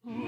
Woof.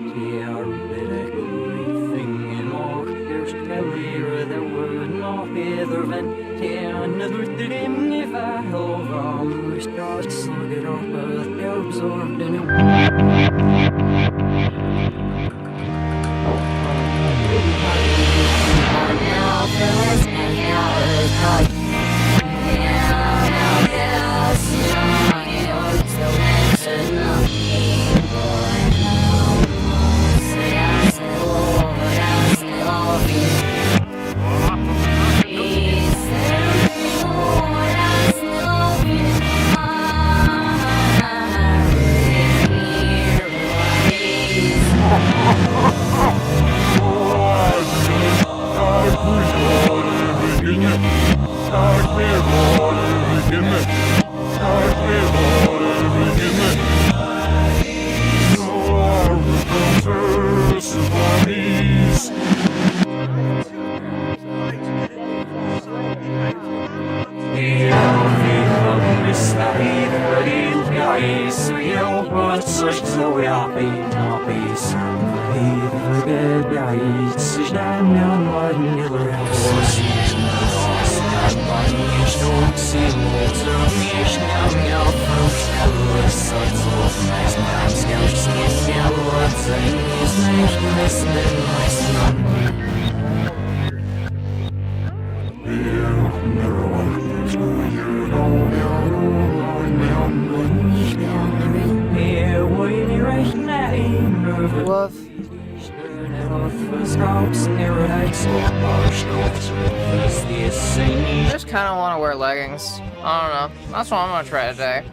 I just kind of want to wear leggings. I don't know. That's what I'm gonna try today.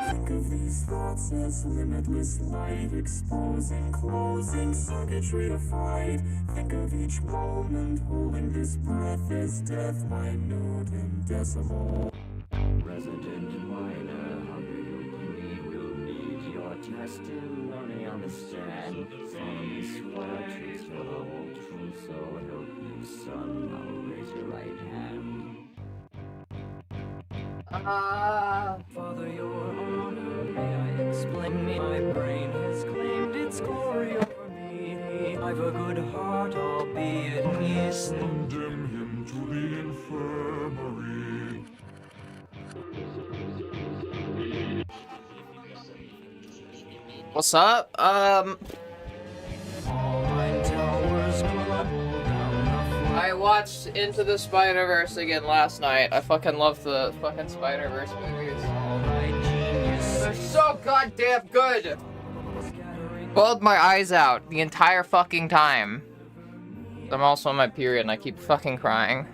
Think of these thoughts as limitless light, exposing, closing, circuitry to fight. Think of each moment holding this breath as death, minute and decimal. Resident minor, how do you plead? We'll need your testimony, understand. Solemnly swear to tell the whole truth, so help you, son. Now raise your right hand. Father, your honor, may I explain? My brain has claimed its glory over me. I've a good heart, albeit yes. Condemn him to the infirmary. What's up? I watched Into the Spider-Verse again last night. I fucking love the fucking Spider-Verse movies. They're so goddamn good! Bawled my eyes out the entire fucking time. I'm also on my period and I keep fucking crying.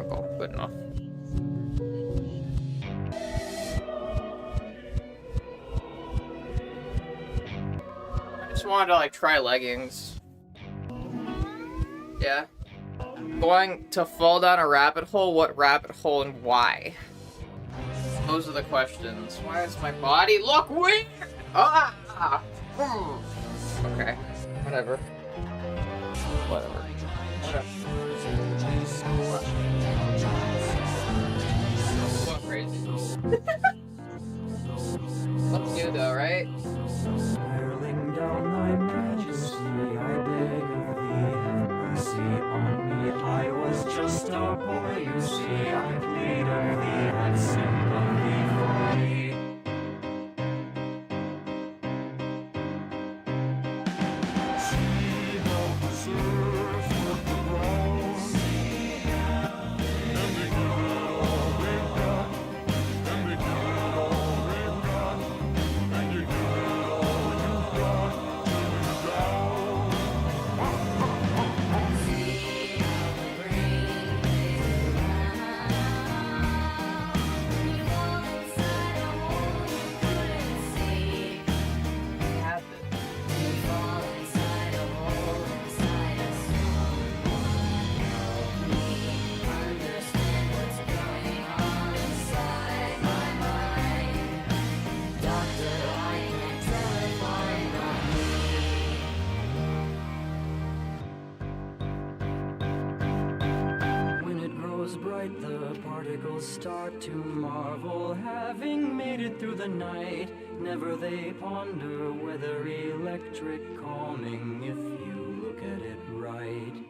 Oh, good enough. I just wanted to like try leggings. Yeah. Going to fall down a rabbit hole? What rabbit hole and why? Those are the questions. Why does my body look weird? Ah! Okay. Whatever. Whatever. Going crazy. Let's do though, right? Spiraling down thy majesty, I beg of thee, have mercy on me. I was just a boy, you see, I plead of thee, had sympathy. Particles start to marvel, having made it through the night. Never they ponder whether electric calming if you look at it right.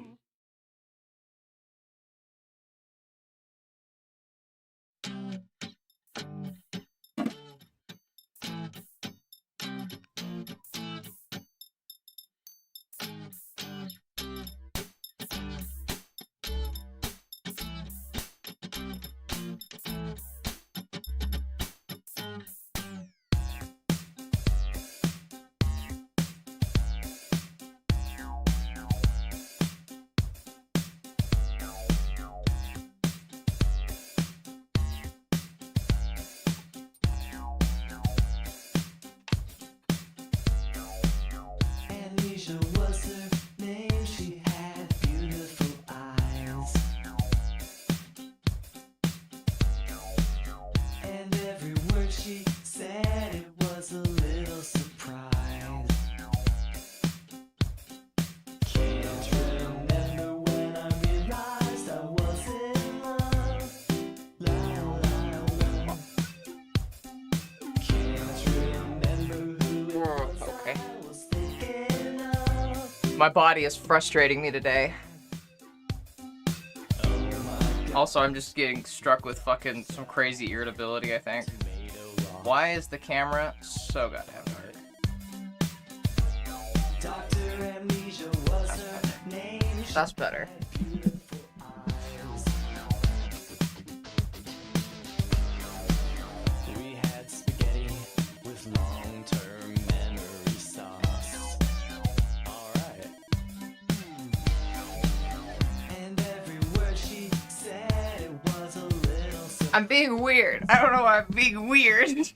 Amnesia was her name, she had beautiful eyes. And every word she said, it was a little surprise. Can't remember when I realized I was in love. La la la. Can't remember who it was Okay. I was thinking of. My body is frustrating me today. Oh my God. Also, I'm just getting struck with fucking some crazy irritability, I think. Why is the camera so goddamn dark? Dr. Amnesia was her name. She That's better. had beautiful eyes. We had spaghetti with long-term memory sauce. Alright. And every word she said, it was a little I'm being weird. I don't know why I'm being weird.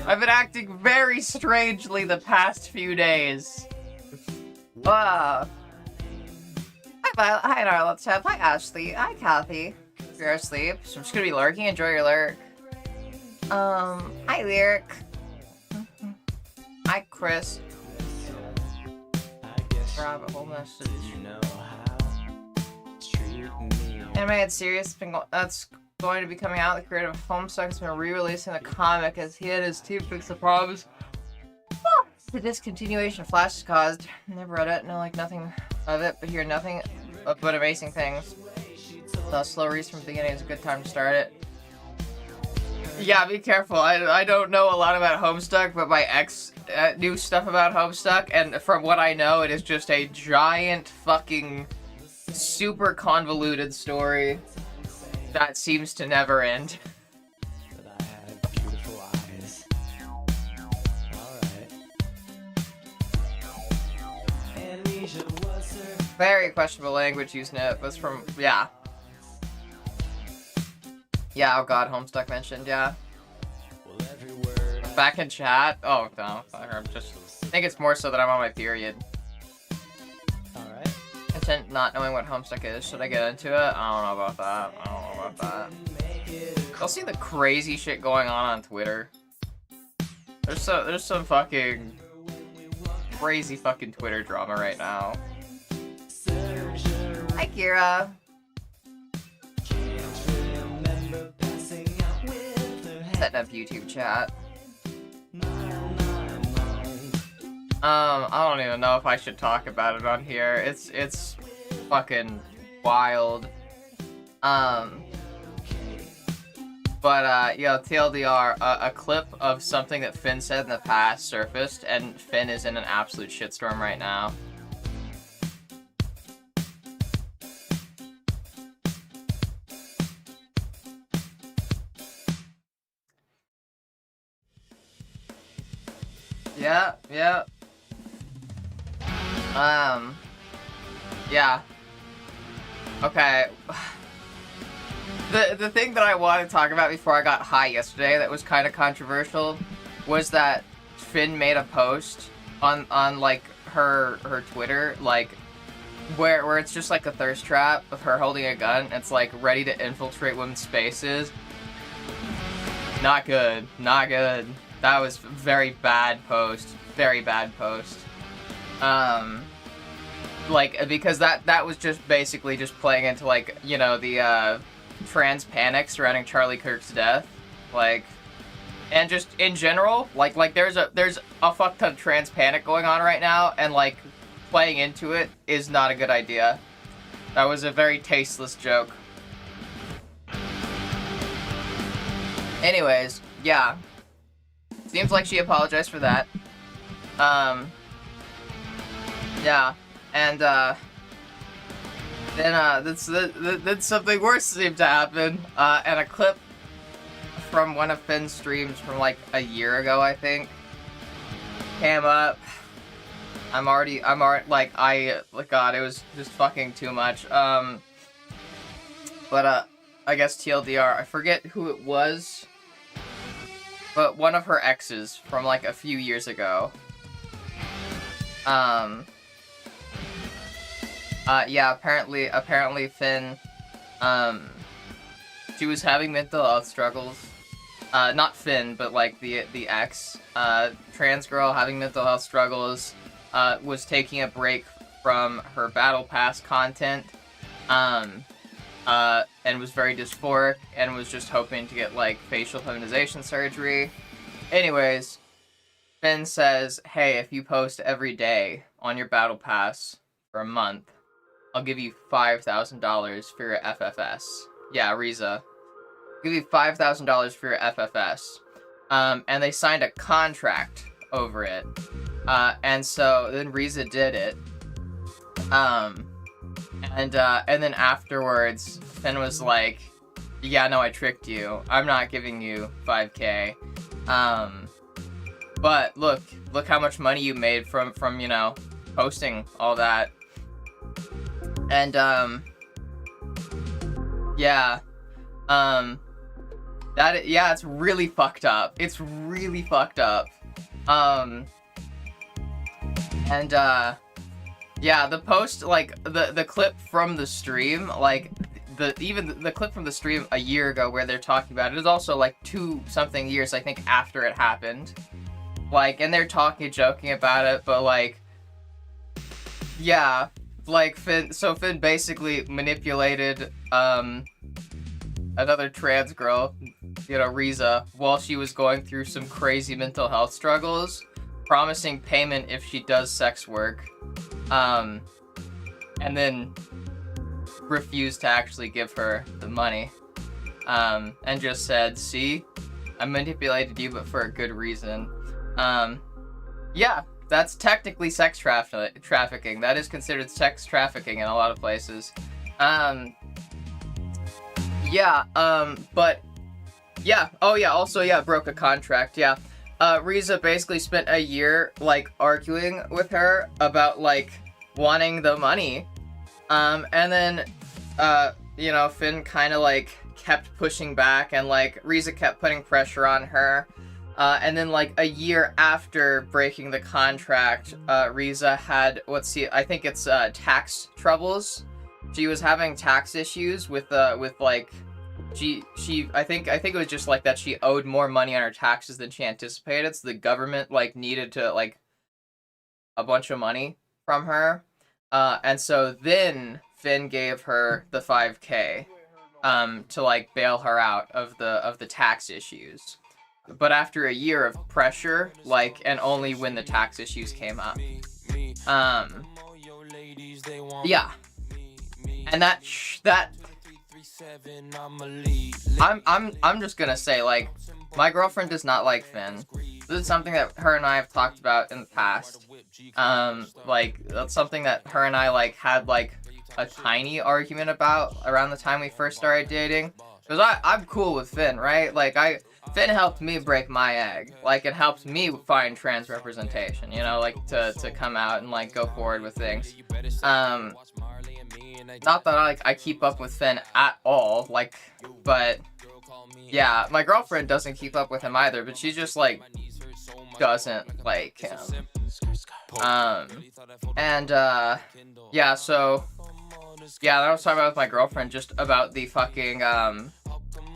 I've been acting very strangely the past few days. Hi, Violet. Hi, Narlet. Hi, Ashley. Hi, Kathy. If you're asleep, so I'm just gonna be lurking. Enjoy your lurk. Hi, Lyric. Hi, Chris. I guess Rabbit hole message. you know how to treat me. Animated series that's going to be coming out. The creator of Homestuck has been re-releasing the comic as he and his team fix the problems the discontinuation of Flash has caused. Never read it, know like nothing of it, but hear nothing but amazing things. The slow read from the beginning is a good time to start it. Yeah, be careful. I don't know a lot about Homestuck, but my ex knew stuff about Homestuck, and from what I know, it is just a giant fucking super convoluted story that seems to never end. That I had beautiful eyes. Alright. Amnesia was her. Very questionable language used in it was from, yeah. Yeah, oh god, Homestuck mentioned, yeah. Well, every word I Back in chat? Oh, no. I think it's more so that I'm on my period. Alright. Intent not knowing what Homestuck is. Should I get into it? I don't know about that. I don't know about that. You'll see the crazy shit going on Twitter. There's some fucking crazy fucking Twitter drama right now. Hi, Kira. Setting up YouTube chat. I don't even know if I should talk about it on here. It's fucking wild. But yo, TLDR, a clip of something that Finn said in the past surfaced, and Finn is in an absolute shitstorm right now. Yeah. Yeah. Okay. The thing that I wanted to talk about before I got high yesterday that was kind of controversial was that Finn made a post on like her Twitter, like where it's just like a thirst trap of her holding a gun. It's like ready to infiltrate women's spaces. Not good. Not good. That was a very bad post. Very bad post. like, because that was just basically just playing into, like, you know, the trans panic surrounding Charlie Kirk's death, like, and just in general, like there's a fuck ton of trans panic going on right now, and like playing into it is not a good idea. That was a very tasteless joke. Anyways, yeah, seems like she apologized for that. Yeah, and then something worse seemed to happen, and a clip from one of Finn's streams from like a year ago, I think, came up. I'm already, like, God, it was just fucking too much. But, I guess TLDR, I forget who it was, but one of her exes from like a few years ago. Yeah, apparently Finn, she was having mental health struggles. Not Finn, but like the ex, trans girl having mental health struggles, was taking a break from her Battle Pass content, and was very dysphoric, and was just hoping to get like facial feminization surgery. Anyways, Finn says, hey, if you post every day on your Battle Pass for a month, I'll give you $5,000 for your FFS. Yeah, Riza. Give you $5,000 for your FFS. And they signed a contract over it. And so then Riza did it. And then afterwards, Finn was like, yeah, no, I tricked you. I'm not giving you 5K. But look how much money you made from, you know, posting all that. And, yeah. Yeah, it's really fucked up. It's really fucked up. Yeah, the post, like, the clip from the stream, like, even the clip from the stream a year ago where they're talking about it is also, like, 2-something years, I think, after it happened. Like, and they're joking about it, but, like, yeah, like, Finn basically manipulated, another trans girl, you know, Riza, while she was going through some crazy mental health struggles, promising payment if she does sex work, and then refused to actually give her the money, and just said, see, I manipulated you, but for a good reason. Yeah, that's technically sex trafficking. That is considered sex trafficking in a lot of places. Yeah, but, yeah, oh yeah, also, yeah, broke a contract, yeah. Riza basically spent a year, like, arguing with her about, like, wanting the money, and then, you know, Finn kind of, like, kept pushing back, and, like, Riza kept putting pressure on her, and then, like, a year after breaking the contract, Riza had, I think it's, tax troubles. She was having tax issues with like, I think it was just like that she owed more money on her taxes than she anticipated, so the government, like, needed to, like, a bunch of money from her, and so then Finn gave her the 5K, to, like, bail her out of the tax issues. But after a year of pressure, like, and only when the tax issues came up. Yeah. And I'm just gonna say, like, my girlfriend does not like Finn. This is something that her and I have talked about in the past. Like, that's something that her and I, like, had, like, a tiny argument about around the time we first started dating. Because I'm cool with Finn, right? Like, Finn helped me break my egg. Like, it helped me find trans representation, you know, like, to come out and, like, go forward with things. Not that I keep up with Finn at all, like, but, yeah, my girlfriend doesn't keep up with him either, but she just, like, doesn't like him. Yeah, so, yeah, I was talking about with my girlfriend just about the fucking,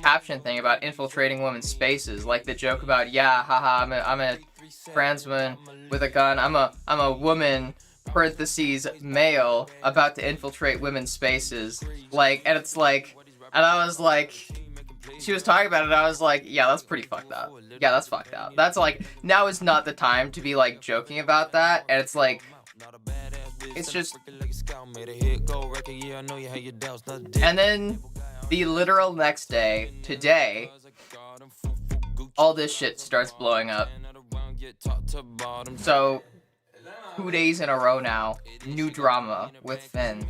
caption thing about infiltrating women's spaces, like the joke about, yeah, haha, I'm a trans woman with a gun, I'm a woman parentheses, male, about to infiltrate women's spaces. Like, and it's like, and I was like, she was talking about it, and I was like, yeah, that's pretty fucked up. Yeah, that's fucked up. That's like, now is not the time to be like joking about that, and it's like, it's just. And then the literal next day, today, all this shit starts blowing up. So, 2 days in a row now, new drama with Finn.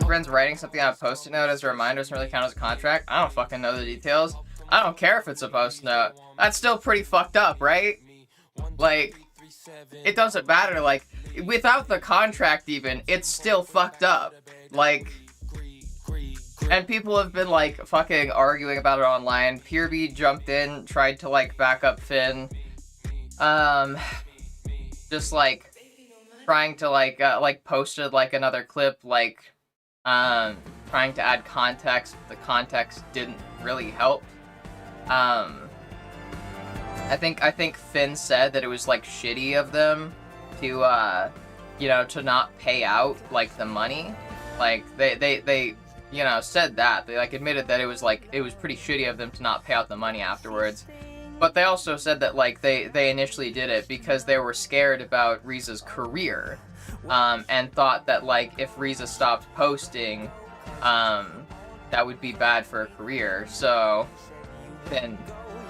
Friends writing something on a post-it note as a reminder doesn't really count as a contract. I don't fucking know the details. I don't care if it's a post-it note. That's still pretty fucked up, right? Like, it doesn't matter. Like, without the contract even, it's still fucked up. Like, and people have been, like, fucking arguing about it online. PeerB jumped in, tried to, like, back up Finn. Just, like, trying to, like, posted, like, another clip, like, trying to add context. The context didn't really help. I think Finn said that it was, like, shitty of them to, you know, to not pay out, like, the money. Like, they you know, said that. They, like, admitted that it was pretty shitty of them to not pay out the money afterwards. But they also said that, like, they initially did it because they were scared about Riza's career, and thought that, like, if Riza stopped posting, that would be bad for her career. So, Finn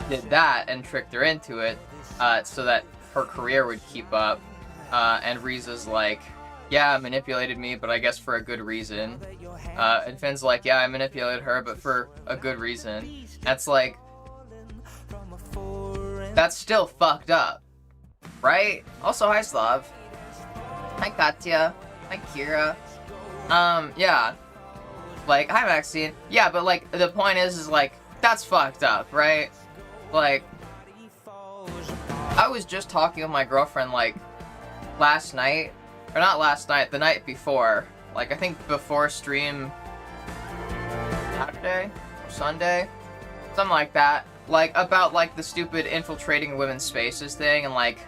did that and tricked her into it, so that her career would keep up, and Riza's like, yeah, manipulated me, but I guess for a good reason. And Finn's like, yeah, I manipulated her, but for a good reason. That's like, that's still fucked up, right? Also, hi Slav. Hi Katya. Hi Kira. Yeah. Like, hi Maxine. Yeah, but like, the point is like, that's fucked up, right? Like, I was just talking with my girlfriend, like, last night. Or not last night, the night before. Like, I think before stream Saturday or Sunday? Something like that. Like, about, like, the stupid infiltrating women's spaces thing, and, like,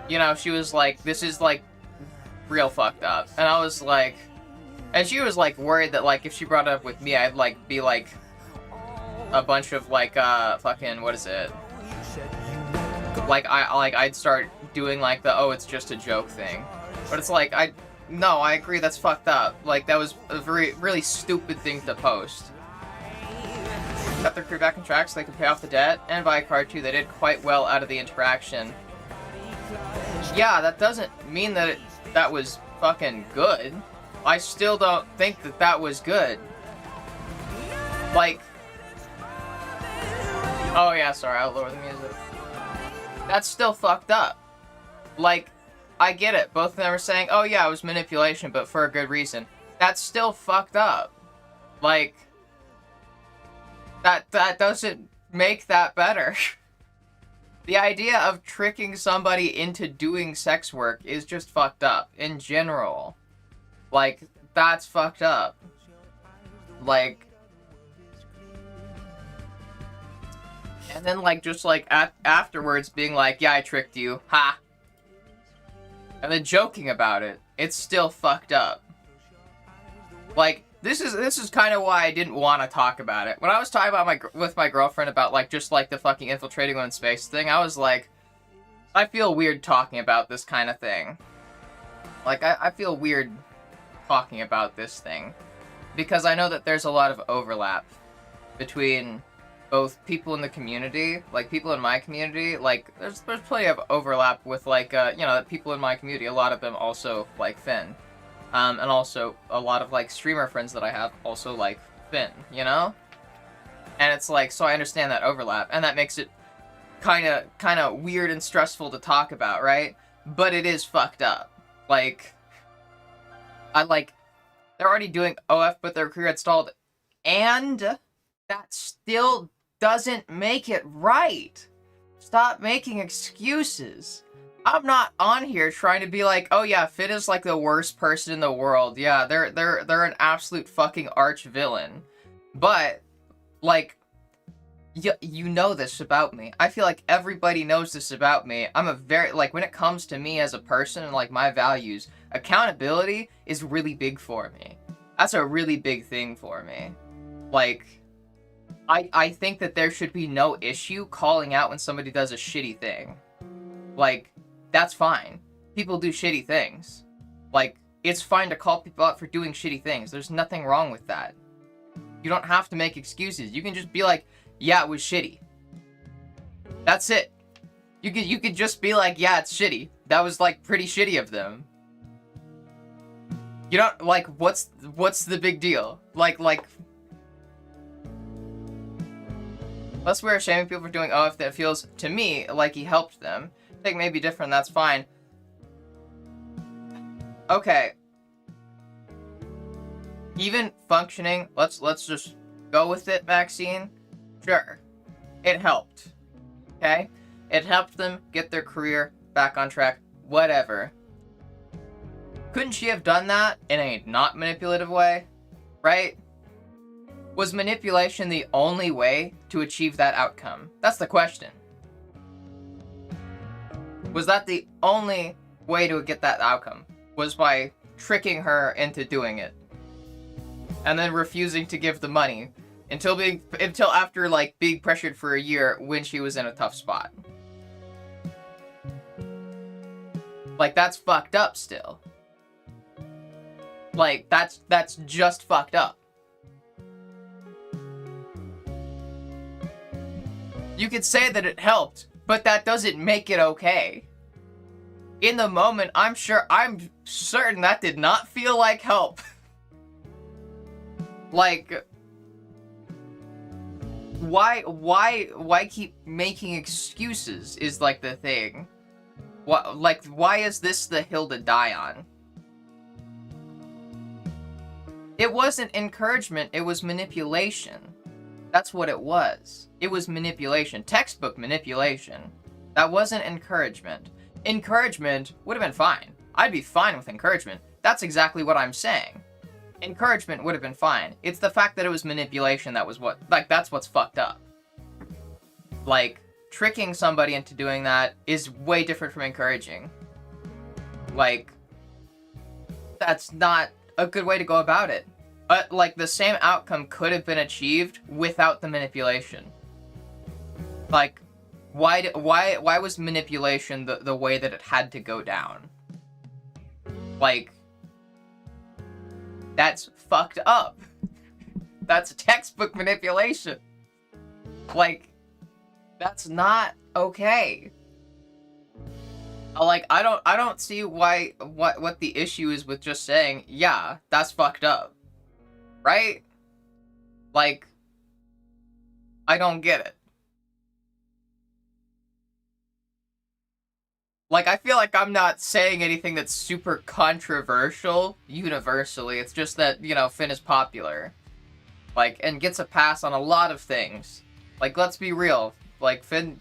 you know, she was like, this is, like, real fucked up. And I was like, and she was, like, worried that, like, if she brought it up with me, I'd, like, be, like, a bunch of, like, fucking, what is it? Like, I'd start doing, like, the, oh, it's just a joke thing. But it's like, no, I agree, that's fucked up. Like, that was a really stupid thing to post. Got their crew back on track so they could pay off the debt, and buy a car too. They did quite well out of the interaction. Yeah, that doesn't mean that that was fucking good. I still don't think that was good. Like, oh yeah, sorry, I'll lower the music. That's still fucked up. Like, I get it. Both of them are saying, oh yeah, it was manipulation, but for a good reason. That's still fucked up. Like, that doesn't make that better. The idea of tricking somebody into doing sex work is just fucked up, in general. Like, that's fucked up. Like, and then, like, just, like, afterwards being like, yeah, I tricked you. Ha! And then joking about it. It's still fucked up. Like, this is kind of why I didn't want to talk about it. When I was talking about with my girlfriend about, like, just, like, the fucking infiltrating women's space thing, I was like, I feel weird talking about this kind of thing. Like, I feel weird talking about this thing. Because I know that there's a lot of overlap between both people in the community, like people in my community, like there's plenty of overlap with, like, you know, people in my community. A lot of them also like Finn, and also a lot of, like, streamer friends that I have also like Finn, you know. And it's like, so I understand that overlap, and that makes it kind of weird and stressful to talk about, right? But it is fucked up. Like, they're already doing OF, but their career had stalled, and that still doesn't make it right. Stop making excuses. I'm not on here trying to be like, oh yeah, Finn is like the worst person in the world. Yeah, they're an absolute fucking arch villain. But, like, you know this about me. I feel like everybody knows this about me. I'm a very, like, when it comes to me as a person and, like, my values, accountability is really big for me. That's a really big thing for me. Like, I think that there should be no issue calling out when somebody does a shitty thing. Like, that's fine. People do shitty things. Like, it's fine to call people out for doing shitty things. There's nothing wrong with that. You don't have to make excuses. You can just be like, yeah, it was shitty. That's it. You could just be like, yeah, it's shitty. That was, like, pretty shitty of them. You don't, like, what's the big deal? Like, unless we're shaming people for doing if that feels, to me, like he helped them. I think maybe different, that's fine. Okay. Even functioning, let's just go with it, Maxine. Sure. It helped. Okay? It helped them get their career back on track. Whatever. Couldn't she have done that in a not manipulative way? Right? Was manipulation the only way to achieve that outcome? That's the question. Was that the only way to get that outcome? Was by tricking her into doing it. And then refusing to give the money until after, like, being pressured for a year when she was in a tough spot. Like, that's fucked up still. Like, that's just fucked up. You could say that it helped, but that doesn't make it okay. In the moment, I'm certain that did not feel like help. Like, why keep making excuses is, like, the thing. Why is this the hill to die on? It wasn't encouragement, it was manipulation. That's what it was. It was manipulation. Textbook manipulation. That wasn't encouragement. Encouragement would have been fine. I'd be fine with encouragement. That's exactly what I'm saying. Encouragement would have been fine. It's the fact that it was manipulation that was that's what's fucked up. Like, tricking somebody into doing that is way different from encouraging. Like, that's not a good way to go about it. But, like, the same outcome could have been achieved without the manipulation. Like, why was manipulation the way that it had to go down? Like, that's fucked up. That's textbook manipulation. Like, that's not okay. Like, I don't see what the issue is with just saying, yeah, that's fucked up. Right? Like, I don't get it. Like, I feel like I'm not saying anything that's super controversial universally. It's just that, you know, Finn is popular. Like, and gets a pass on a lot of things. Like, let's be real. Like, Finn,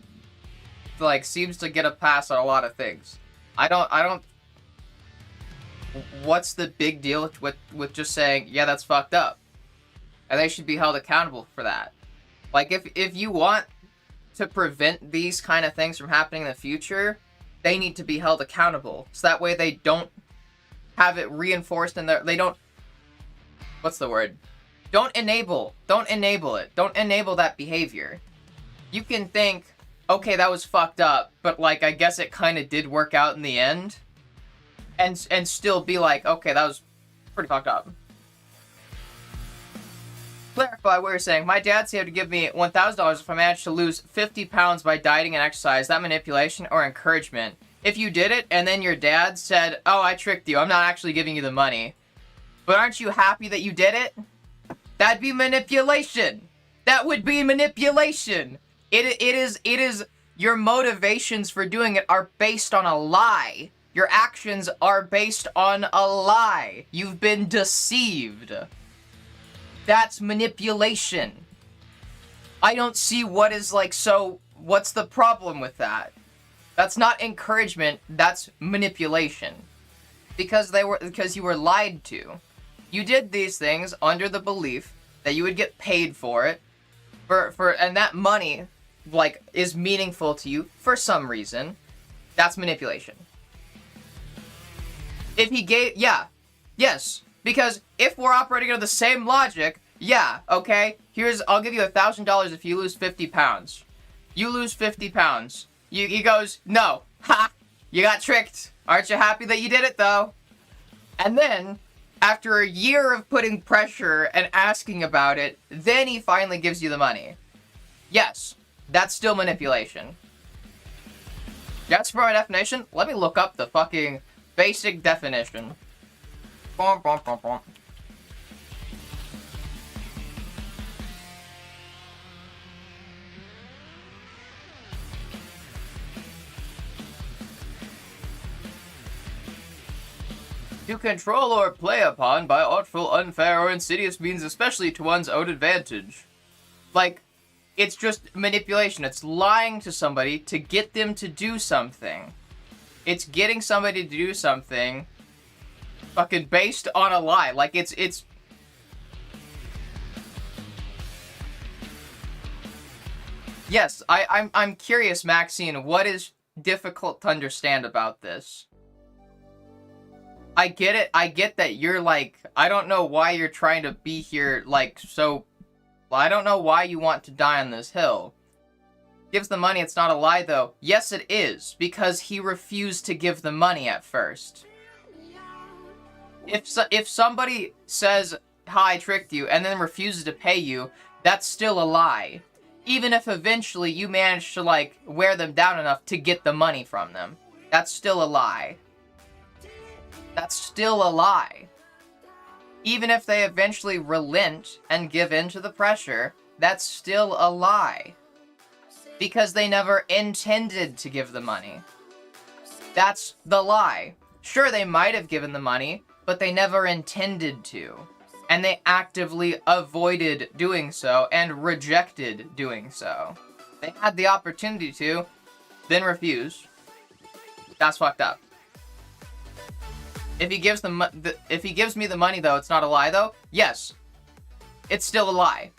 like, seems to get a pass on a lot of things. I don't... What's the big deal with just saying, yeah, that's fucked up? And they should be held accountable for that. Like, if you want to prevent these kind of things from happening in the future, they need to be held accountable. So that way they don't have it reinforced in their... They don't... What's the word? Don't enable it. Don't enable that behavior. You can think, okay, that was fucked up, but, like, I guess it kind of did work out in the end. And still be like, okay, that was pretty fucked up. Clarify what you're saying. My dad said to give me $1,000 if I managed to lose 50 pounds by dieting and exercise. That manipulation or encouragement? If you did it and then your dad said, oh, I tricked you, I'm not actually giving you the money. But aren't you happy that you did it? That'd be manipulation. That would be manipulation. It is your motivations for doing it are based on a lie. Your actions are based on a lie. You've been deceived. That's manipulation. I don't see what is, like, so what's the problem with that? That's not encouragement, that's manipulation. Because you were lied to. You did these things under the belief that you would get paid for it, and that money, like, is meaningful to you for some reason, that's manipulation. If he gave, yeah, yes, because if we're operating under the same logic, yeah, okay, I'll give you $1,000 if you lose 50 pounds. You lose 50 pounds. He goes, no, ha, you got tricked. Aren't you happy that you did it, though? And then, after a year of putting pressure and asking about it, then he finally gives you the money. Yes, that's still manipulation. Yes, for my definition, let me look up the fucking basic definition. Bom, bom, bom, bom. To control or play upon by artful, unfair, or insidious means, especially to one's own advantage. Like, it's just manipulation. It's lying to somebody to get them to do something. It's getting somebody to do something fucking based on a lie. Like, it's... Yes, I'm curious, Maxine, what is difficult to understand about this? I get it. I get that you're like, I don't know why you're trying to be here, like, so... Well, I don't know why you want to die on this hill. Gives the money, it's not a lie, though. Yes, it is, because he refused to give the money at first. If somebody says, hi, I tricked you, and then refuses to pay you, that's still a lie. Even if eventually you manage to, like, wear them down enough to get the money from them. That's still a lie. That's still a lie. Even if they eventually relent and give in to the pressure, that's still a lie. Because they never intended to give the money. That's the lie. Sure, they might have given the money, but they never intended to. And they actively avoided doing so and rejected doing so. They had the opportunity to, then refused. That's fucked up. If he gives me the money, though, it's not a lie, though? Yes. It's still a lie.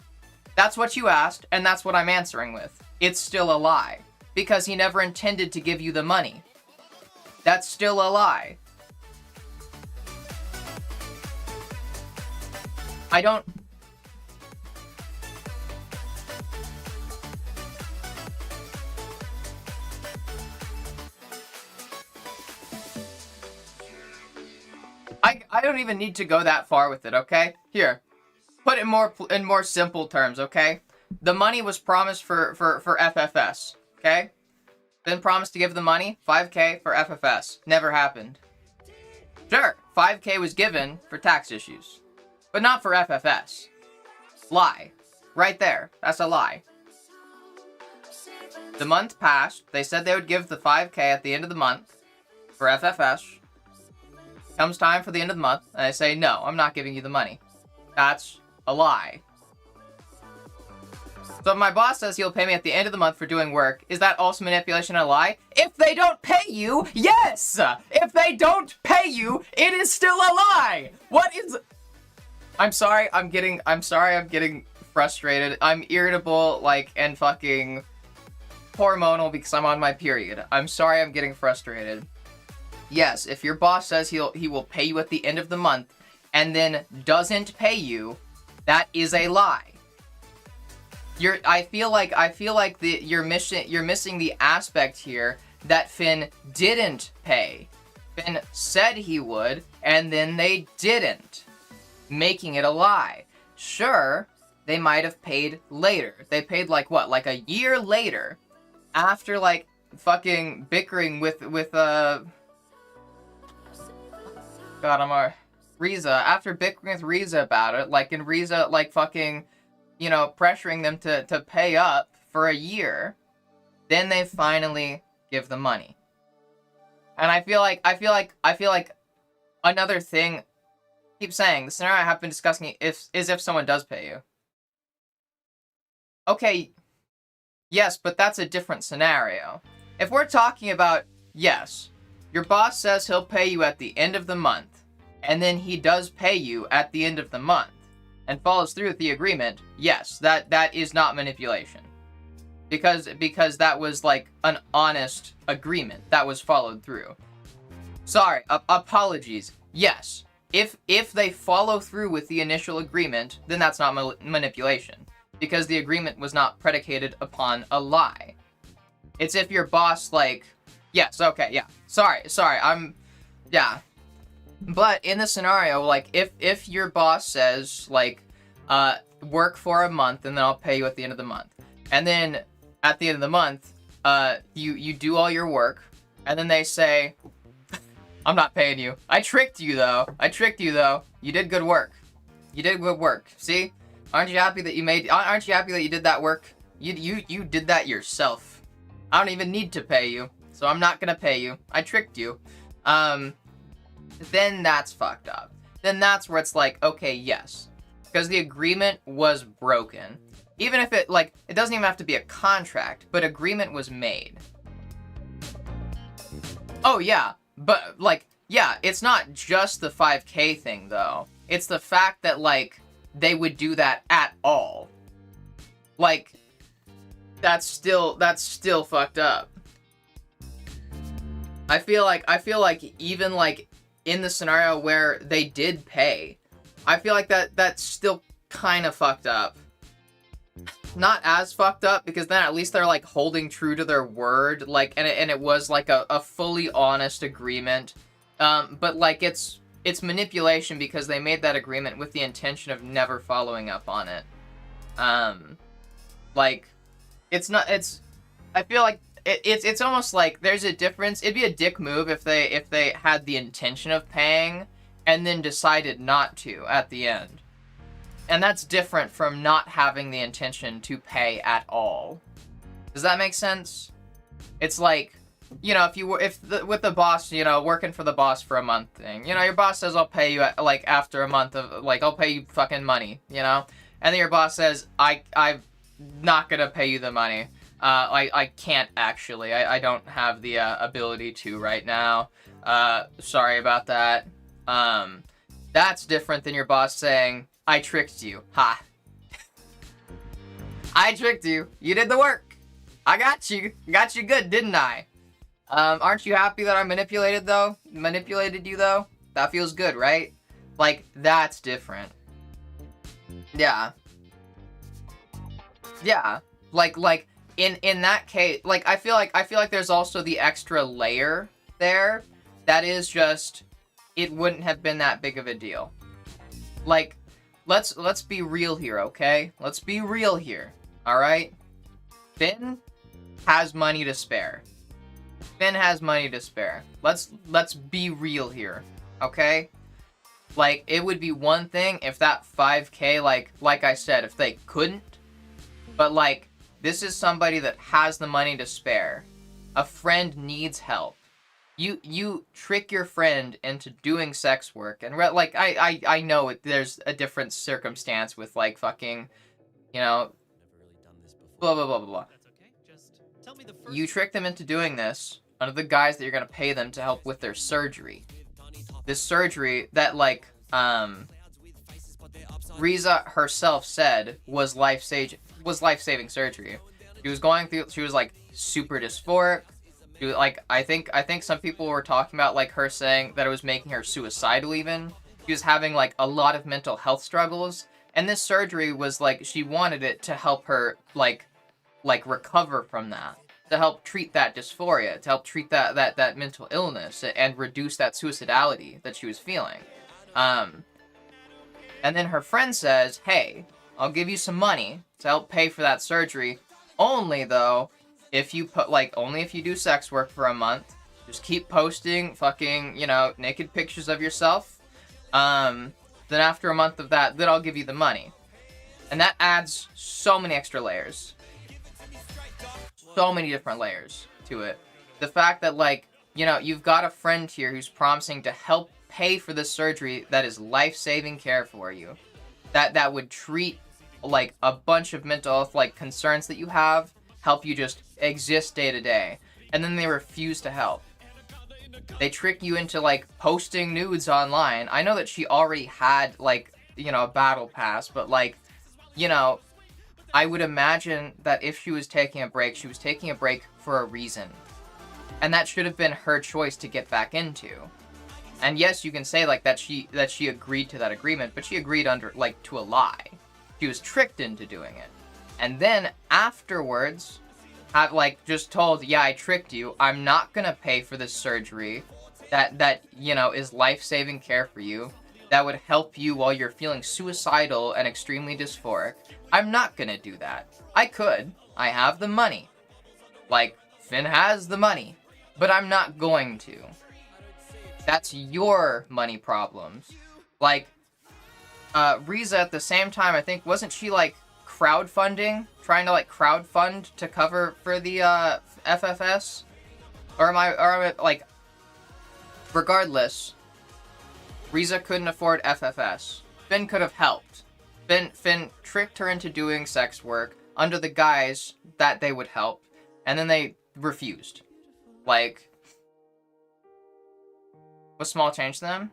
That's what you asked, and that's what I'm answering with. It's still a lie. Because he never intended to give you the money. That's still a lie. I don't... I don't even need to go that far with it, okay? Here, put it in more simple terms, okay? The money was promised for FFS, okay? Been promised to give the money, 5K for FFS. Never happened. Sure, 5K was given for tax issues, but not for FFS. Lie. Right there. That's a lie. The month passed. They said they would give the 5K at the end of the month for FFS. Comes time for the end of the month, and I say, no, I'm not giving you the money. That's a lie. So if my boss says he'll pay me at the end of the month for doing work, is that also manipulation and a lie? If they don't pay you, yes! If they don't pay you, it is still a lie! What is... I'm sorry I'm getting frustrated. I'm irritable, like, and fucking hormonal because I'm on my period. I'm sorry I'm getting frustrated. Yes, if your boss says he will pay you at the end of the month and then doesn't pay you, that is a lie. I feel like you're missing the aspect here that Finn didn't pay. Finn said he would, and then they didn't, making it a lie. Sure, they might have paid later. They paid like what, like a year later, after like fucking bickering with Riza, after bickering with Riza about it, like, and Riza, like, fucking, you know, pressuring them to pay up for a year, then they finally give the money. And I feel like another thing, I keep saying, the scenario I have been discussing is if someone does pay you. Okay, yes, but that's a different scenario. If we're talking about, yes, your boss says he'll pay you at the end of the month, and then he does pay you at the end of the month, and follows through with the agreement, yes, that is not manipulation. Because that was like an honest agreement that was followed through. Sorry, apologies. Yes, if they follow through with the initial agreement, then that's not manipulation, because the agreement was not predicated upon a lie. It's if your boss, like, yes, okay, yeah, sorry, yeah. But in the scenario, like, if your boss says, like, work for a month and then I'll pay you at the end of the month, and then at the end of the month, you do all your work, and then they say, I'm not paying you. I tricked you though. You did good work. See? Aren't you happy that you did that work? You did that yourself. I don't even need to pay you, so I'm not gonna pay you. I tricked you. Then that's fucked up. Then that's where it's like, okay, yes. Because the agreement was broken. Even if it doesn't even have to be a contract, but agreement was made. Oh yeah, but yeah, it's not just the 5K thing though. It's the fact that they would do that at all. That's still fucked up. I feel like even in the scenario where they did pay, I feel like that's still kind of fucked up. Not as fucked up, because then at least they're holding true to their word, and it was a fully honest agreement. But it's manipulation because they made that agreement with the intention of never following up on it. I feel like it's almost like there's a difference. It'd be a dick move if they had the intention of paying and then decided not to at the end. And that's different from not having the intention to pay at all. Does that make sense? It's like, with the boss, working for the boss for a month thing, your boss says, I'll pay you after a month of, I'll pay you fucking money, and then your boss says, I'm not gonna pay you the money. I can't actually. I don't have the ability to right now. Sorry about that. That's different than your boss saying, I tricked you. Ha. I tricked you. You did the work. I got you. Got you good, didn't I? Aren't you happy that I manipulated you though? That feels good, right? That's different. Yeah. Yeah. In that case, I feel like there's also the extra layer there that is just, it wouldn't have been that big of a deal. Let's be real here, okay? Let's be real here, alright? Finn has money to spare. Let's be real here, okay? It would be one thing if that 5K, like I said, if they couldn't, but this is somebody that has the money to spare. A friend needs help. You trick your friend into doing sex work, and I know there's a different circumstance with fucking, blah blah blah blah blah. You trick them into doing this under the guise that you're gonna pay them to help with their surgery. This surgery that Riza herself said was life-saving surgery. She was super dysphoric. I think some people were talking about her saying that it was making her suicidal even. She was having a lot of mental health struggles, and this surgery was she wanted it to help her recover from that, to help treat that dysphoria, to help treat that mental illness and reduce that suicidality that she was feeling. And then her friend says, "Hey, I'll give you some money to help pay for that surgery, only though if you only if you do sex work for a month. Just keep posting fucking, naked pictures of yourself. Then after a month of that, then I'll give you the money." And that adds so many extra layers. So many different layers to it. The fact that you've got a friend here who's promising to help pay for this surgery that is life-saving care for you. That would treat a bunch of mental health concerns that you have, help you just exist day to day, and then they refuse to help. They trick you into posting nudes online. I know that she already had you know, a battle pass, but like, you know, I would imagine that if she was taking a break, she was taking a break for a reason. And that should have been her choice to get back into. And yes, you can say like that she agreed to that agreement, but she agreed under like to a lie. She was tricked into doing it. And then afterwards, have like just told, yeah, I tricked you. I'm not gonna pay for this surgery that you know is life-saving care for you, that would help you while you're feeling suicidal and extremely dysphoric. I'm not gonna do that. I could. I have the money. Like, Finn has the money. But I'm not going to. That's your money problems. Like, Riza at the same time, I think, wasn't she like crowdfunding? Trying to like crowdfund to cover for the FFS? Or am I like, regardless, Riza couldn't afford FFS. Finn could have helped. Finn tricked her into doing sex work under the guise that they would help, and then they refused. Like, was small change to them?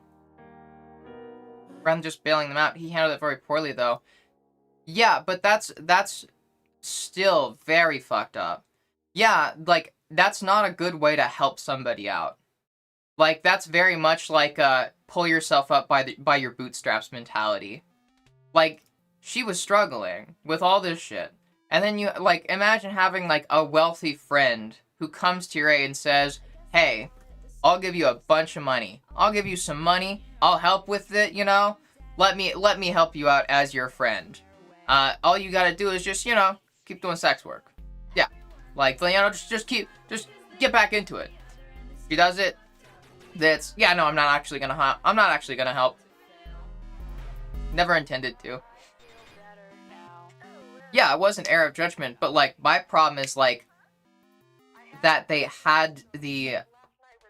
Rather than just bailing them out, he handled it very poorly, though. Yeah, but that's still very fucked up. Yeah, like, that's not a good way to help somebody out. Like, that's very much like pull yourself up by your bootstraps mentality. Like, she was struggling with all this shit. And then you, like, imagine having, like, a wealthy friend who comes to your aid and says, hey, I'll give you a bunch of money. I'll give you some money. I'll help with it, you know? Let me help you out as your friend. All you gotta do is just, you know, keep doing sex work. Yeah. Like, you know, just get back into it. She does it. That's, yeah, no, I'm not actually gonna help. Never intended to. Yeah, it was an error of judgment, but, like, my problem is, like, that they had the,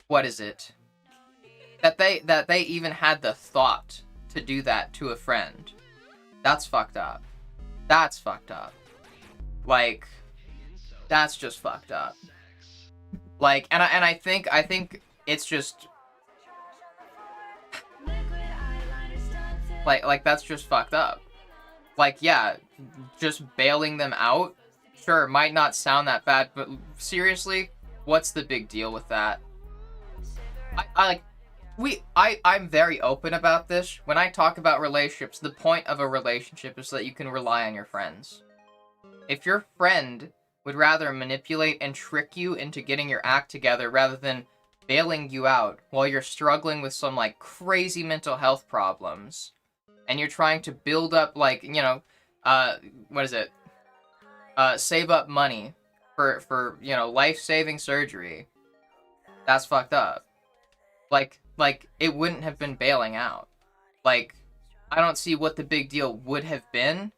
what is it? That they even had the thought to do that to a friend. That's fucked up. That's fucked up. Like, that's just fucked up. Like, and I think it's just, like that's just fucked up. Like, yeah, just bailing them out, sure, might not sound that bad, but seriously, what's the big deal with that? I'm very open about this. When I talk about relationships, the point of a relationship is so that you can rely on your friends. If your friend would rather manipulate and trick you into getting your act together rather than bailing you out while you're struggling with some, like, crazy mental health problems, and you're trying to build up, like, you know, save up money for you know, life-saving surgery, that's fucked up. Like, it wouldn't have been bailing out. Like, I don't see what the big deal would have been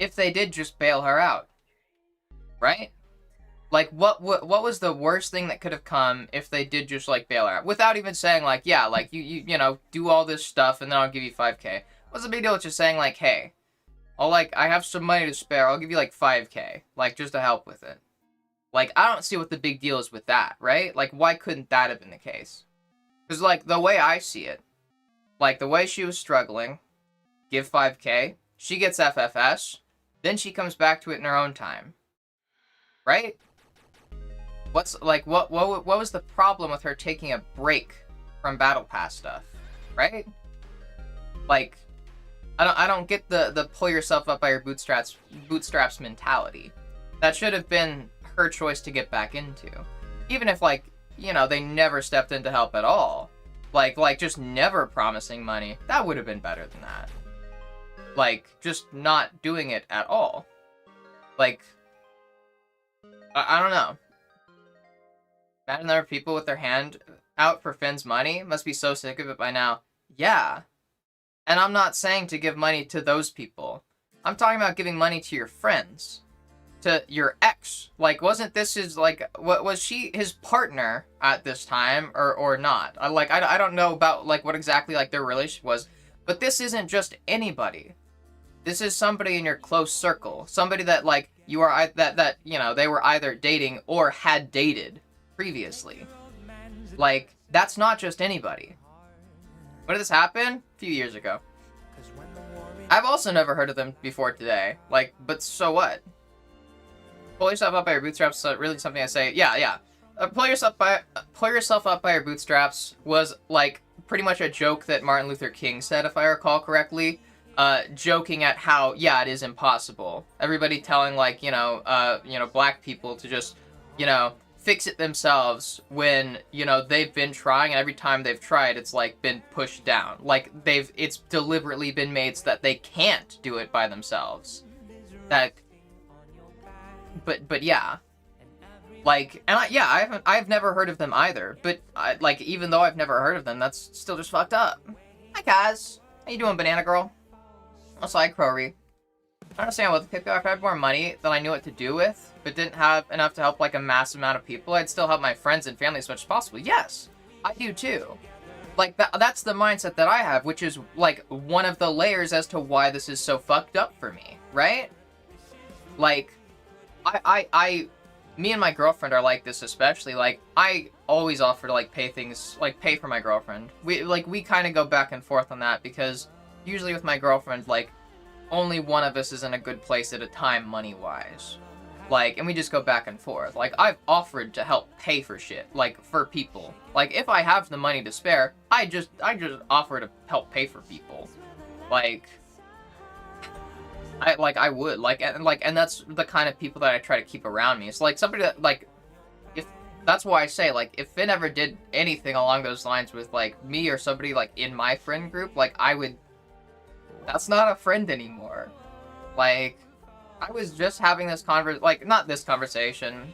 if they did just bail her out. Right? Like, what was the worst thing that could have come if they did just, like, bail her out? Without even saying, like, yeah, like, you know, do all this stuff and then I'll give you 5K. What's the big deal with just saying, like, hey, I have some money to spare, I'll give you, like, 5K. Like, just to help with it. Like, I don't see what the big deal is with that, right? Like, why couldn't that have been the case? Because, like, the way I see it, like, the way she was struggling, give 5K, she gets FFS, then she comes back to it in her own time. Right? What's, like, what was the problem with her taking a break from Battle Pass stuff? Right? Like, I don't get the pull yourself up by your bootstraps mentality. That should have been her choice to get back into. Even if, like, you know, they never stepped in to help at all. Like just never promising money. That would have been better than that. Like, just not doing it at all. Like, I don't know. Imagine there are people with their hand out for Finn's money. Must be so sick of it by now. Yeah. And I'm not saying to give money to those people. I'm talking about giving money to your friends. To your ex. Like, wasn't this his, like, what was she his partner at this time or not? I don't know about, like, what exactly, like, their relationship was, but this isn't just anybody. This is somebody in your close circle, somebody that, like, you are that you know, they were either dating or had dated previously. Like, that's not just anybody. When did this happen? A few years ago. I've also never heard of them before today. Like, but so what? Pull yourself up by your bootstraps. So really something I say. Yeah. Pull yourself up by your bootstraps was like pretty much a joke that Martin Luther King said, if I recall correctly. Joking at how, yeah, it is impossible. Everybody telling, like, black people to just, fix it themselves when, they've been trying, and every time they've tried, it's, like, been pushed down. Like, it's deliberately been made so that they can't do it by themselves. But yeah. Like, and I've never heard of them either, but, even though I've never heard of them, that's still just fucked up. Hi, guys. How you doing, Banana Girl? Also, hi, Crowry. I understand with the if I had more money than I knew what to do with, but didn't have enough to help, like, a massive amount of people, I'd still help my friends and family as much as possible. Yes, I do, too. Like, that's the mindset that I have, which is, like, one of the layers as to why this is so fucked up for me, right? Like, me and my girlfriend are like this especially. Like, I always offer to, like, pay for my girlfriend. We kind of go back and forth on that, because usually with my girlfriend, like, only one of us is in a good place at a time money-wise. Like, and we just go back and forth. Like, I've offered to help pay for shit, like, for people. Like, if I have the money to spare, I just offer to help pay for people. Like, I would. And that's the kind of people that I try to keep around me. It's like somebody that, like, that's why I say, like, if Finn ever did anything along those lines with, like, me or somebody, like, in my friend group, like, that's not a friend anymore. Like, I was just having this not this conversation,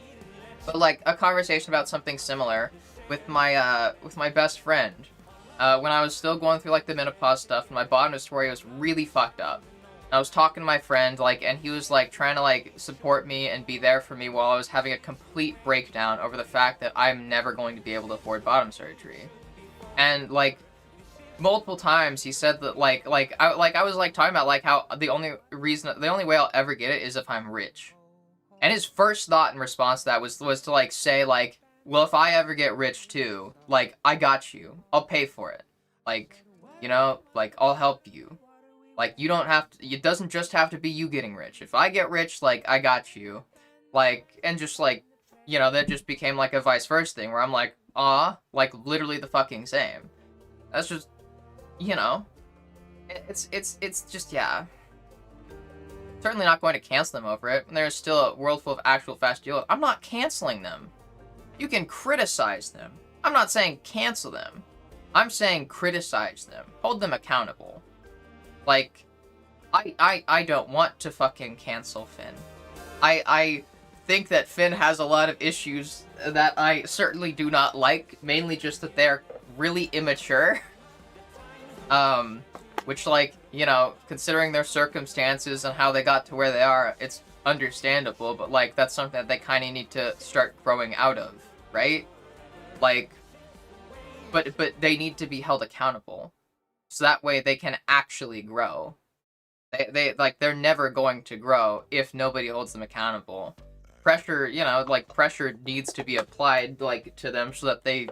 but, like, a conversation about something similar with my best friend, when I was still going through, like, the menopause stuff, and my bottom story was really fucked up. I was talking to my friend, like, and he was, like, trying to, like, support me and be there for me while I was having a complete breakdown over the fact that I'm never going to be able to afford bottom surgery. And, like, multiple times he said that, I was, like, talking about, like, how the only way I'll ever get it is if I'm rich. And his first thought in response to that was to, like, say, like, well, if I ever get rich, too, like, I got you. I'll pay for it. Like, like, I'll help you. Like, you don't have to, it doesn't just have to be you getting rich. If I get rich, like, I got you. Like, and just, like, that just became, like, a vice versa thing, where I'm like, like, literally the fucking same. That's just, it's just, yeah. Certainly not going to cancel them over it, and there's still a world full of actual fast deals. I'm not canceling them. You can criticize them. I'm not saying cancel them. I'm saying criticize them. Hold them accountable. Like, I don't want to fucking cancel Finn. I think that Finn has a lot of issues that I certainly do not like, mainly just that they're really immature. Which, like, considering their circumstances and how they got to where they are, it's understandable, but, like, that's something that they kind of need to start growing out of, right? Like, but they need to be held accountable. So that way they can actually grow. They're never going to grow if nobody holds them accountable. Pressure, pressure needs to be applied, like, to them so that they,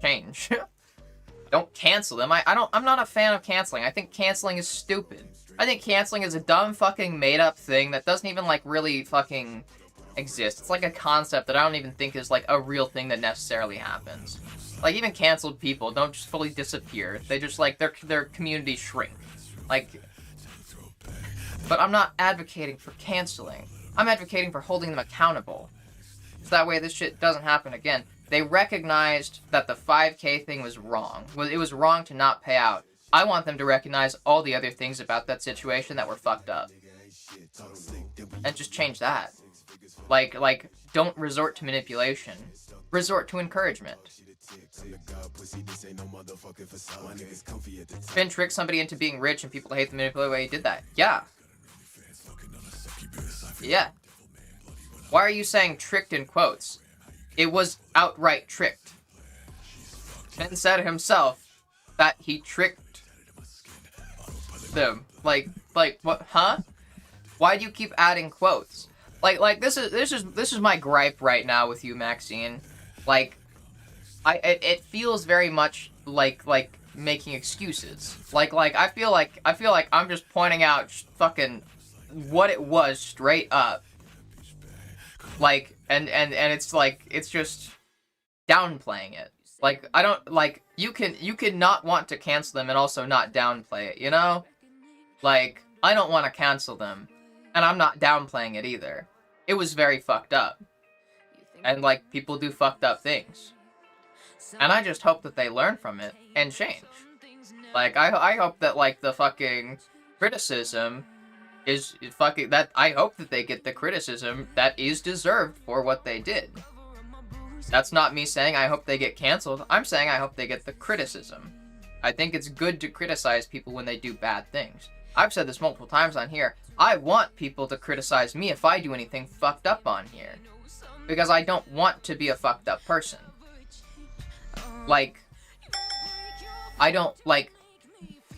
change. Don't cancel them. I'm not a fan of canceling. I think canceling is stupid. I think canceling is a dumb fucking made up thing that doesn't even, like, really fucking exist. It's like a concept that I don't even think is, like, a real thing that necessarily happens. Like, even canceled people don't just fully disappear. They just, like, their communities shrink. Like, but I'm not advocating for canceling. I'm advocating for holding them accountable. So that way this shit doesn't happen again. They recognized that the 5K thing was wrong. It was wrong to not pay out. I want them to recognize all the other things about that situation that were fucked up. And just change that. Like, don't resort to manipulation. Resort to encouragement. Finn tricked somebody into being rich and people hate the manipulative way he did that. Yeah. Yeah. Why are you saying tricked in quotes? It was outright tricked. Finn said himself that he tricked them. Like, what, huh? Why do you keep adding quotes? Like, this is my gripe right now with you, Maxine. Like, it feels very much like making excuses. Like I feel like I'm just pointing out fucking what it was straight up. Like and it's like it's just downplaying it. Like I don't like you can not want to cancel them and also not downplay it, you know? Like I don't want to cancel them and I'm not downplaying it either. It was very fucked up. And like people do fucked up things. And I just hope that they learn from it and change. Like I hope that like the fucking criticism is fucking that I hope that they get the criticism that is deserved for what they did. That's not me saying I hope they get canceled. I'm saying I hope they get the criticism. I think it's good to criticize people when they do bad things. I've said this multiple times on here. I want people to criticize me if I do anything fucked up on here. Because I don't want to be a fucked up person. Like, I don't, like,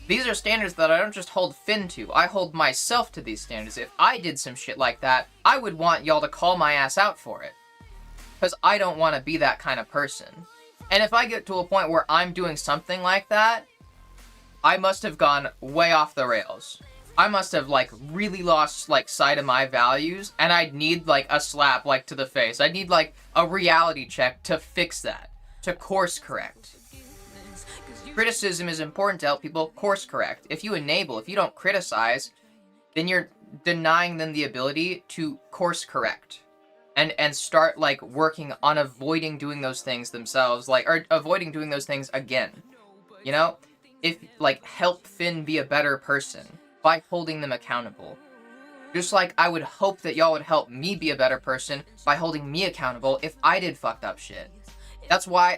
these are standards that I don't just hold Finn to. I hold myself to these standards. If I did some shit like that, I would want y'all to call my ass out for it. Because I don't want to be that kind of person. And if I get to a point where I'm doing something like that, I must have gone way off the rails. I must have, like, really lost, like, sight of my values, and I'd need, like, a slap, like, to the face. I'd need, like, a reality check to fix that. To course correct. Criticism is important to help people course correct. If you enable, if you don't criticize, then you're denying them the ability to course correct. And start, like, working on avoiding doing those things themselves, like, or avoiding doing those things again. You know? If, like, help Finn be a better person by holding them accountable. Just like I would hope that y'all would help me be a better person by holding me accountable if I did fucked up shit. That's why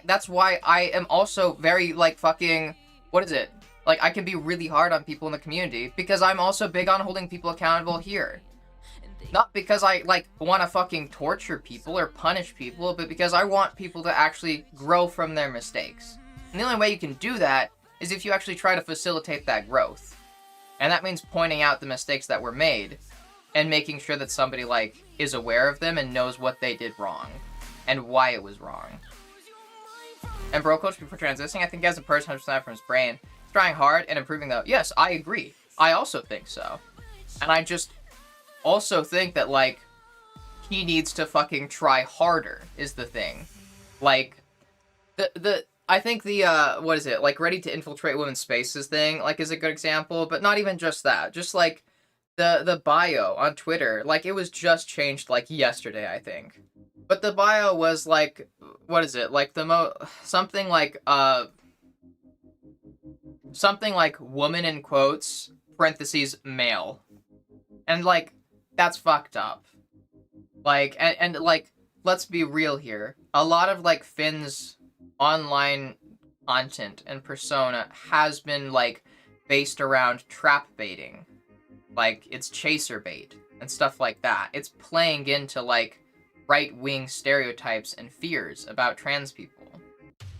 I am also very, like, fucking, what is it? Like, I can be really hard on people in the community, because I'm also big on holding people accountable here. Not because I, like, want to fucking torture people or punish people, but because I want people to actually grow from their mistakes. And the only way you can do that is if you actually try to facilitate that growth. And that means pointing out the mistakes that were made, and making sure that somebody, like, is aware of them and knows what they did wrong, and why it was wrong. And bro coach before transitioning, I think he has a person 100% from his brain. He's trying hard and improving though. Yes, I agree. I also think so. And I just also think that, like, he needs to fucking try harder is the thing. Like, I think the, what is it? Like, Ready to Infiltrate Women's Spaces thing, like, is a good example. But not even just that. Just, like, the bio on Twitter. Like, it was just changed, like, yesterday, I think. But the bio was, like, what is it? Like, something like woman in quotes, parentheses, male. And, like, that's fucked up. Like, and like, let's be real here. A lot of, like, Finn's online content and persona has been, like, based around trap baiting. Like, it's chaser bait and stuff like that. It's playing into, like, right-wing stereotypes and fears about trans people.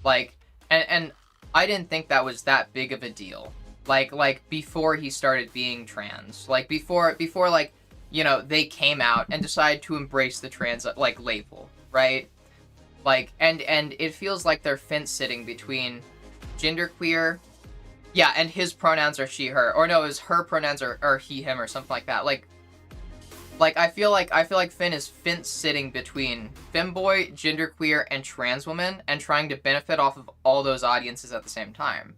Like, and I didn't think that was that big of a deal. Like before he started being trans. Like, before, like, you know, they came out and decided to embrace the trans, like, label, right? Like, and it feels like they're fence-sitting between genderqueer, yeah, and his pronouns are she, her, or no, his her pronouns are he, him, or something like that. Like, I feel like Finn is fence-sitting between femboy, genderqueer, and trans women, and trying to benefit off of all those audiences at the same time.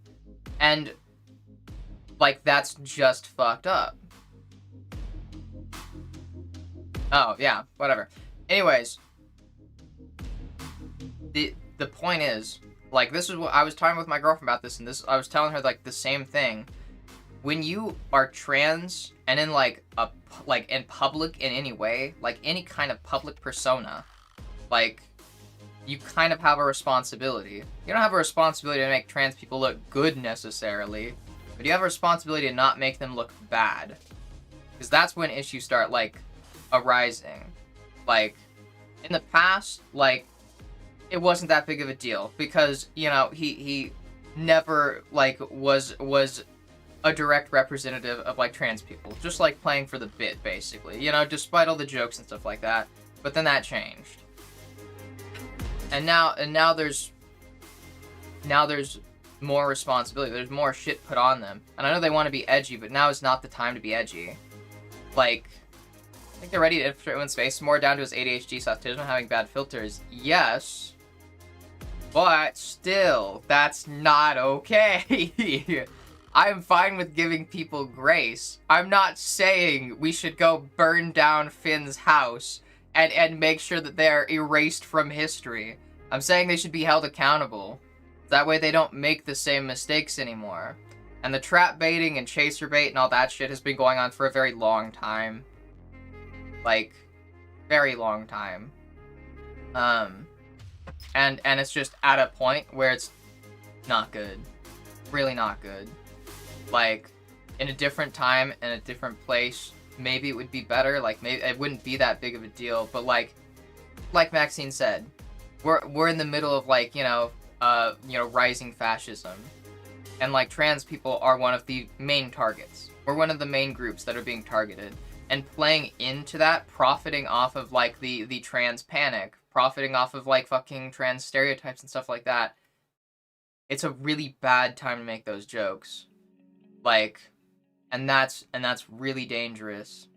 And, like, that's just fucked up. Oh, yeah, whatever. Anyways, the point is, like, this is what I was talking with my girlfriend about this, and I was telling her, like, the same thing. When you are trans and in, like, in public in any way, like, any kind of public persona, like, you kind of have a responsibility. You don't have a responsibility to make trans people look good necessarily, but you have a responsibility to not make them look bad. Because that's when issues start, like, arising. Like, in the past, like, it wasn't that big of a deal because, you know, he never, like, was a direct representative of, like, trans people. Just, like, playing for the bit, basically. You know, despite all the jokes and stuff like that. But then that changed. And now there's more responsibility. There's more shit put on them. And I know they want to be edgy, but now is not the time to be edgy. Like, I think they're ready to infiltrate women's space more down to his ADHD/autism having bad filters. Yes. But still, that's not okay. I'm fine with giving people grace. I'm not saying we should go burn down Finn's house and make sure that they're erased from history. I'm saying they should be held accountable. That way they don't make the same mistakes anymore. And the trap baiting and chaser bait and all that shit has been going on for a very long time. Like, very long time. And it's just at a point where it's not good. Really not good. Like, in a different time, in a different place, maybe it would be better. Like, maybe it wouldn't be that big of a deal. But like Maxine said, we're in the middle of, like, rising fascism. And, like, trans people are one of the main targets. We're one of the main groups that are being targeted. And playing into that, profiting off of, like, the trans panic, profiting off of, like, fucking trans stereotypes and stuff like that, it's a really bad time to make those jokes. Like, and that's really dangerous.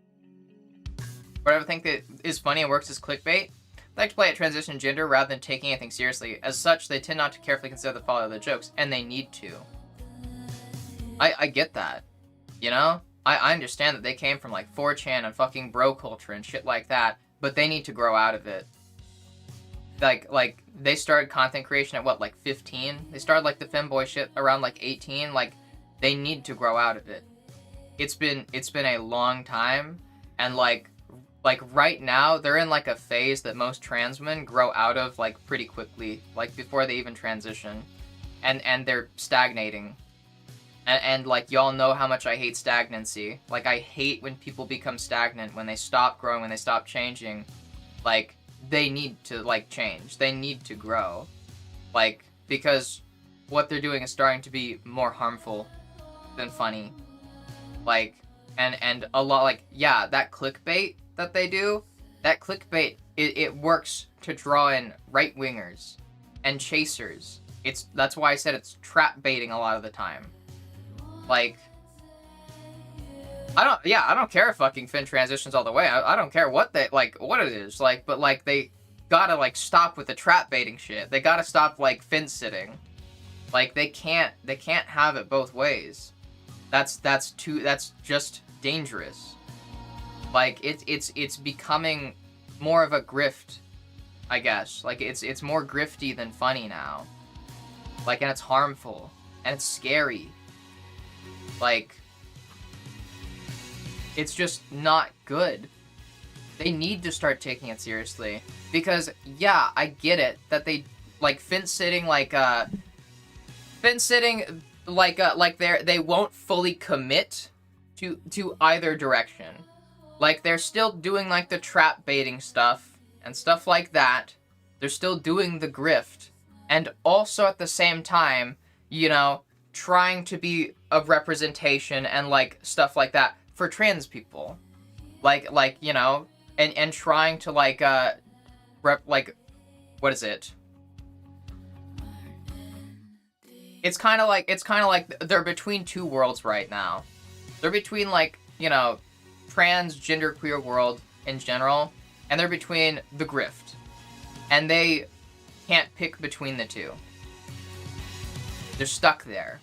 What I think that is funny and works as clickbait, they like to play at transition gender rather than taking anything seriously. As such, they tend not to carefully consider the follow of their jokes, and they need to. I get that, you know? I understand that they came from, like, 4chan and fucking bro culture and shit like that, but they need to grow out of it. Like, they started content creation at, what, like, 15? They started, like, the femboy shit around, like, 18? Like, they need to grow out of it. It's been a long time, and, like, right now, they're in, like, a phase that most trans women grow out of, like, pretty quickly, like, before they even transition. And they're stagnating. And like, y'all know how much I hate stagnancy. Like, I hate when people become stagnant, when they stop growing, when they stop changing. Like, they need to, like, change. They need to grow. Like, because what they're doing is starting to be more harmful than funny. Like, and a lot, like, yeah, that clickbait that they do, that clickbait, it works to draw in right-wingers and chasers. That's why I said it's trap baiting a lot of the time. Like, I don't care if fucking Finn transitions all the way. I don't care what what it is. Like, but, like, they gotta, like, stop with the trap baiting shit. They gotta stop, like, Finn sitting. Like, they can't have it both ways. That's just dangerous. Like, it's becoming more of a grift, I guess. Like, it's more grifty than funny now. Like, and it's harmful. And it's scary. Like, it's just not good. They need to start taking it seriously. Because, yeah, I get it that they, like, they won't fully commit to either direction. Like, they're still doing, like, the trap baiting stuff and stuff like that. They're still doing the grift. And also at the same time, you know, trying to be a representation and, like, stuff like that for trans people. Like, you know, and trying to, like, what is it? It's kind of like they're between two worlds right now. They're between, like, you know, trans, genderqueer world in general, and they're between the grift. And they can't pick between the two. They're stuck there.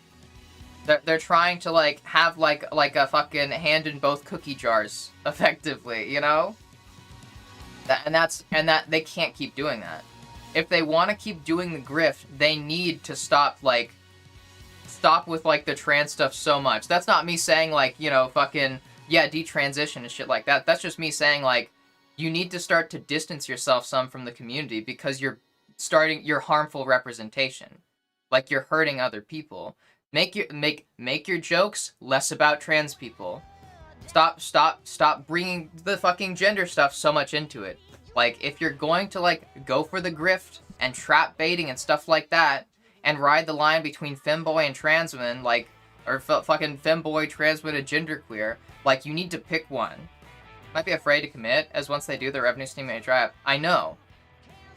They're trying to, like, have, like a fucking hand in both cookie jars, effectively, you know? That they can't keep doing that. If they want to keep doing the grift, they need to stop with, like, the trans stuff so much. That's not me saying, like, you know, fucking, yeah, detransition and shit like that. That's just me saying, like, you need to start to distance yourself some from the community because you're starting your harmful representation. Like, you're hurting other people. Make your jokes less about trans people. Stop bringing the fucking gender stuff so much into it. Like, if you're going to, like, go for the grift and trap baiting and stuff like that, and ride the line between femboy and trans women, like, or fucking femboy, trans women, and genderqueer, like, you need to pick one. Might be afraid to commit, as once they do, their revenue stream may dry up. I know,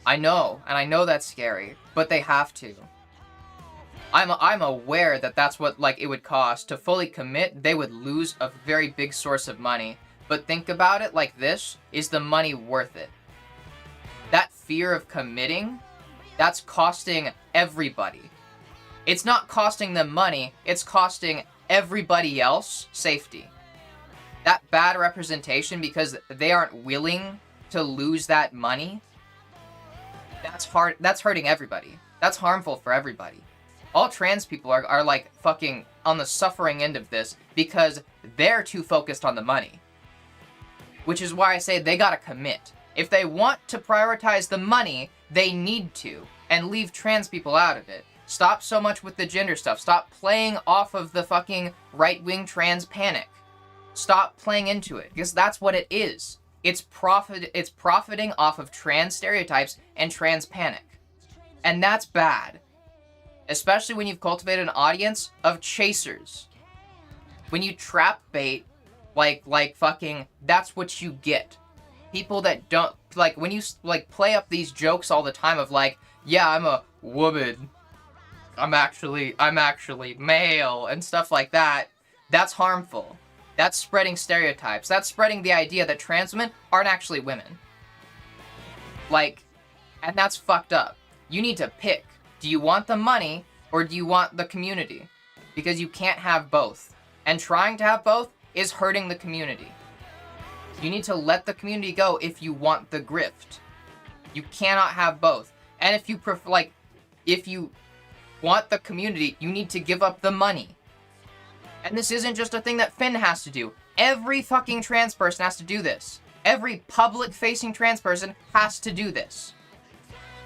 and I know that's scary, but they have to. I'm aware that that's what, like, it would cost. To fully commit, they would lose a very big source of money. But think about it like this, is the money worth it? That fear of committing, that's costing everybody. It's not costing them money, it's costing everybody else safety. That bad representation because they aren't willing to lose that money, that's hurting everybody. That's harmful for everybody. All trans people are like fucking on the suffering end of this because they're too focused on the money. Which is why I say they gotta commit. If they want to prioritize the money, they need to, and leave trans people out of it. Stop so much with the gender stuff. Stop playing off of the fucking right-wing trans panic. Stop playing into it, because that's what it is. It's profiting off of trans stereotypes and trans panic. And that's bad. Especially when you've cultivated an audience of chasers. When you trap bait, like fucking, that's what you get. People that don't, like, when you, like, play up these jokes all the time of, like, yeah, I'm a woman. I'm actually male, and stuff like that. That's harmful. That's spreading stereotypes. That's spreading the idea that trans women aren't actually women. Like, and that's fucked up. You need to pick. Do you want the money, or do you want the community? Because you can't have both. And trying to have both is hurting the community. You need to let the community go if you want the grift. You cannot have both. And if you if you want the community, you need to give up the money. And this isn't just a thing that Finn has to do. Every fucking trans person has to do this. Every public-facing trans person has to do this.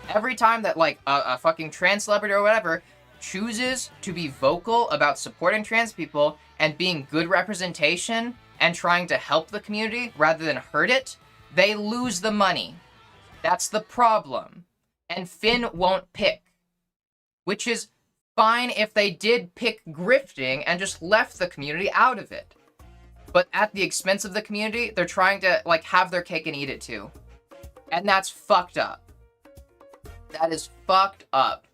Every time that, like, a fucking trans celebrity or whatever chooses to be vocal about supporting trans people and being good representation and trying to help the community rather than hurt it, they lose the money. That's the problem. And Finn won't pick. Which is fine if they did pick grifting and just left the community out of it. But at the expense of the community, they're trying to, like, have their cake and eat it too. And that's fucked up. That is fucked up.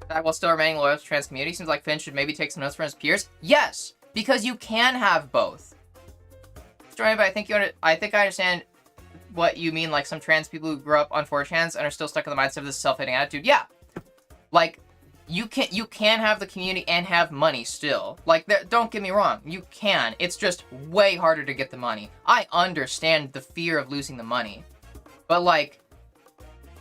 That while still remaining loyal to the trans community, seems like Finn should maybe take some notes from his peers. Yes! Because you can have both. But I think I understand what you mean, like some trans people who grew up on 4chans and are still stuck in the mindset of this self-hating attitude. Yeah. Like, you can have the community and have money still. Like, don't get me wrong, you can. It's just way harder to get the money. I understand the fear of losing the money. But, like,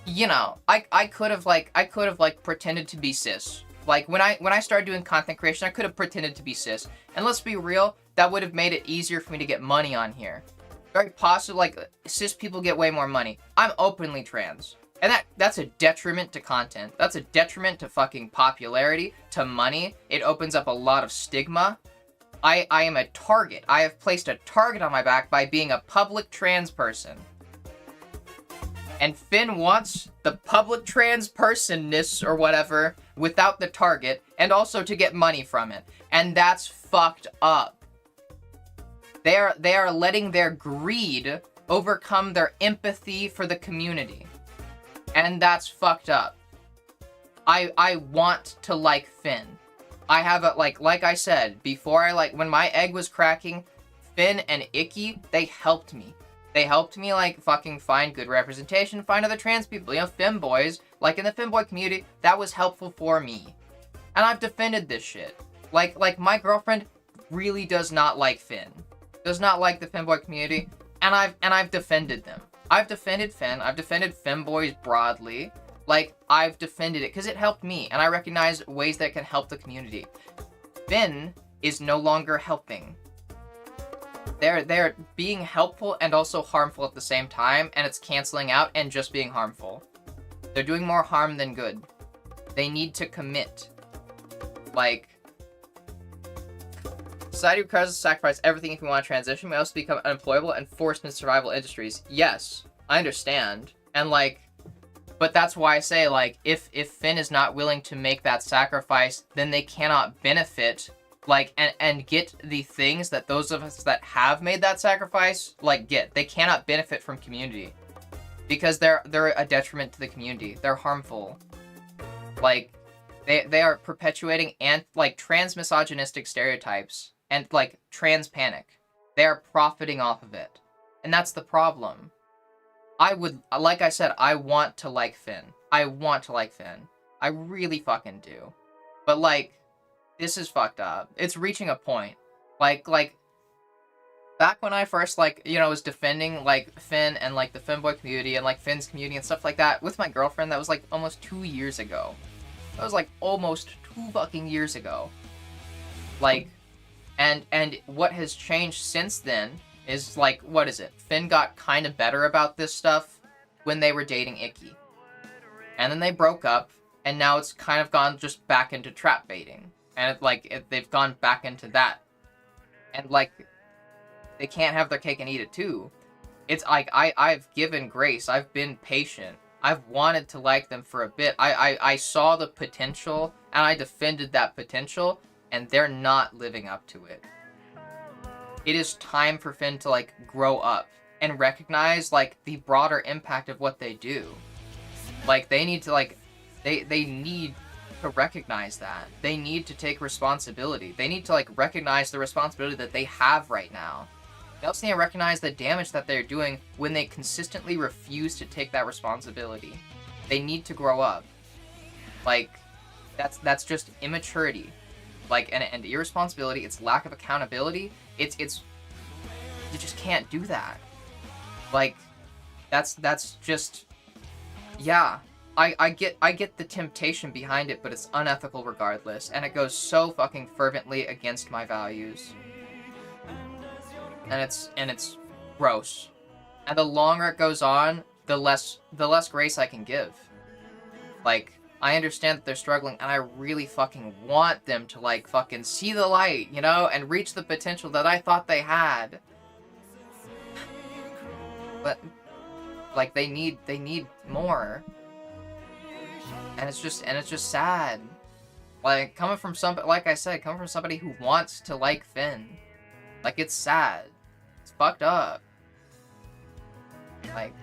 you know, I could have pretended to be cis. Like, when I started doing content creation, I could have pretended to be cis. And let's be real, that would have made it easier for me to get money on here. Very possible, like, cis people get way more money. I'm openly trans. And that's a detriment to content. That's a detriment to fucking popularity, to money. It opens up a lot of stigma. I am a target. I have placed a target on my back by being a public trans person. And Finn wants the public trans personness or whatever without the target, and also to get money from it. And that's fucked up. They are letting their greed overcome their empathy for the community. And that's fucked up. I want to like Finn. I have a, like I said, before when my egg was cracking, Finn and Icky, they helped me. They helped me, like, fucking find good representation, find other trans people, you know, femboys. Like, in the femboy community, that was helpful for me. And I've defended this shit. Like, my girlfriend really does not like Finn. Does not like the femboy community, and I've defended them. I've defended Finn, I've defended femboys broadly. Like, I've defended it, because it helped me, and I recognize ways that it can help the community. Finn is no longer helping. They're being helpful and also harmful at the same time, and it's canceling out and just being harmful. They're doing more harm than good. They need to commit. Like, society requires us to sacrifice everything if we want to transition. We also become unemployable and forced into survival industries. Yes, I understand. And, like, but that's why I say, like, if Finn is not willing to make that sacrifice, then they cannot benefit, like, and get the things that those of us that have made that sacrifice, like, get. They cannot benefit from community. Because they're a detriment to the community. They're harmful. Like, They are perpetuating and like trans misogynistic stereotypes and like trans panic. They are profiting off of it. And that's the problem. I would, like I said, I want to like Finn. I want to like Finn. I really fucking do. But like, this is fucked up. It's reaching a point. Like, back when I first, like, you know, was defending, like, Finn and, like, the Finboy community and, like, Finn's community and stuff like that with my girlfriend, that was, like, almost 2 years ago. That was, like, almost 2 fucking years ago. Like, and what has changed since then is, like, what is it? Finn got kind of better about this stuff when they were dating Icky. And then they broke up, and now it's kind of gone just back into trap baiting. And, they've gone back into that. And, like, they can't have their cake and eat it, too. It's like, I've given grace. I've been patient. I've wanted to like them for a bit. I saw the potential, and I defended that potential, and they're not living up to it. It is time for Finn to, like, grow up and recognize, like, the broader impact of what they do. Like, they need to, like, they need to recognize that. They need to take responsibility. They need to, like, recognize the responsibility that they have right now. They also need to recognize the damage that they're doing when they consistently refuse to take that responsibility. They need to grow up. Like, that's just immaturity. Like, and irresponsibility, it's lack of accountability. It's you just can't do that. Like, that's just, yeah. I get the temptation behind it, but it's unethical regardless, and it goes so fucking fervently against my values. And it's gross. And the longer it goes on, the less grace I can give. Like, I understand that they're struggling, and I really fucking want them to, like, fucking see the light, you know, and reach the potential that I thought they had. But, like, they need more. And it's just sad. Like, coming from like I said, coming from somebody who wants to like Finn. Like, it's sad. It's fucked up. Like,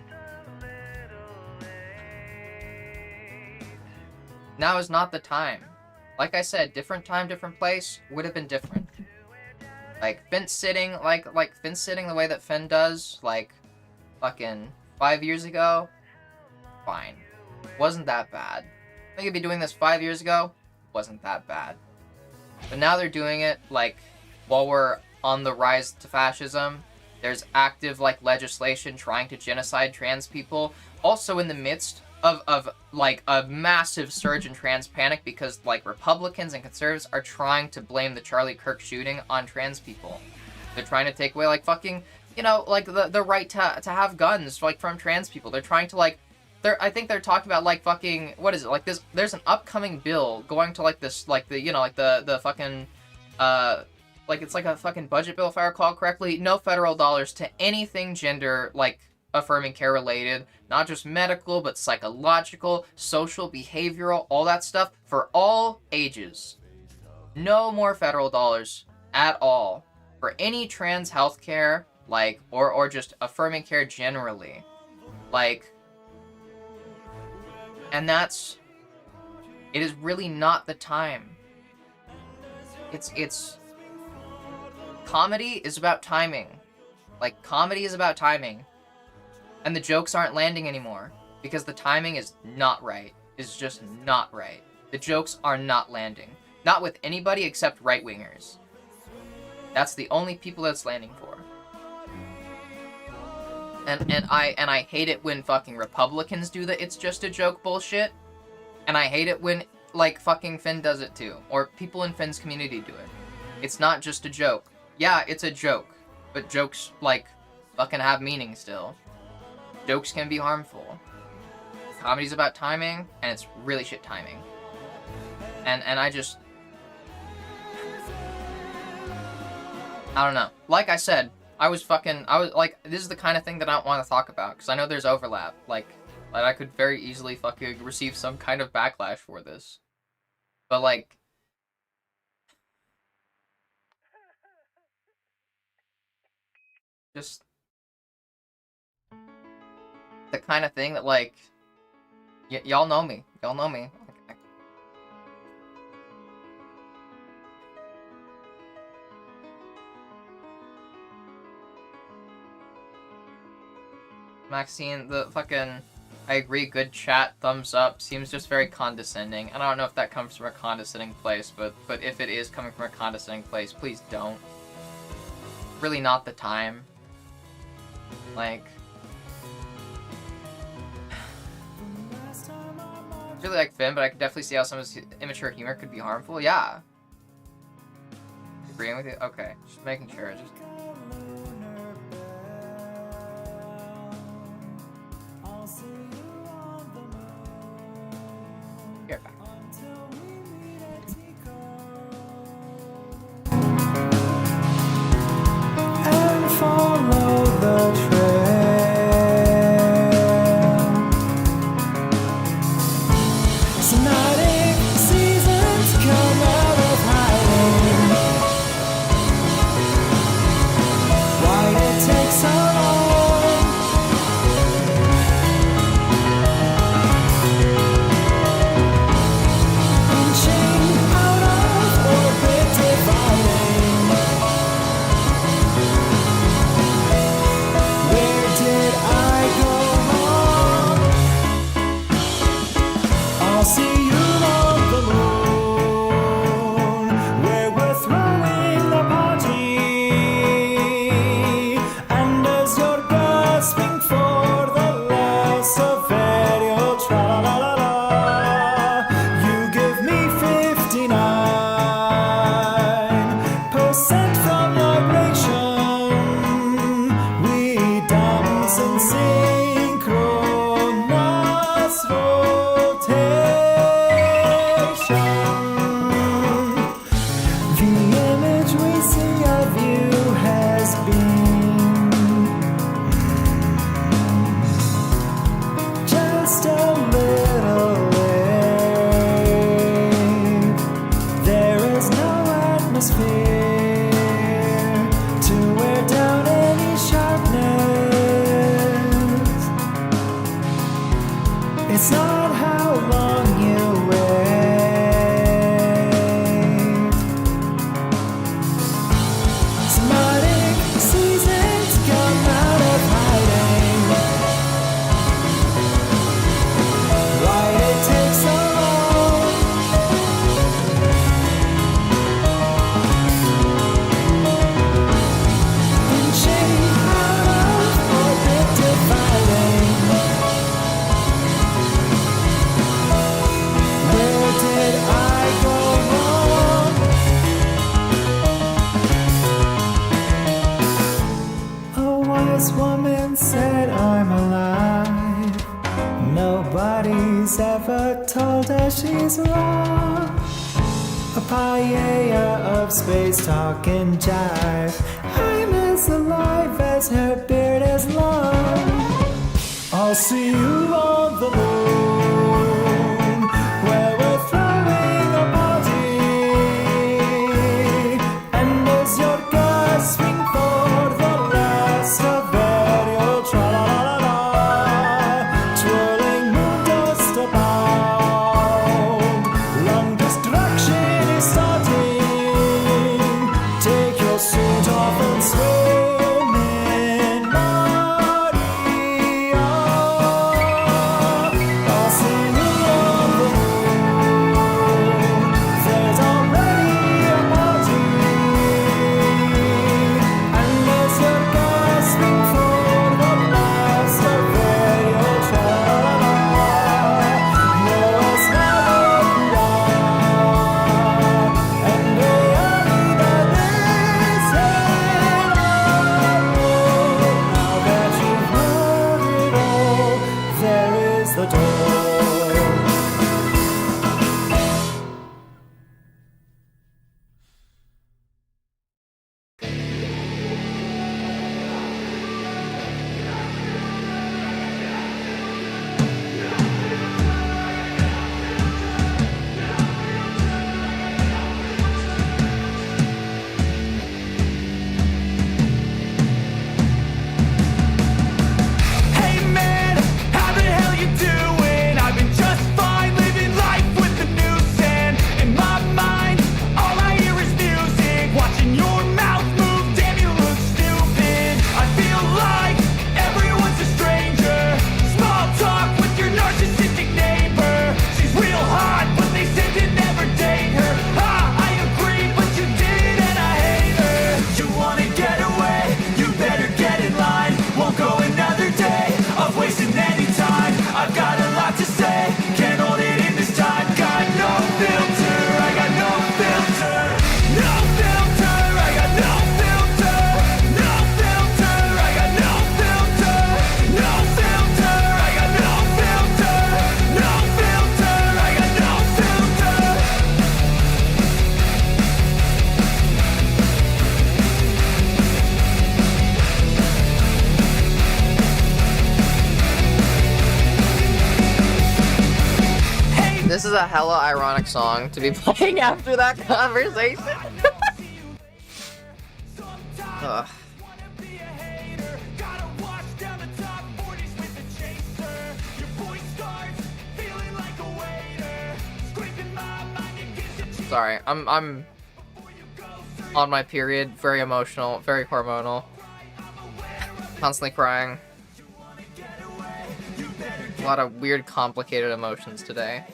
now is not the time. Like I said, different time, different place would have been different. Like, Finn sitting, like Finn sitting the way that Finn does, like, fucking 5 years ago, fine. Wasn't that bad. I think I'd be doing this 5 years ago, wasn't that bad. But now they're doing it, like, while we're on the rise to fascism. There's active, like, legislation trying to genocide trans people. Also in the midst of like, a massive surge in trans panic because, like, Republicans and conservatives are trying to blame the Charlie Kirk shooting on trans people. They're trying to take away, like, fucking, you know, like, the right to have guns, like, from trans people. They're trying to, like, I think they're talking about, like, fucking, what is it, like, there's an upcoming bill going to, like, this, like, the, you know, like, the fucking, like, it's like a fucking budget bill, if I recall correctly. No federal dollars to anything gender, like, affirming care related. Not just medical, but psychological, social, behavioral, all that stuff for all ages. No more federal dollars at all for any trans healthcare, like, or just affirming care generally. Like, and it is really not the time. It's comedy is about timing. Like, comedy is about timing. And the jokes aren't landing anymore. Because the timing is not right. It's just not right. The jokes are not landing. Not with anybody except right-wingers. That's the only people that's landing for. And I hate it when fucking Republicans do the it's just a joke bullshit. And I hate it when, like, fucking Finn does it too. Or people in Finn's community do it. It's not just a joke. Yeah, it's a joke. But jokes, like, fucking have meaning still. Jokes can be harmful. Comedy's about timing, and it's really shit timing. And I just... I don't know. Like I said, I was like, this is the kind of thing that I don't want to talk about, because I know there's overlap. Like, I could very easily fucking receive some kind of backlash for this. But, like... just... the kind of thing that, like... y'all know me. Y'all know me. Maxine, the fucking I agree, good chat, thumbs up, seems just very condescending. And I don't know if that comes from a condescending place, but if it is coming from a condescending place, please don't. Really not the time. Like, I really like Finn, but I could definitely see how some of his immature humor could be harmful. Yeah. Agreeing with you? Okay. Just making sure. Just... Get back. And follow the trail. Synodic seasons come out of hiding. Why'd it take so long? Inching out of orbit, dividing. Where did I go wrong? I'll see you on the moon, where we're throwing the party. And as you're gasping for the last of it, you'll tra-la-la-la-la. You give me 59% from vibration. We dance in synchronous rotation. The image we see of you has been just a little late. There is no atmosphere to wear down any sharpness. It's not how long you wait. Synodic seasons come out of hiding. Why'd it take so long? Inching out of orbit, dividing. Where did I go wrong? A wise woman said I'm alive. Nobody's ever told her she's wrong. A paella of space talk and jive. I'm as alive as her beard is long. I'll see you on the moon, where we're throwing a party. And as you're gasping for the last of it, you'll tra-la-la-la-la, twirling moon dust about. Long destruction is starting. Take your suit off and swim in Maria. I'll see you on the moon. There's already a party. And as you're gasping for the last of it, you'll tra-la-la-la. No, it's not who you are. And reality that is in our world. Now that you've heard it all, there is the door. Hey man, how the hell you doing? This is a hella ironic song to be playing after that conversation. Ugh. Sorry, I'm on my period, very emotional, very hormonal, constantly crying. A lot of weird, complicated emotions today.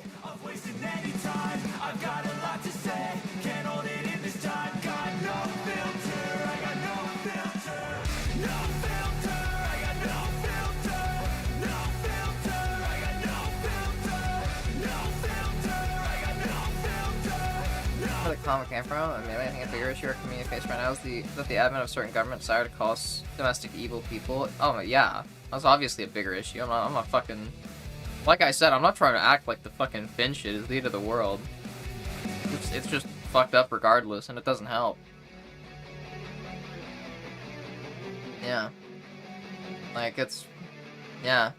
Where the comic came from, I mean, I think a bigger issue our community faces right now is that the advent of certain government desire to call us domestic evil people. Oh yeah, that's obviously a bigger issue. I'm not fucking, like I said, I'm not trying to act like the fucking Finn shit is the end of the world. It's just fucked up regardless, and it doesn't help. Yeah. Like, it's, yeah.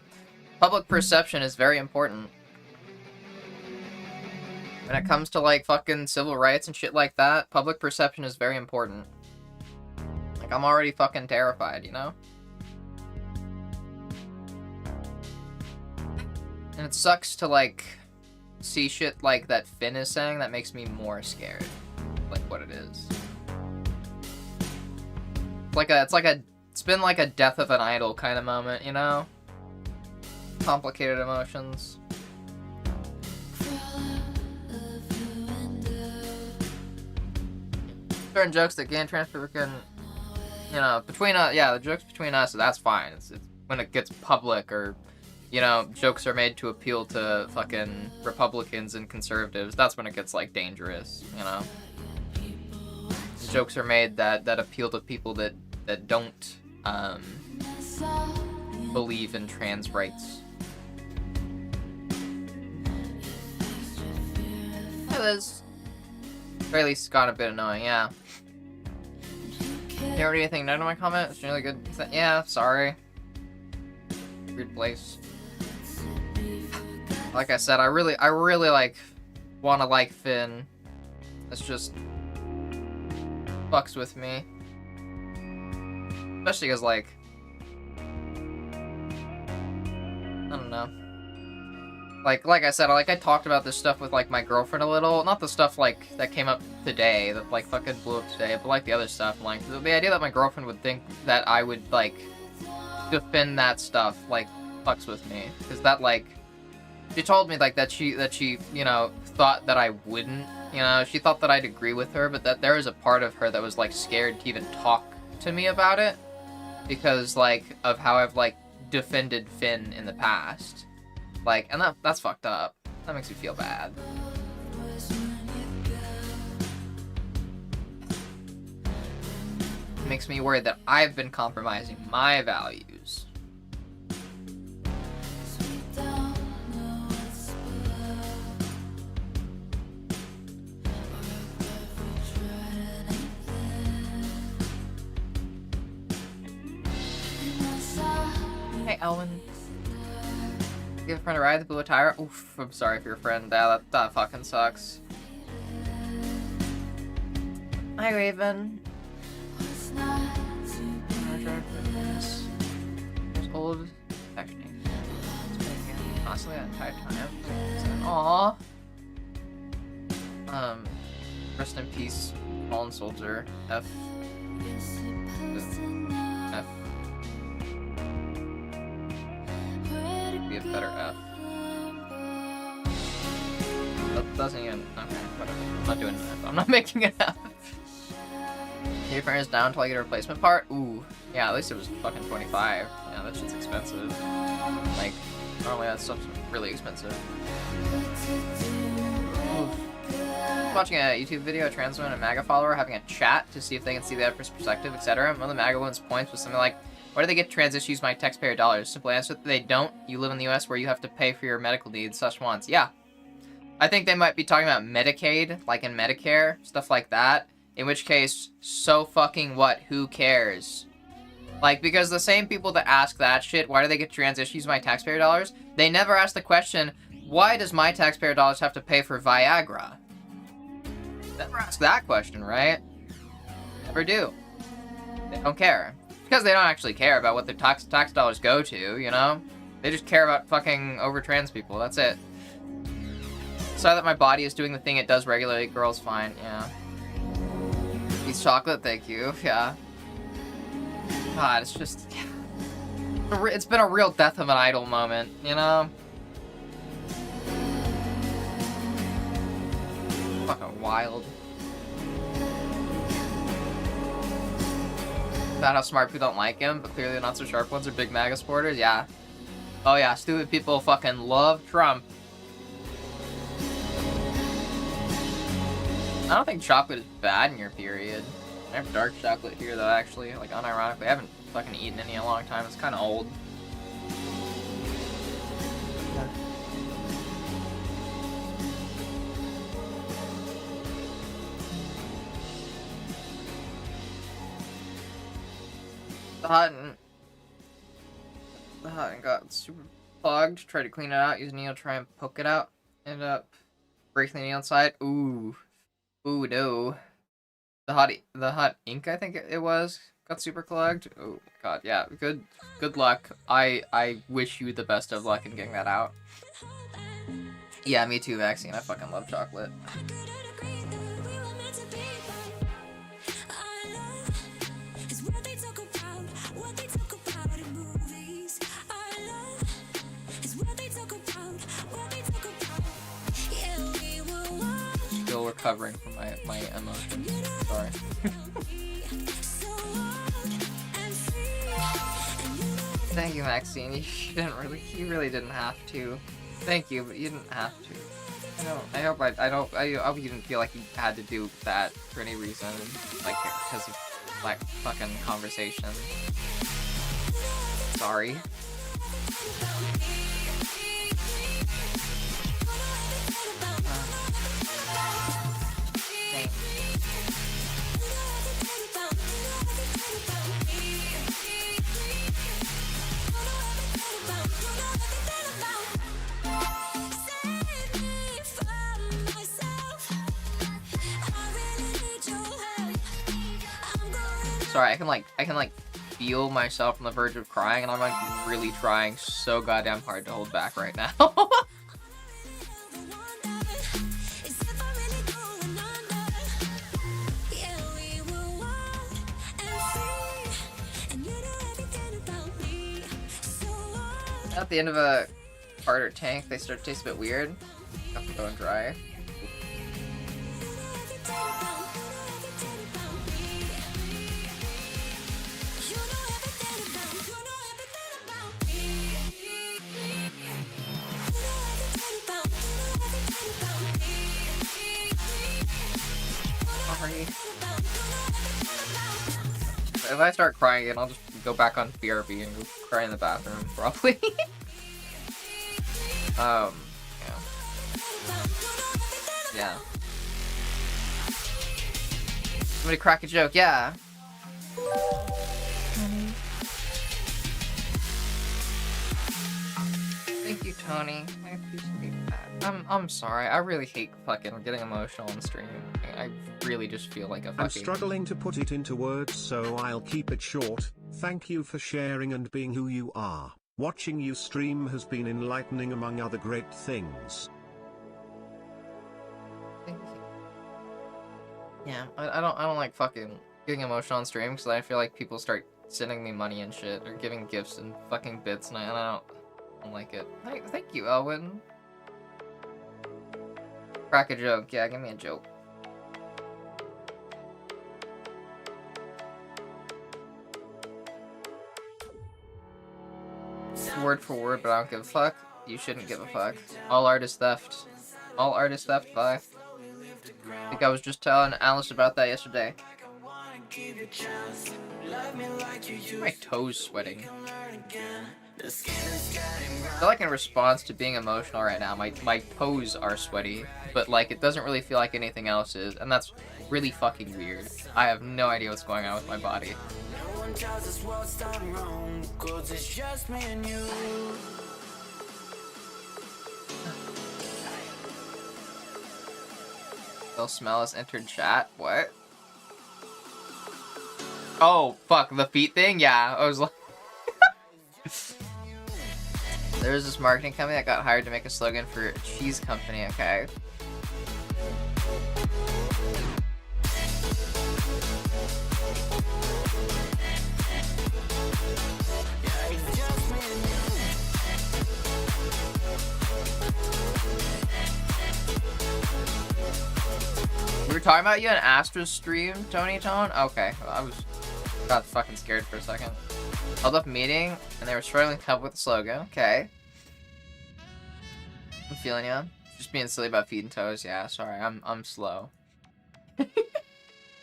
Public perception is very important. When it comes to, like, fucking civil rights and shit like that, public perception is very important. Like, I'm already fucking terrified, you know? And it sucks to, like, see shit like that Finn is saying that makes me more scared. Like, what it is. It's been like a death of an idol kind of moment, you know? Complicated emotions. Certain jokes that gain transfer can, you know, between us, yeah, the jokes between us, that's fine. It's when it gets public, or, you know, jokes are made to appeal to fucking Republicans and conservatives, that's when it gets, like, dangerous, you know? Jokes are made that appeal to people that don't, believe in trans rights. Hey Liz. At the very least, it's got a bit annoying, yeah. You already anything note on my comment? It's really good. Yeah, sorry. Weird place. Like I said, I really like want to like Finn. It's just fucks with me. Especially because, like, I don't know. Like I said, I talked about this stuff with, like, my girlfriend a little. Not the stuff, like, that came up today, that, like, fucking blew up today, but, like, the other stuff. Like, the idea that my girlfriend would think that I would, like, defend that stuff, like, fucks with me. Because that, like, she told me, like, that she, you know, thought that I wouldn't, you know, she thought that I'd agree with her, but that there was a part of her that was, like, scared to even talk to me about it. Because, like, of how I've, like, defended Finn in the past. Like, and that's fucked up. That makes me feel bad. It makes me worried that I've been compromising my values. Hey, Elwin. Give a friend a ride, the blew a tire. Oof, I'm sorry for your friend. That fucking sucks. Hi, Raven. There's old actually. Constantly that entire time. Aww. Rest in peace, fallen soldier. F. Be a better F. That doesn't even. Okay, whatever. I'm not doing that. I'm not making it up. Your friend is down until I get a replacement part? Ooh. Yeah, at least it was fucking 25. Yeah, that shit's expensive. Like, normally that stuff's really expensive. Oof. Watching a YouTube video, a trans woman and MAGA follower having a chat to see if they can see the other perspective, etc. One of the MAGA one's points was something like, why do they get trans issues my taxpayer dollars? Simple answer, they don't. You live in the US where you have to pay for your medical needs, such wants. Yeah. I think they might be talking about Medicaid, like in Medicare, stuff like that. In which case, so fucking what? Who cares? Like, because the same people that ask that shit, why do they get trans issues my taxpayer dollars? They never ask the question, why does my taxpayer dollars have to pay for Viagra? Never ask that question, right? Never do. They don't care. Because they don't actually care about what their tax dollars go to, you know? They just care about fucking over trans people, that's it. So that my body is doing the thing it does regularly, girls fine, yeah. Eats chocolate, thank you, yeah. God, it's just... It's been a real death of an idol moment, you know? Fucking wild. About how smart people don't like him, but clearly the not so sharp ones are big MAGA supporters, yeah. Oh yeah, stupid people fucking love Trump. I don't think chocolate is bad in your period. I have dark chocolate here though, actually, like unironically. I haven't fucking eaten any in a long time, it's kinda old. The hot got super clogged. Tried to clean it out. Use a needle, try and poke it out. Ended up breaking the needle inside. Ooh, no. The hot ink, I think it was, got super clogged. Oh god, yeah. Good luck. I wish you the best of luck in getting that out. Yeah, me too, Maxine. I fucking love chocolate. Still recovering from my emotions. Sorry. Thank you, Maxine. You really didn't have to. Thank you, but you didn't have to. I hope you didn't feel like you had to do that for any reason, like because of like fucking conversation. Sorry. Sorry, I can like feel myself on the verge of crying, and I'm like really trying so goddamn hard to hold back right now. At the end of a cart or tank, they start to taste a bit weird. Nothing going dry. If I start crying again, I'll just go back on BRB and go cry in the bathroom, probably. Yeah. Somebody crack a joke, yeah. Thank you, Tony. I appreciate that. I'm sorry. I really hate fucking getting emotional on stream. I really just feel like a fucking... I'm struggling to put it into words, so I'll keep it short. Thank you for sharing and being who you are. Watching you stream has been enlightening, among other great things. Thank you. Yeah, I don't like fucking getting emotional on stream because I feel like people start sending me money and shit or giving gifts and fucking bits, and I don't like it. Thank you, Elwin. Crack a joke. Yeah, give me a joke. Word for word, but I don't give a fuck. You shouldn't give a fuck. All art is theft. All art is theft, bye. I think I was just telling Alice about that yesterday. My toes sweating. I feel like in response to being emotional right now, my toes are sweaty, but like it doesn't really feel like anything else is, and that's really fucking weird. I have no idea what's going on with my body. They'll smell us entered chat. What? Oh, fuck, the feet thing? Yeah, I was like... There's this marketing company that got hired to make a slogan for a cheese company, okay? We were talking about you on Astra's stream, Tony Tone? Okay, well, got fucking scared for a second. Held up a meeting, and they were struggling to come up with a slogan. Okay. I'm feeling ya. Just being silly about feet and toes. Yeah, sorry, I'm slow.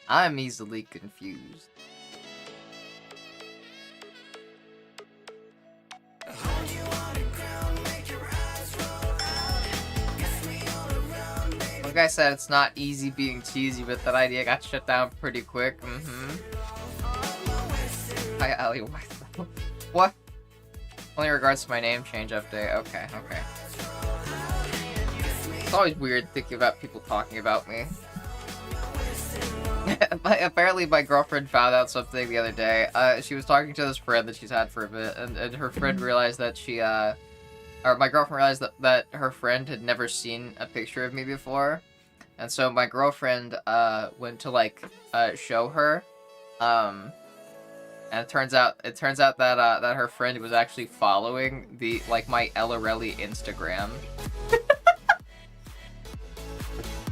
I'm easily confused. One guy said it's not easy being cheesy, but that idea got shut down pretty quick. Hi, Ali. What? Only regards to my name change update. Okay, okay. It's always weird thinking about people talking about me. Apparently my girlfriend found out something the other day. She was talking to this friend that she's had for a bit, and her friend realized that she, or my girlfriend realized that her friend had never seen a picture of me before. And so my girlfriend, went to, like, show her, and it turns out that, that her friend was actually following my Elorelli Instagram.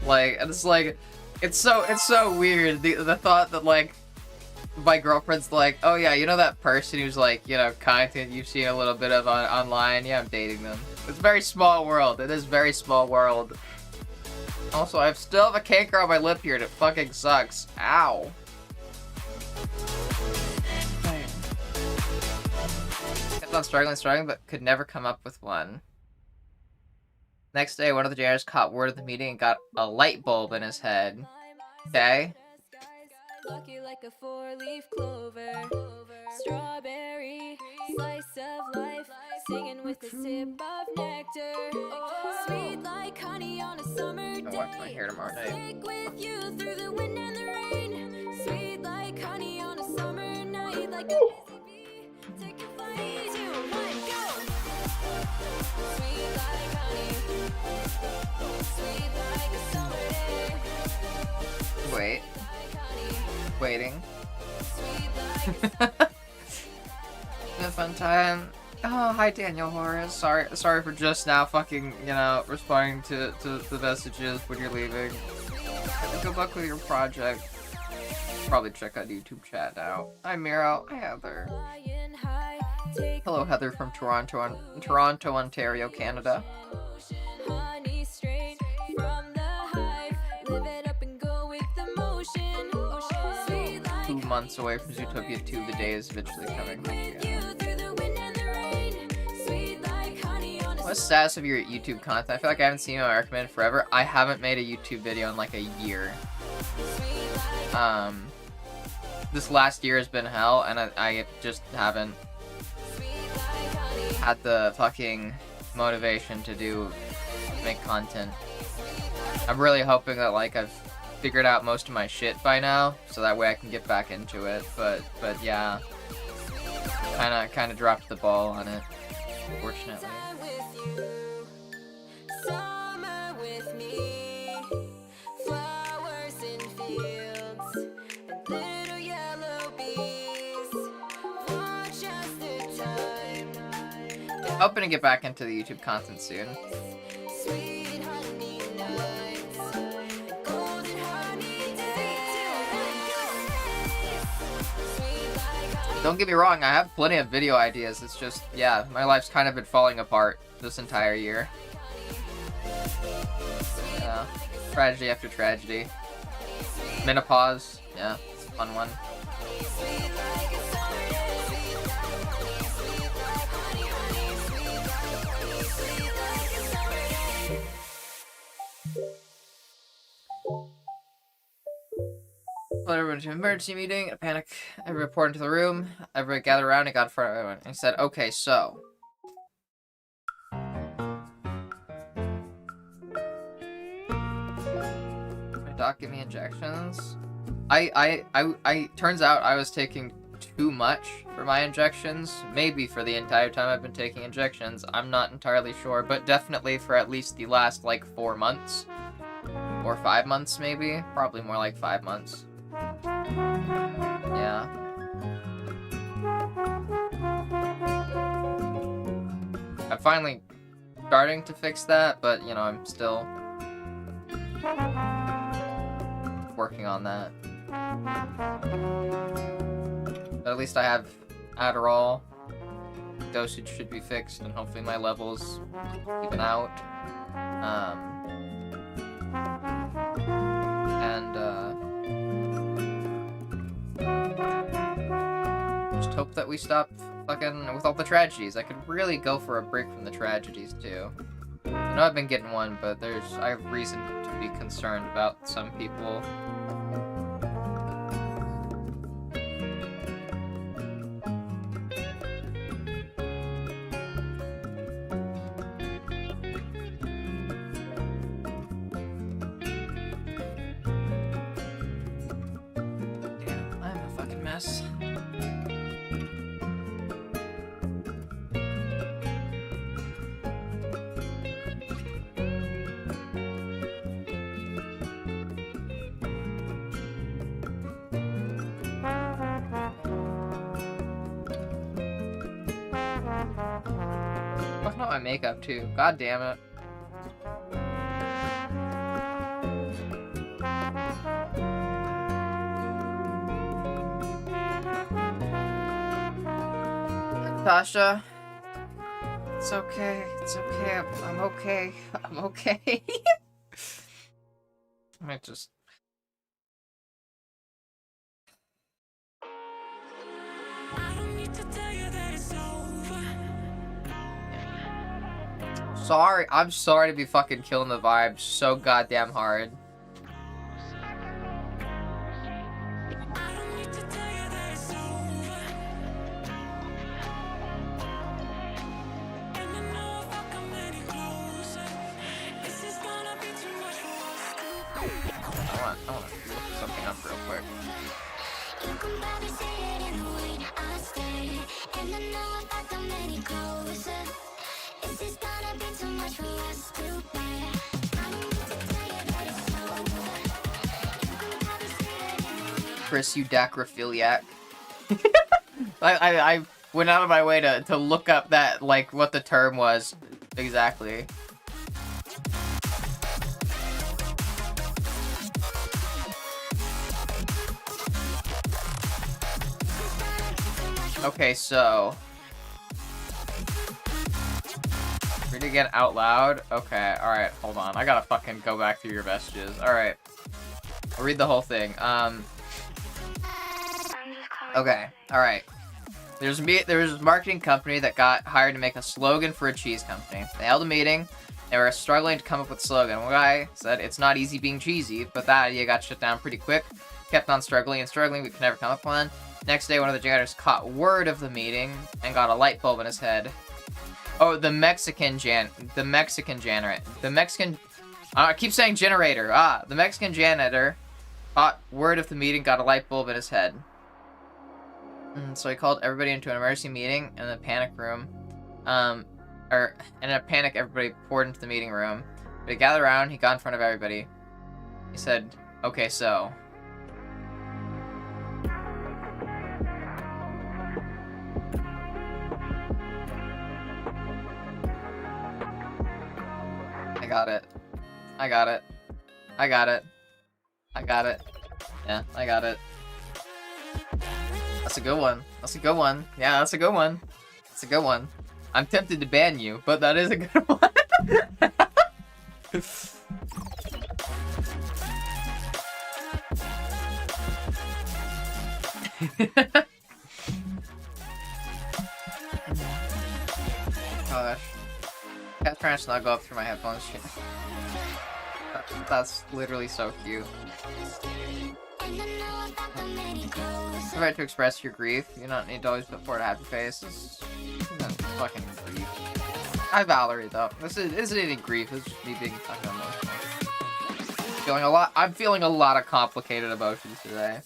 Like, and it's like, it's so weird, the thought that, like, my girlfriend's like, oh yeah, you know that person who's, like, you know, content you've seen a little bit of online? Yeah, I'm dating them. It's a very small world. It is very small world. Also, I still have a canker on my lip here, and it fucking sucks. Ow. Kept on struggling, but could never come up with one. Next day, one of the janitors caught word of the meeting and got a light bulb in his head. Okay? Lucky like a four-leaf clover, strawberry, slice of life, singing with a sip of nectar, sweet like honey on a summer day. I'll watch my hair tomorrow night. Stick with you through the wind and the rain, sweet like honey on a summer night, like a busy bee, take a flight, 2, 1, go. Sweet like honey, sweet like a summer day. Wait. Waiting. A fun time. Oh, hi Daniel Horace. Sorry for just now fucking, you know, responding to the messages when you're leaving. Good luck with your project. Probably check out YouTube chat now. Hi Miro. Hi Heather. Hello Heather from Toronto, Ontario, Canada. 2 months away from Zootopia 2, the day is eventually coming. Yeah. What's the status of your YouTube content? I feel like I haven't seen you on Recommend forever. I haven't made a YouTube video in like a year. This last year has been hell, and I just haven't had the fucking motivation to make content. I'm really hoping that like I've figured out most of my shit by now, so that way I can get back into it. But yeah, kind of dropped the ball on it, unfortunately. Summer with me, flowers in fields, and little yellow bees. Watch as the time. Hoping to get back into the YouTube content soon. Sweet honey nights, golden honey days. Don't get me wrong, I have plenty of video ideas. It's just, yeah, my life's kind of been falling apart this entire year. Yeah, tragedy after tragedy. Menopause, yeah, it's a fun one. Called everyone to an emergency meeting. In a panic, everyone reported into the room. Everyone gathered around and got in front of everyone. He said, okay, so. doc give me injections? I turns out I was taking too much for my injections. Maybe for the entire time I've been taking injections. I'm not entirely sure, but definitely for at least the last, like, 4 months. Or 5 months, maybe? Probably more like 5 months. Yeah. I'm finally starting to fix that, but, you know, I'm still working on that. But at least I have Adderall. Dosage should be fixed, and hopefully my levels even out. Just hope that we stop fucking with all the tragedies. I could really go for a break from the tragedies too. I know I've been getting one, but I have reason to be concerned about some people. Damn, I'm a fucking mess. Fucking up my makeup too. God damn it. Tasha. It's okay. It's okay. I'm okay. I'm okay. I might just... I don't need to tell you that it's over. Sorry. I'm sorry to be fucking killing the vibe so goddamn hard. I don't need to tell you that it's over. And I know if I come any closer, this is gonna be too much for us. I want to look something up real quick. You can probably see it in the way I stay. And I know if I come any closer, this is gonna be too much for us to bear. I don't need to tell you that it's over. You can probably see it in the way. Chris, you dacrophiliac. I went out of my way to look up that, like, what the term was exactly. Okay, so... read it again out loud? Okay, alright, hold on. I gotta fucking go back through your messages. Alright. I'll read the whole thing. Okay, alright. There's a marketing company that got hired to make a slogan for a cheese company. They held a meeting. They were struggling to come up with a slogan. One guy said, "It's not easy being cheesy," but that idea got shut down pretty quick. Kept on struggling and struggling, we could never come up with one. Next day, one of the janitors caught word of the meeting and got a light bulb in his head. Oh, the Mexican janitor. I keep saying generator. The Mexican janitor caught word of the meeting, got a light bulb in his head. So he called everybody into an emergency meeting in the panic room. In a panic, everybody poured into the meeting room. But he gathered around, he got in front of everybody. He said, "Okay, so..." I got it. I got it. I got it. I got it. Yeah, I got it. That's a good one. That's a good one. Yeah, that's a good one. That's a good one. I'm tempted to ban you, but that is a good one. Gosh. Cat's trying to snuggle up through my headphones. That's literally so cute. It's right to express your grief. You don't need to always put forward a happy face. It's fucking grief. Hi, Valerie, though. This isn't any grief. It's just me being fucking emotional. I'm feeling a lot of complicated emotions today.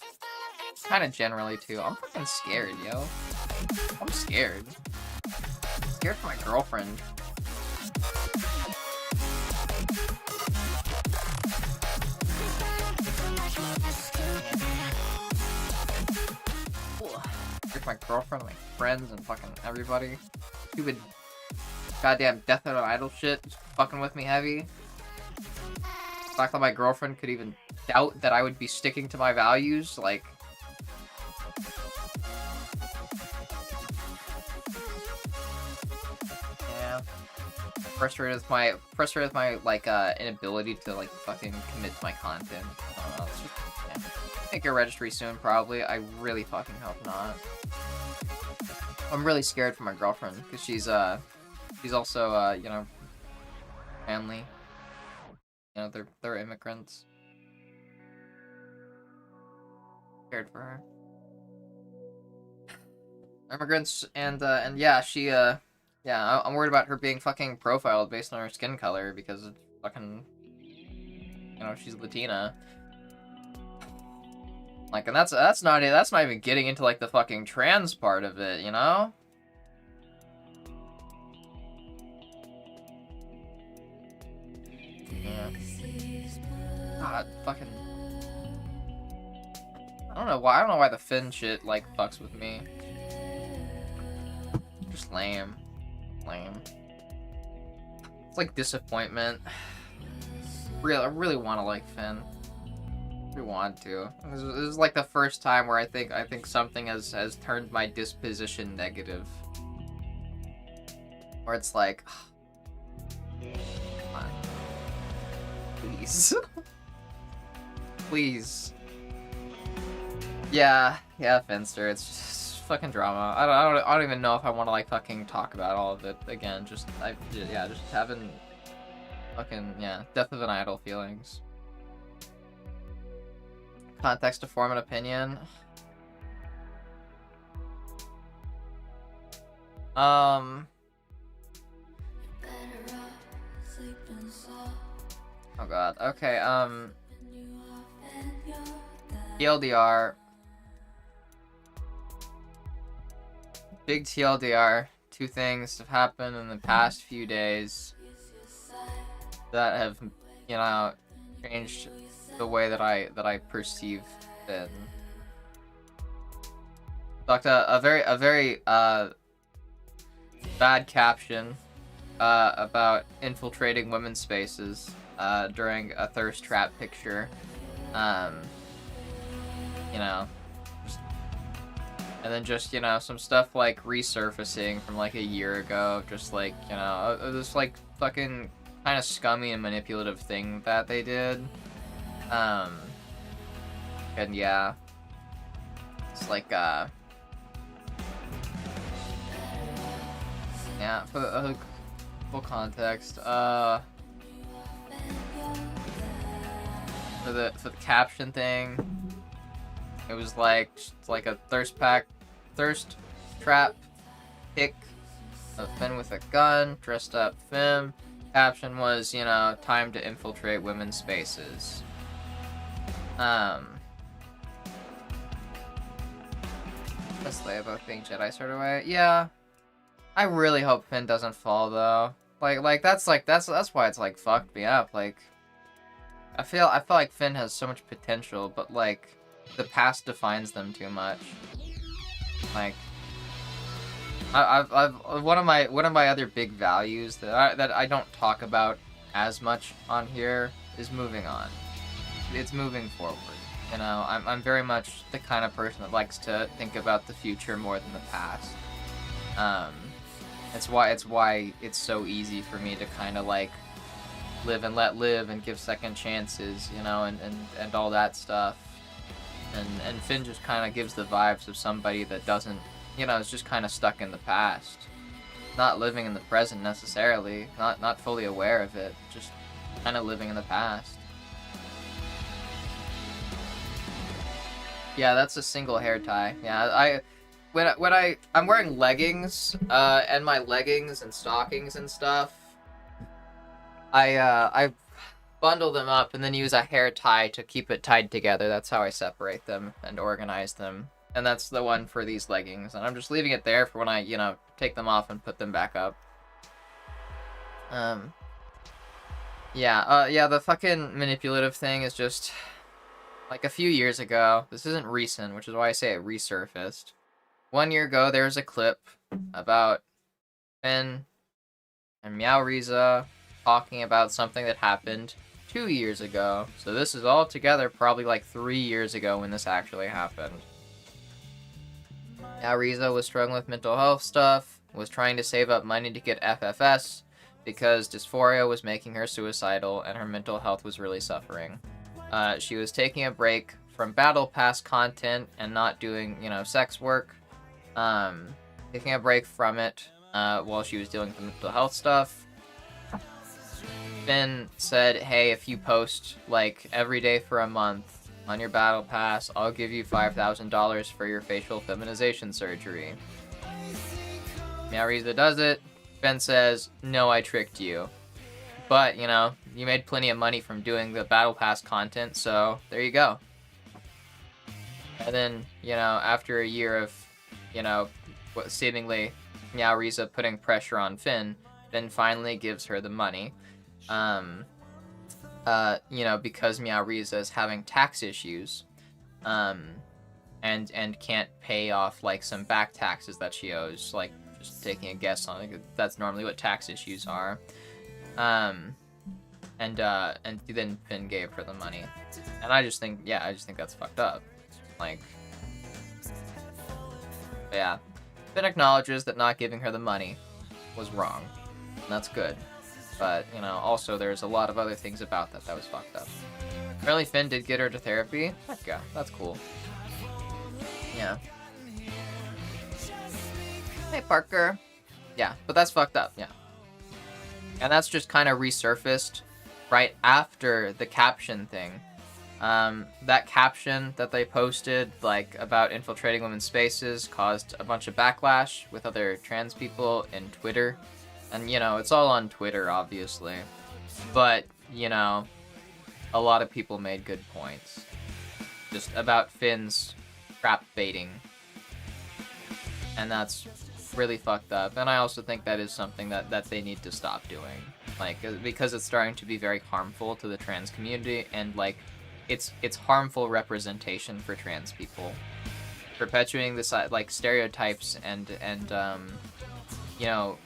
Kind of generally too. I'm fucking scared, yo. I'm scared. Scared for my girlfriend. Scared for my girlfriend, my friends, and fucking everybody. Stupid goddamn Death Note Idol shit just fucking with me heavy. The fact that my girlfriend could even doubt that I would be sticking to my values, like... Yeah. Frustrated with my, like, inability to, like, fucking commit to my content. I don't know, it's just, yeah. I think a registry soon, probably. I really fucking hope not. I'm really scared for my girlfriend, because she's also, you know, family. You know, they're immigrants. Scared for her. Immigrants, and yeah, she, yeah, I'm worried about her being fucking profiled based on her skin color, because it's fucking, you know, she's Latina. Like, and that's not even getting into, like, the fucking trans part of it, you know? Yeah. God, fucking... I don't know why the Finn shit, like, fucks with me. Just lame. Lame. It's like disappointment. I really want to like Finn. I want to. This is like the first time where I think something has turned my disposition negative. Where it's like, come on. Please. Please. Yeah, Finster. It's just fucking drama. I don't even know if I want to like fucking talk about all of it again. Just having fucking Death of an Idol feelings. Context to form an opinion. Oh god. Okay. TLDR. Big TLDR. Two things have happened in the past few days that have, you know, changed the way that I perceive Finn. Talked a very bad caption about infiltrating women's spaces during a thirst trap picture. You know, and then just, you know, some stuff like resurfacing from like a year ago, just like, you know, this like fucking kind of scummy and manipulative thing that they did. And yeah, it's like, yeah, for the full context, for the caption thing, it was like a thirst trap pic of Finn with a gun, dressed up Finn. Caption was, you know, time to infiltrate women's spaces. Let's lay about being Jedi sort of way. Yeah, I really hope Finn doesn't fall though. Like that's why it's like fucked me up. Like, I feel like Finn has so much potential, but like the past defines them too much. Like, I've one of my other big values that I don't talk about as much on here is moving on. It's moving forward. You know, I'm very much the kind of person that likes to think about the future more than the past. It's why it's so easy for me to kind of like live and let live and give second chances, you know, and all that stuff. And Finn just kind of gives the vibes of somebody that doesn't, you know, is just kind of stuck in the past, not living in the present necessarily, not fully aware of it, just kind of living in the past. Yeah, that's a single hair tie. Yeah, I'm wearing leggings, and my leggings and stockings and stuff. I bundle them up and then use a hair tie to keep it tied together. That's how I separate them and organize them. And that's the one for these leggings. And I'm just leaving it there for when I, you know, take them off and put them back up. Yeah, the fucking manipulative thing is just, like, a few years ago. This isn't recent, which is why I say it resurfaced. 1 year ago, there was a clip about Finn and Meowriza talking about something that happened 2 years ago. So this is all together probably like 3 years ago when this actually happened. Meowriza was struggling with mental health stuff, was trying to save up money to get FFS because dysphoria was making her suicidal and her mental health was really suffering. She was taking a break from Battle Pass content and not doing, you know, sex work. Taking a break from it while she was dealing with the mental health stuff. Finn said, hey, if you post, like, every day for a month on your Battle Pass, I'll give you $5,000 for your facial feminization surgery. Meowriza does it. Finn says, no, I tricked you. But, you know, you made plenty of money from doing the Battle Pass content, so there you go. And then, you know, after a year of, you know, what seemingly Meowriza putting pressure on Finn, Finn finally gives her the money. You know, because Meowriza is having tax issues, and can't pay off, like, some back taxes that she owes, like, just taking a guess on it, that's normally what tax issues are. And then Finn gave her the money. And I just think that's fucked up. Like, yeah. Finn acknowledges that not giving her the money was wrong. And that's good. But, you know, also there's a lot of other things about that was fucked up. Apparently Finn did get her to therapy. Heck yeah, that's cool. Yeah. Hey, Parker. Yeah, but that's fucked up, yeah. And that's just kind of resurfaced right after the caption thing. That caption that they posted, like, about infiltrating women's spaces caused a bunch of backlash with other trans people in Twitter. And, you know, it's all on Twitter, obviously. But, you know, a lot of people made good points. Just about Finn's crap baiting. And that's really fucked up. And I also think that is something that they need to stop doing. Like, because it's starting to be very harmful to the trans community, and, like, it's harmful representation for trans people. Perpetuating this, like, stereotypes and you know,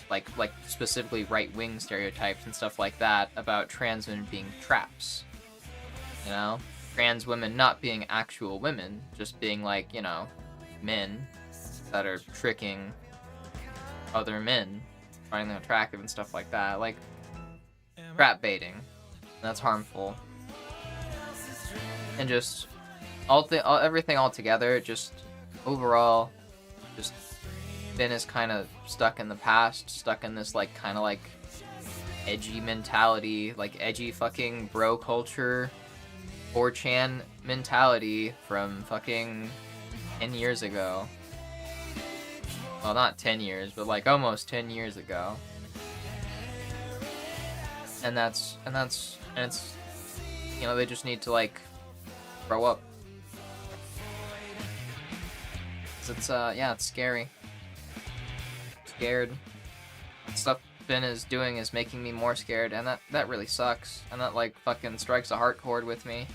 like specifically right-wing stereotypes and stuff like that about trans women being traps. You know? Trans women not being actual women, just being, like, you know, men that are tricking other men, finding them attractive and stuff like that. Like, crap baiting. That's harmful. And just everything all together, just overall, just Finn is kind of stuck in the past, stuck in this, like, kind of, like, edgy mentality, like, edgy fucking bro culture, 4chan mentality from fucking 10 years ago. Well, not 10 years, but, like, almost 10 years ago. And it's, you know, they just need to, like, grow up. It's, yeah, it's scary. Scared. Stuff Finn is doing is making me more scared, and that really sucks. And that, like, fucking strikes a heart chord with me.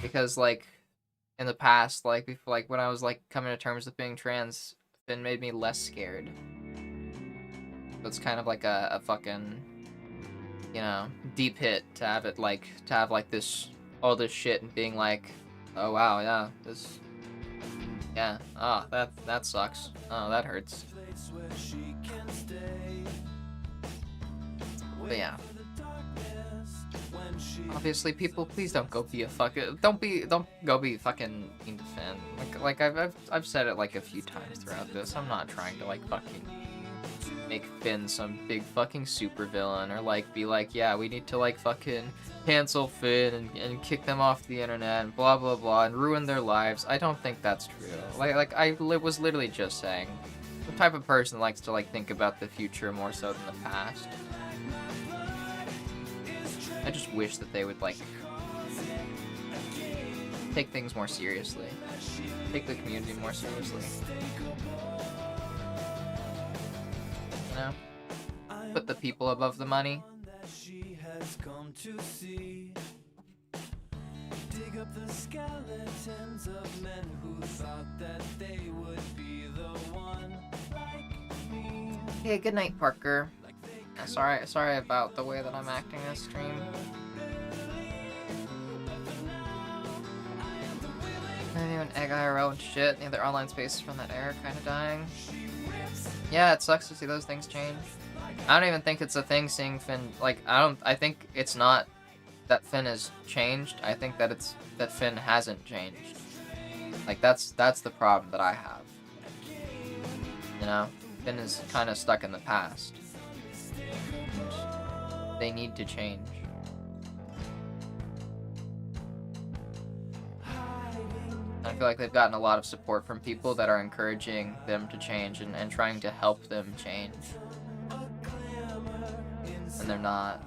Because, like, in the past, like, before, like, when I was, like, coming to terms with being trans, Finn made me less scared. So it's kind of like a fucking, you know, deep hit to have it, like, this, all this shit and being like, oh wow, yeah, this, yeah, oh, that sucks. Oh, that hurts. But yeah. Obviously, people, please don't go be a fucking, don't go be fucking mean to Finn. Like I've said it, like, a few times throughout this. I'm not trying to, like, fucking make Finn some big fucking supervillain, or, like, be like, yeah, we need to, like, fucking cancel Finn and kick them off the internet and blah blah blah and ruin their lives. I don't think that's true. Like I was literally just saying, the type of person likes to, like, think about the future more so than the past. I just wish that they would, like, take things more seriously. Take the community more seriously. You know? Put the people above the money. She has come to see. Dig up the skeletons of men who thought that they would be the one like me. Hey, good night, Parker. Yeah, sorry about the way that I'm acting this stream. Even Egg IRL and shit. The other online spaces from that era kind of dying. Yeah, it sucks to see those things change. I don't even think it's a thing seeing Finn, like, I think it's not that Finn has changed. I think that it's that Finn hasn't changed. Like, that's the problem that I have. You know? Finn is kind of stuck in the past. They need to change. I feel like they've gotten a lot of support from people that are encouraging them to change and trying to help them change. And they're not.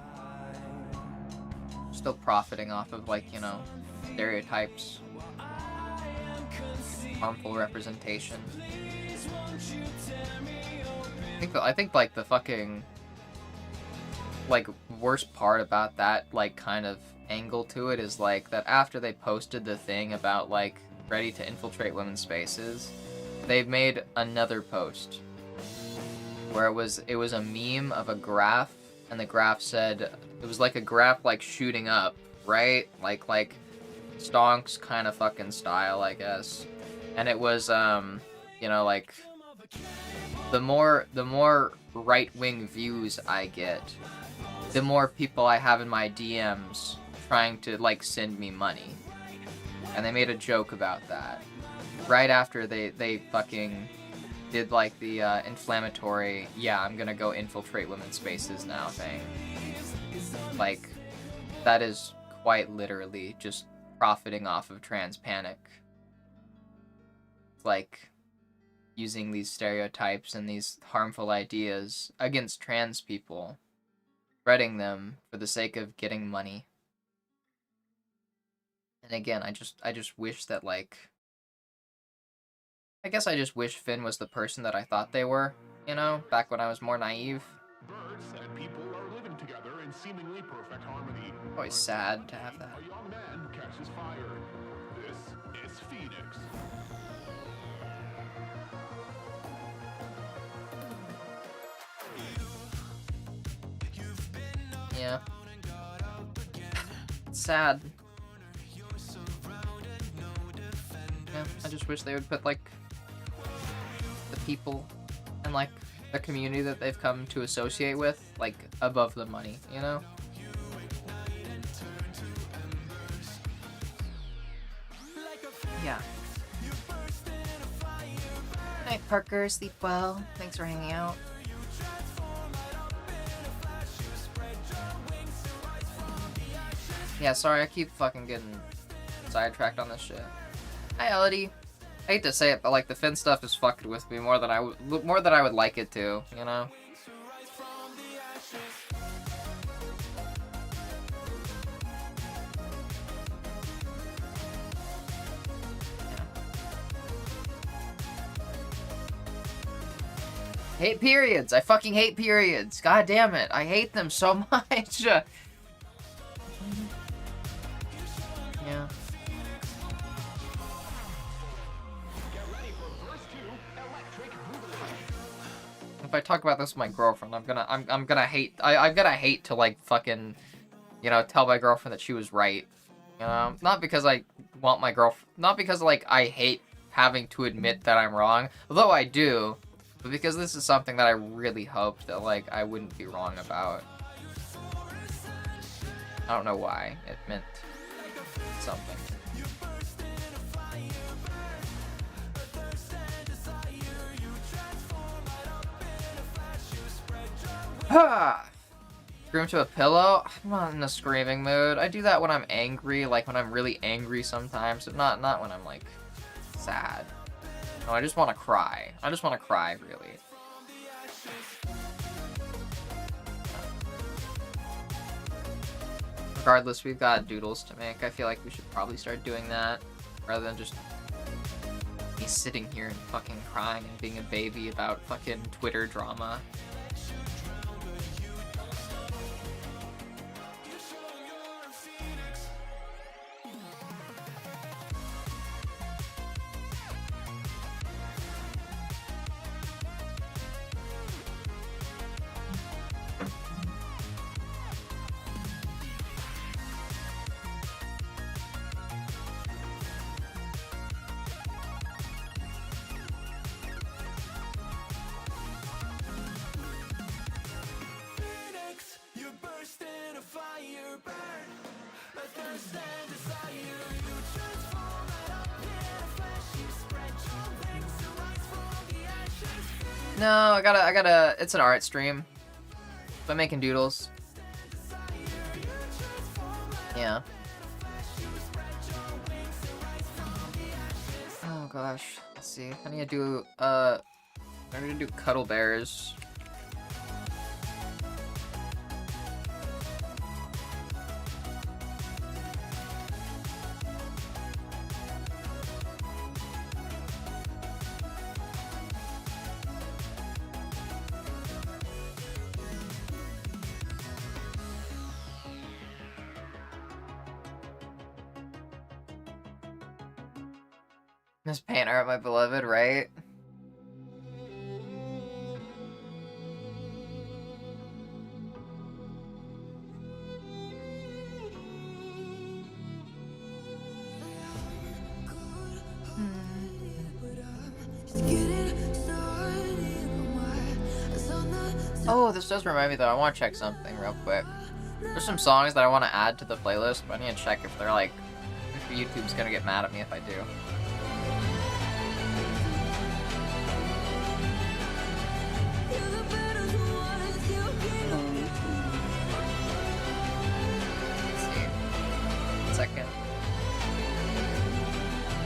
Still profiting off of, like, you know, stereotypes. Harmful representation. I think like the fucking, like, worst part about that, like, kind of angle to it is, like, that after they posted the thing about, like, ready to infiltrate women's spaces, they've made another post where it was a meme of a graph, and the graph said, it was like a graph, like, shooting up, right? Like Stonks kind of fucking style, I guess. And it was, you know, like, the more right-wing views I get, the more people I have in my DMs trying to, like, send me money. And they made a joke about that. Right after they fucking did, like, the inflammatory, yeah, I'm gonna go infiltrate women's spaces now thing. Like, that is quite literally just profiting off of trans panic. Like, using these stereotypes and these harmful ideas against trans people, spreading them for the sake of getting money. And again, I just wish that, like, I guess I just wish Finn was the person that I thought they were, you know, back when I was more naive. Birds and people are living together in seemingly perfect harmony. Always sad to have that. A young man catches fire. This is Phoenix. Yeah. It's sad. Yeah, I just wish they would put, like, the people and, like, the community that they've come to associate with, like, above the money, you know? Yeah. Good night, Parker. Sleep well. Thanks for hanging out. Yeah, sorry, I keep fucking getting sidetracked on this shit. Hi, Elodie. I hate to say it, but, like, the Finn stuff is fucking with me more than I would like it to, you know? Hate periods. I fucking hate periods. God damn it. I hate them so much. Yeah. If I talk about this with my girlfriend, I'm gonna hate. I'm gonna hate to, like, fucking, you know, tell my girlfriend that she was right. You know, not because I want my girlfriend, not because, like, I hate having to admit that I'm wrong, although I do, but because this is something that I really hoped that, like, I wouldn't be wrong about. I don't know why. It meant something. Ha! Scream to a pillow? I'm not in a screaming mood. I do that when I'm angry, like when I'm really angry sometimes, but not when I'm, like, sad. No, I just want to cry. I just want to cry, really. Regardless, we've got doodles to make. I feel like we should probably start doing that rather than just me sitting here and fucking crying and being a baby about fucking Twitter drama. Phoenix, you burst into fire, burn. A thirst and desire, you transform right up in a flash. You spread your wings to rise from the ashes. No, I gotta, it's an art stream. So I'm making doodles. Yeah. Oh gosh, let's see. I need to do, I'm gonna do Cuddle Bears. Miss Painter at my beloved, right? Oh, this does remind me though, I want to check something real quick. There's some songs that I want to add to the playlist, but I need to check if they're like, if YouTube's gonna get mad at me if I do. Let's see. 1 second.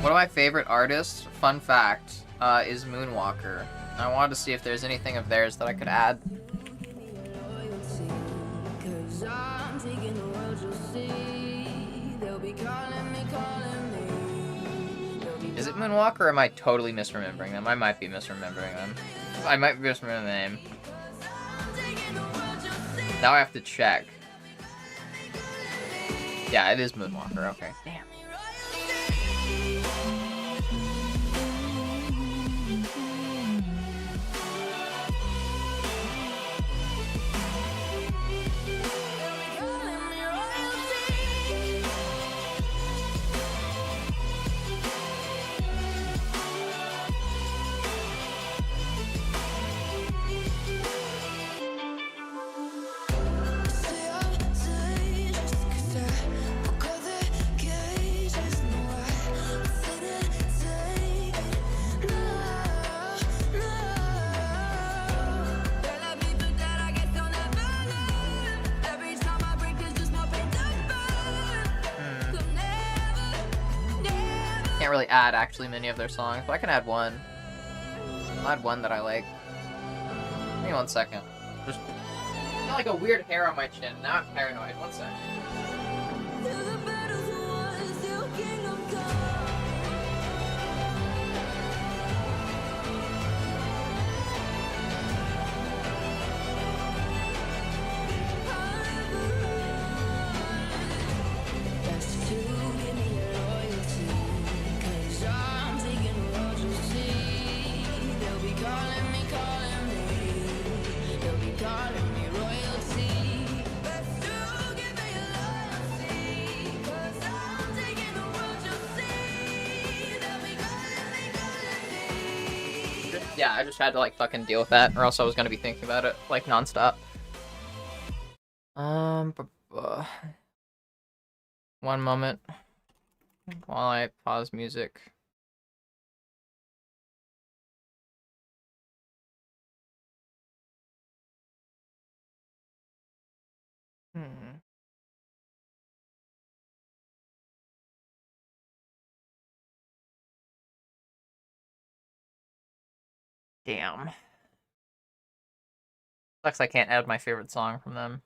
One of my favorite artists, fun fact, is Moonwalker. I wanted to see if there's anything of theirs that I could add. Is it Moonwalker or am I totally misremembering them? I might be misremembering them. I might be misremembering the name. Now I have to check. Yeah, it is Moonwalker, okay. Damn. Can't really add actually many of their songs, but I can add one. I'll add one that I like. Give me 1 second. Just I feel like a weird hair on my chin. Now I'm paranoid. 1 second. Yeah, I just had to like fucking deal with that, or else I was gonna be thinking about it like nonstop. One moment while I pause music. Damn. Sucks I can't add my favorite song from them.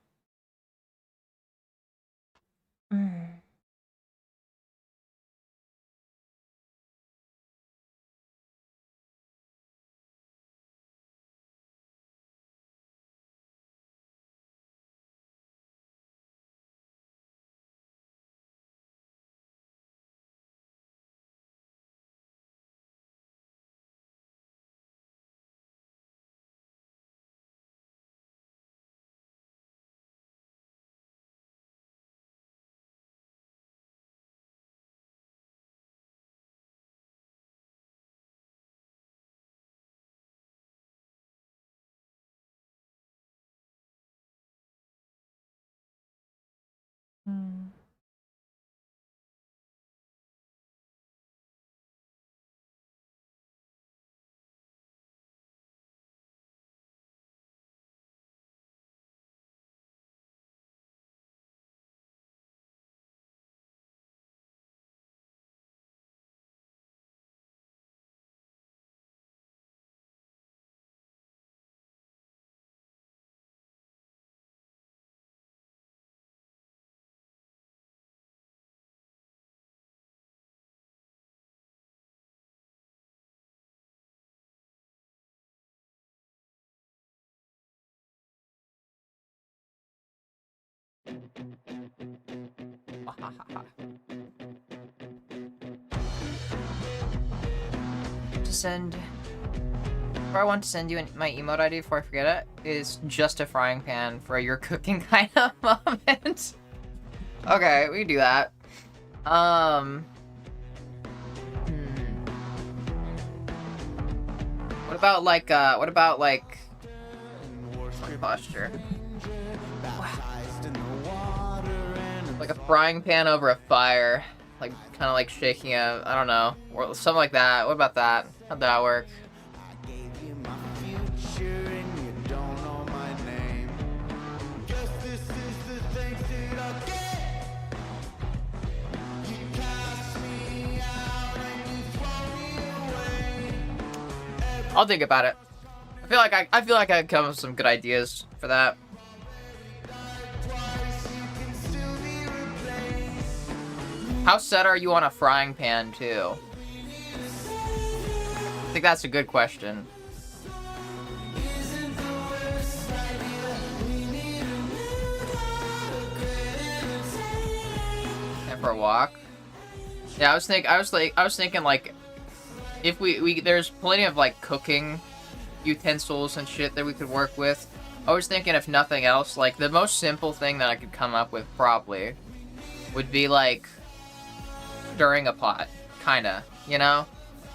To send. Or I want to send you my emote ID before I forget it. Is just a frying pan for your cooking kind of moment. Okay, we can do that. What about like posture? Like a frying pan over a fire. Like, kind of like shaking a, I don't know, or something like that. What about that? How'd that work? I'll think about it. I feel like I could come up with some good ideas for that. How set are you on a frying pan too? I think that's a good question. And for a walk? Yeah, I was thinking like, if we there's plenty of like cooking utensils and shit that we could work with. I was thinking, if nothing else, like the most simple thing that I could come up with probably would be like stirring a pot, kinda, you know?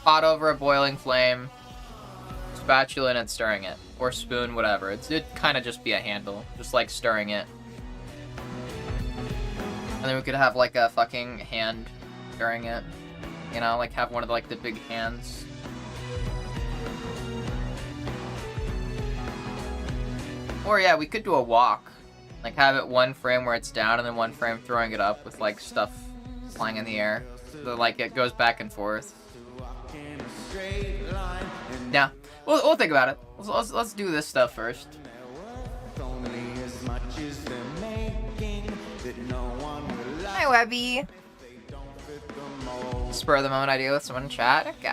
Pot over a boiling flame, spatula in it, stirring it, or spoon, whatever. It'd kind of just be a handle, just like stirring it. And then we could have like a fucking hand stirring it. You know, like have one of like the big hands. Or yeah, we could do a walk. Like have it one frame where it's down and then one frame throwing it up with like stuff flying in the air. So like it goes back and forth. Yeah, we'll think about it. Let's do this stuff first. Hi Webby. Spur of the moment idea with someone in chat. Okay.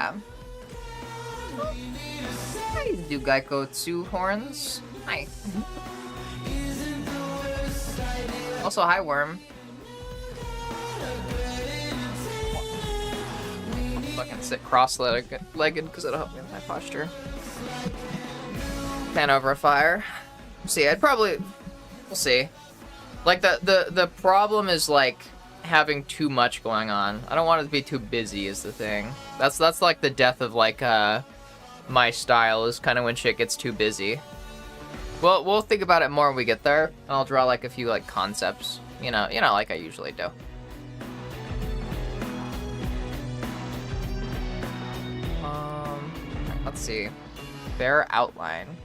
Hi, do Geico 2 horns. Hi. Also, hi Worm. Fucking sit cross-legged because it'll help me with my posture. Pan over a fire. See, we'll see. Like the problem is like having too much going on. I don't want it to be too busy is the thing. That's like the death of like my style, is kind of when shit gets too busy. Well, we'll think about it more when we get there. And I'll draw like a few like concepts, you know, like I usually do. Let's see. Bare outline.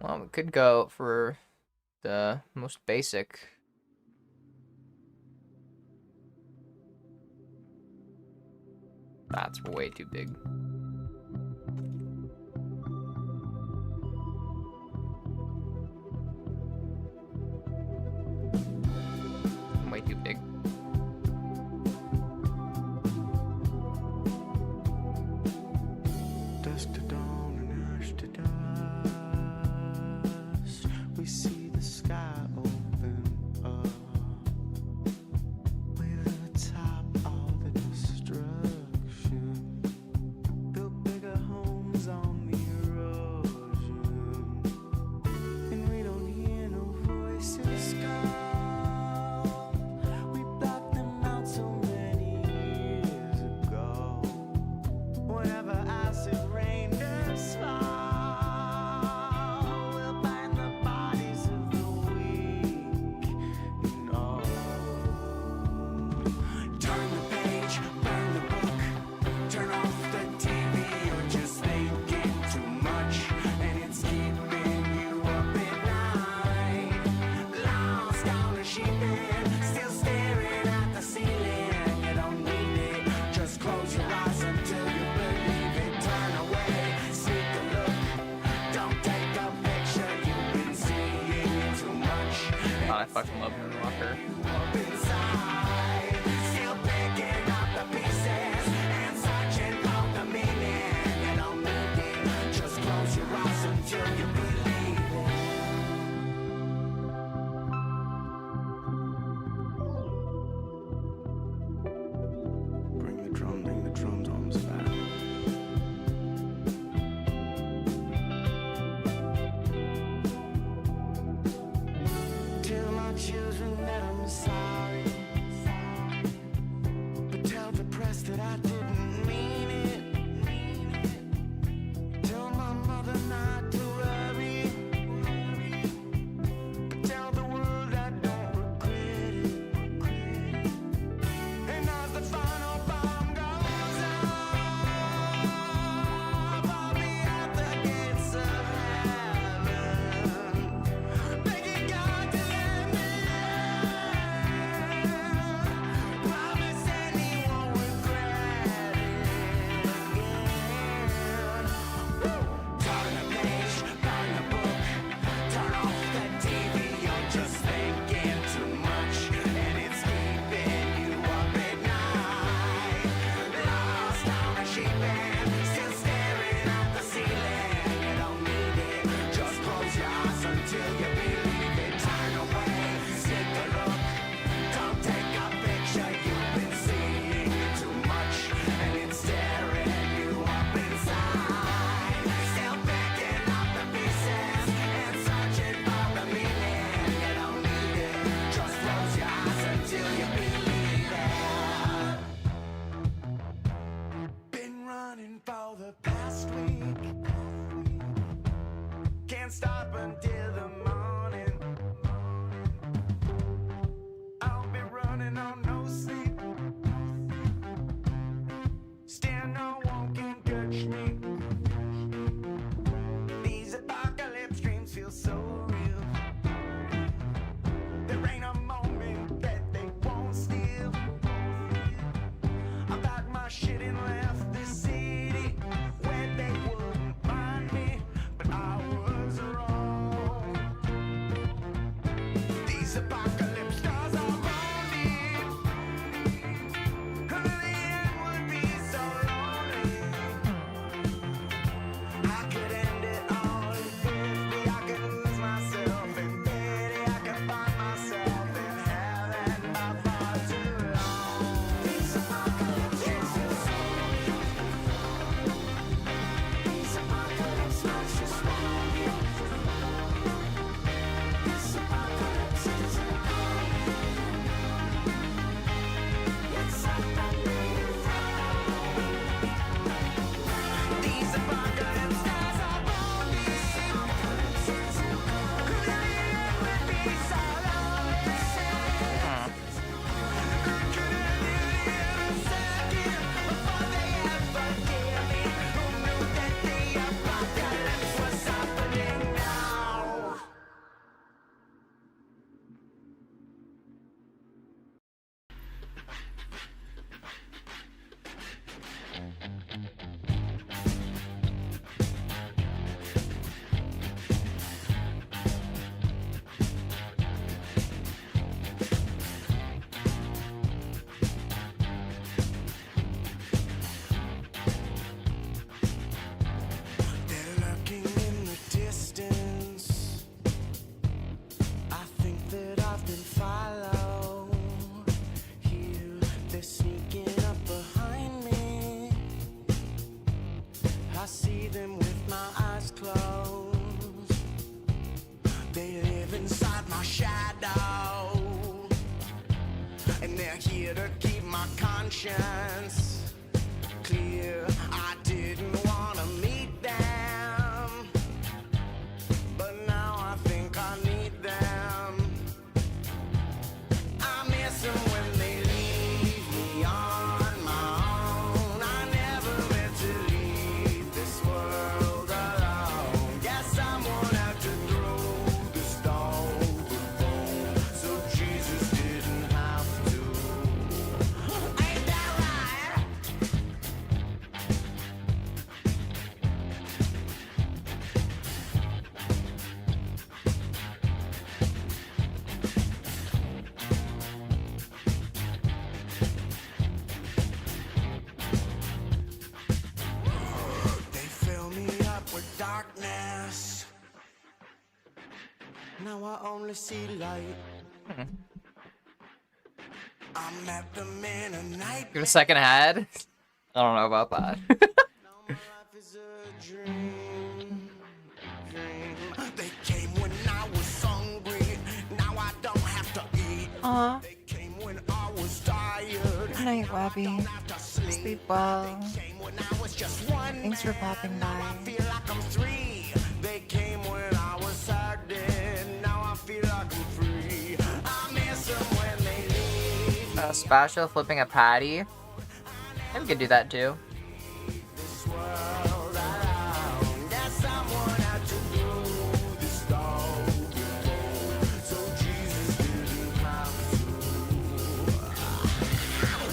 Well, we could go for the most basic. That's way too big. Way too big. Dust to dawn and ash to dust. We see the sky open up. Way to the top of the destruction. can't stop until the morning. I'll be running on no sleep. Still no one can touch me. These apocalypse dreams feel so real. There ain't a moment that they won't steal. I packed my shit and left the city where they wouldn't find me, but I was wrong. These apocalypse stars are rounding. The end would be so lonely. I could end it all in 50. I could lose myself in pity. I could find myself in heaven by far too long. These apocalypse dreams feel so real. These apocalypse nights just want you. This apocalypse isn't coming. It's happening now. These apocalypse stars are rounding. Could the end would be so lonely. I could end it in a second before they ever kill me. Who knew that the apocalypse was happening now? They're lurking in the distance. I think that I've been followed. Here, they're sneaking up behind me. I see them with my eyes closed. They live inside my shadow. And they're here to keep my conscience clear. I didn't want to meet them, but now I think I need them. I miss them when they leave me on my own. I never meant to leave this world alone. Guess someone had to throw the stone so Jesus didn't have to. Ain't that right? They fill me up with darkness. Now I only see light. I met them in a night. Get a second head? I don't know about that. Now my life is a dream. They came when I was hungry. Now I don't have to eat. Aw, They came when I was tired. good night, Webby. Have to sleep. Sleep well. Came when I was just one. Thanks for popping Now I by. feel like I'm three. They came when I was hurting. Now I feel like I'm free. I miss them when they leave Spatula flipping a patty. I we could do that too. this world around. Guess someone had to do this dog so Jesus didn't have to.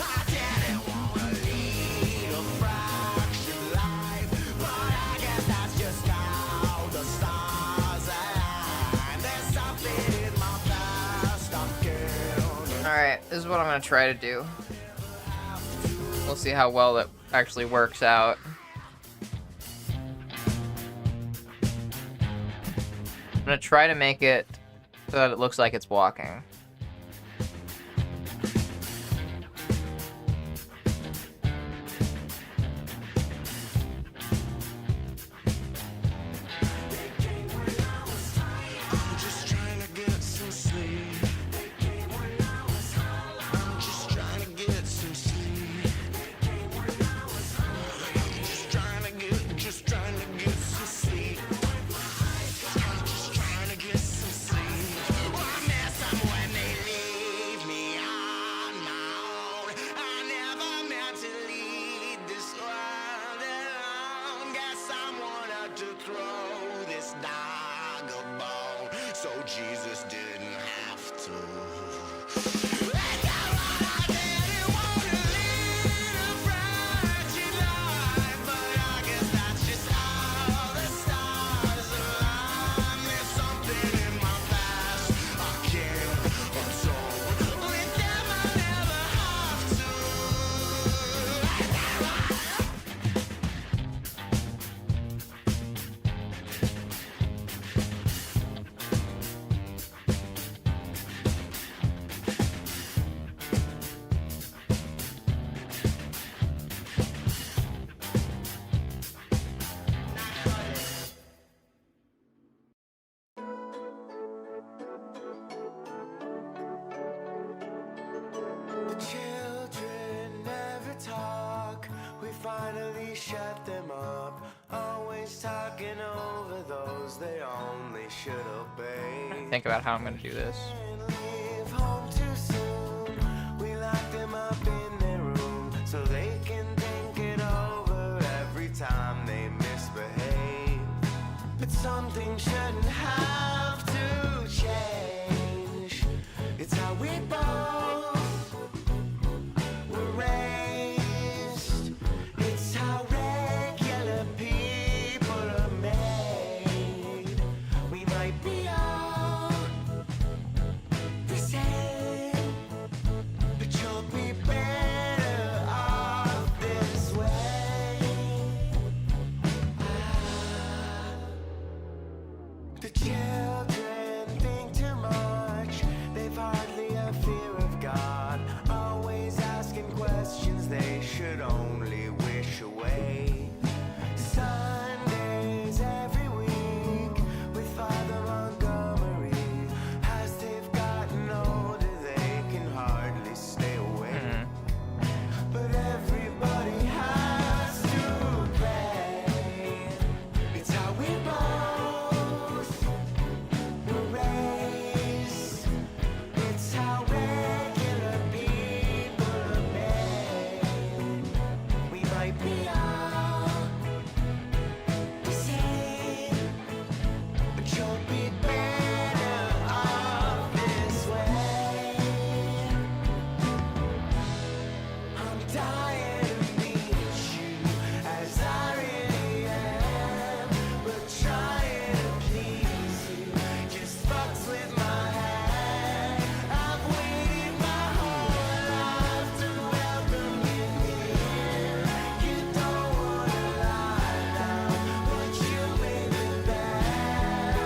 I didn't wanna lead a fractured life, but I guess that's just how the stars align. There's something in my past I can't. Alright, this is what I'm gonna try to do. We'll see how well that actually works out. I'm gonna try to make it so that it looks like it's walking. I'm just trying to get some sleep. I'm just trying to get some sleep. I'm just trying to get some sleep. I'm Jesus didn't have to. Children never talk, we finally shut them up. Always talking over those they only should obey. Think about how I'm gonna do this. Leave home too soon. We lock them up in their room so they can think it over every time they misbehave. But something shouldn't have to change. It's how we both were raised. It's how regular people are made. We might be all the same, but you'll be better off this way. The children think too much. They've hardly a fear of God. Always asking questions they should only wish away. Sundays every week with Father Montgomery. As they've gotten older, they can hardly stay away. But everybody has to pay. It's how we both were raised. It's how regular people are made. We might be all the same, but you'll be better off this way. I'm dying to meet you as I really am, but trying to please you just fucks with my head. I've waited my whole life to welcome you here. You don't wanna lie now, but you made me bad.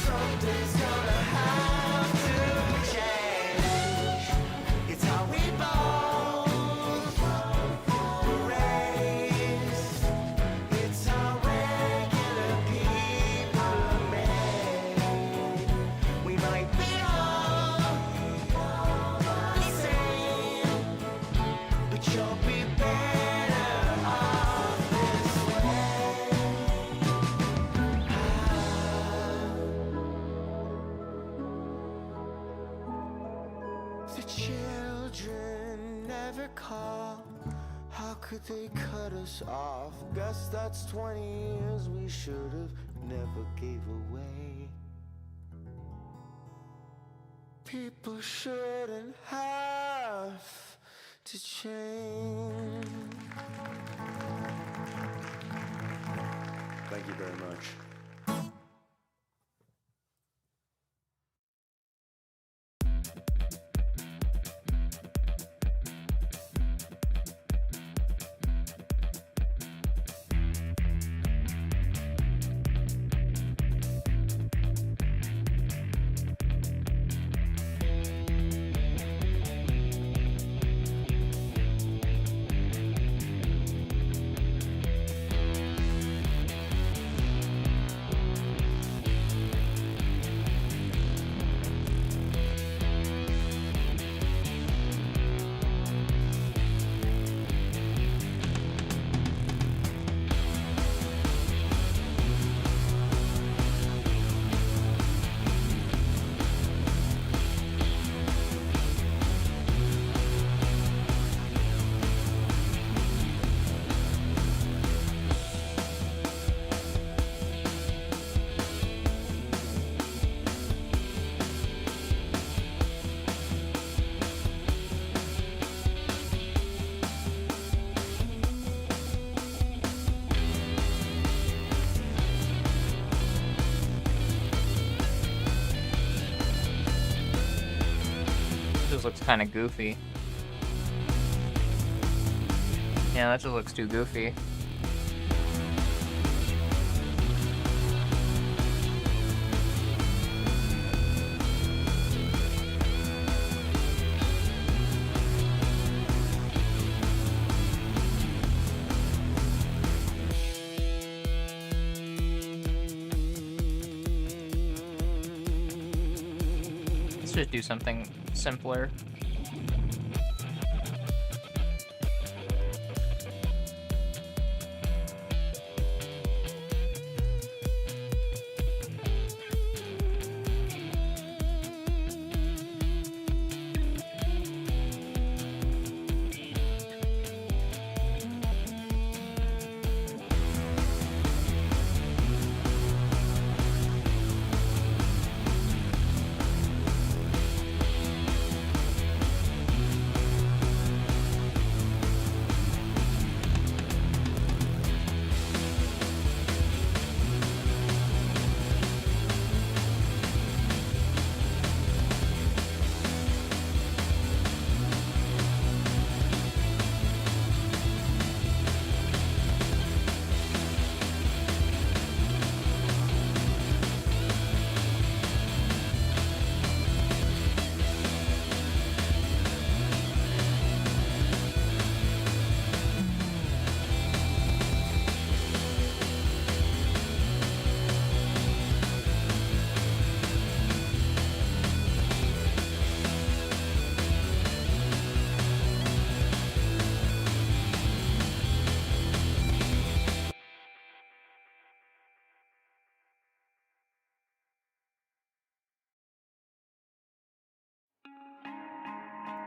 Something's gonna have to change. It's how we both were raised. It's how regular people are made. We might be all the same, but you'll be better off this way. The children never call. How could they cut us off? Guess that's 20 years we should have never gave away. People shouldn't have to change. Thank you very much. looks kind of goofy. Yeah, that just looks too goofy. Let's just do something simpler.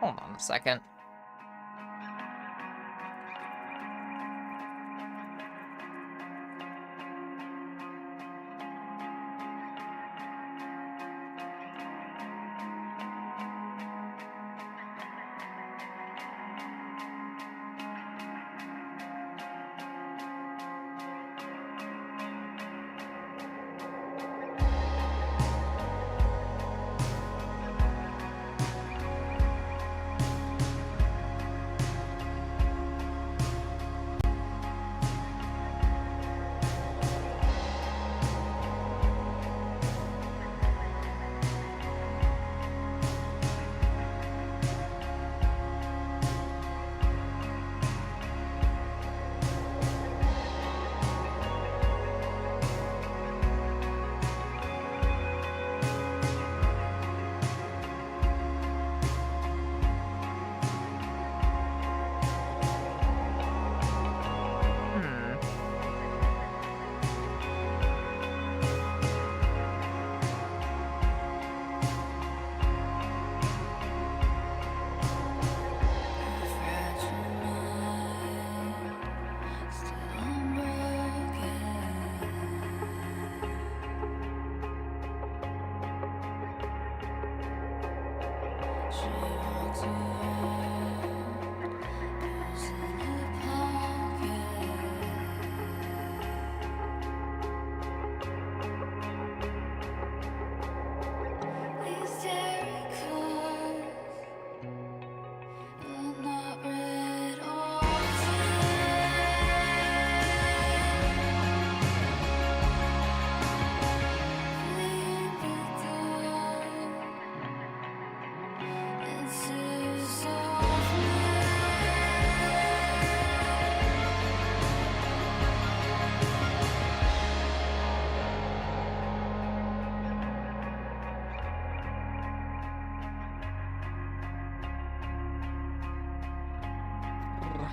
Hold on a second.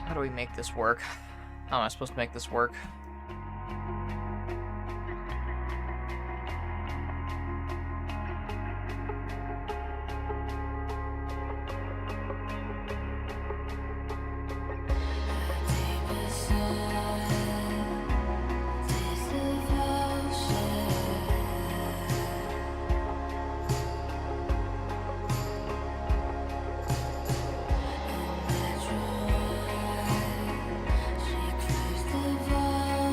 How do we make this work? How am I supposed to make this work? She cries the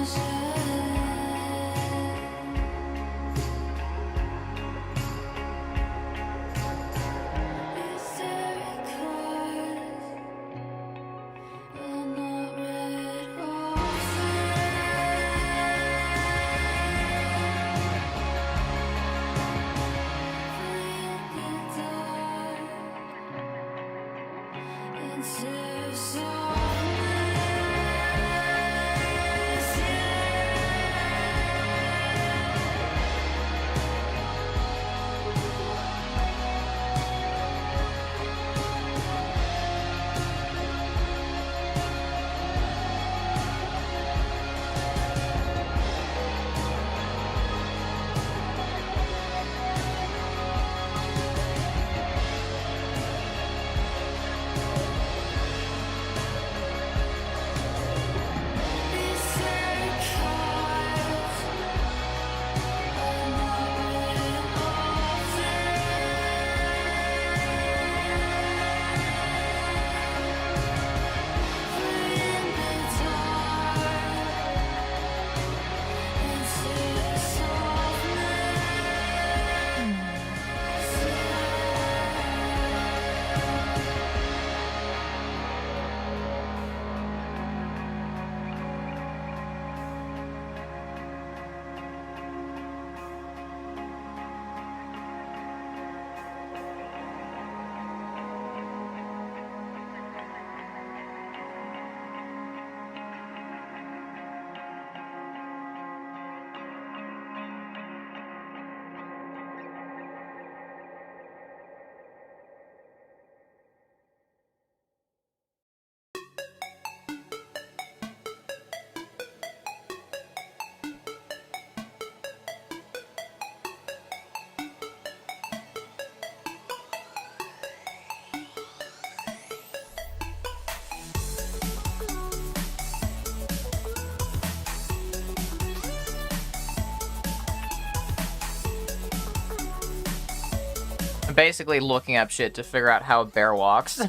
I'm basically looking up shit to figure out how a bear walks.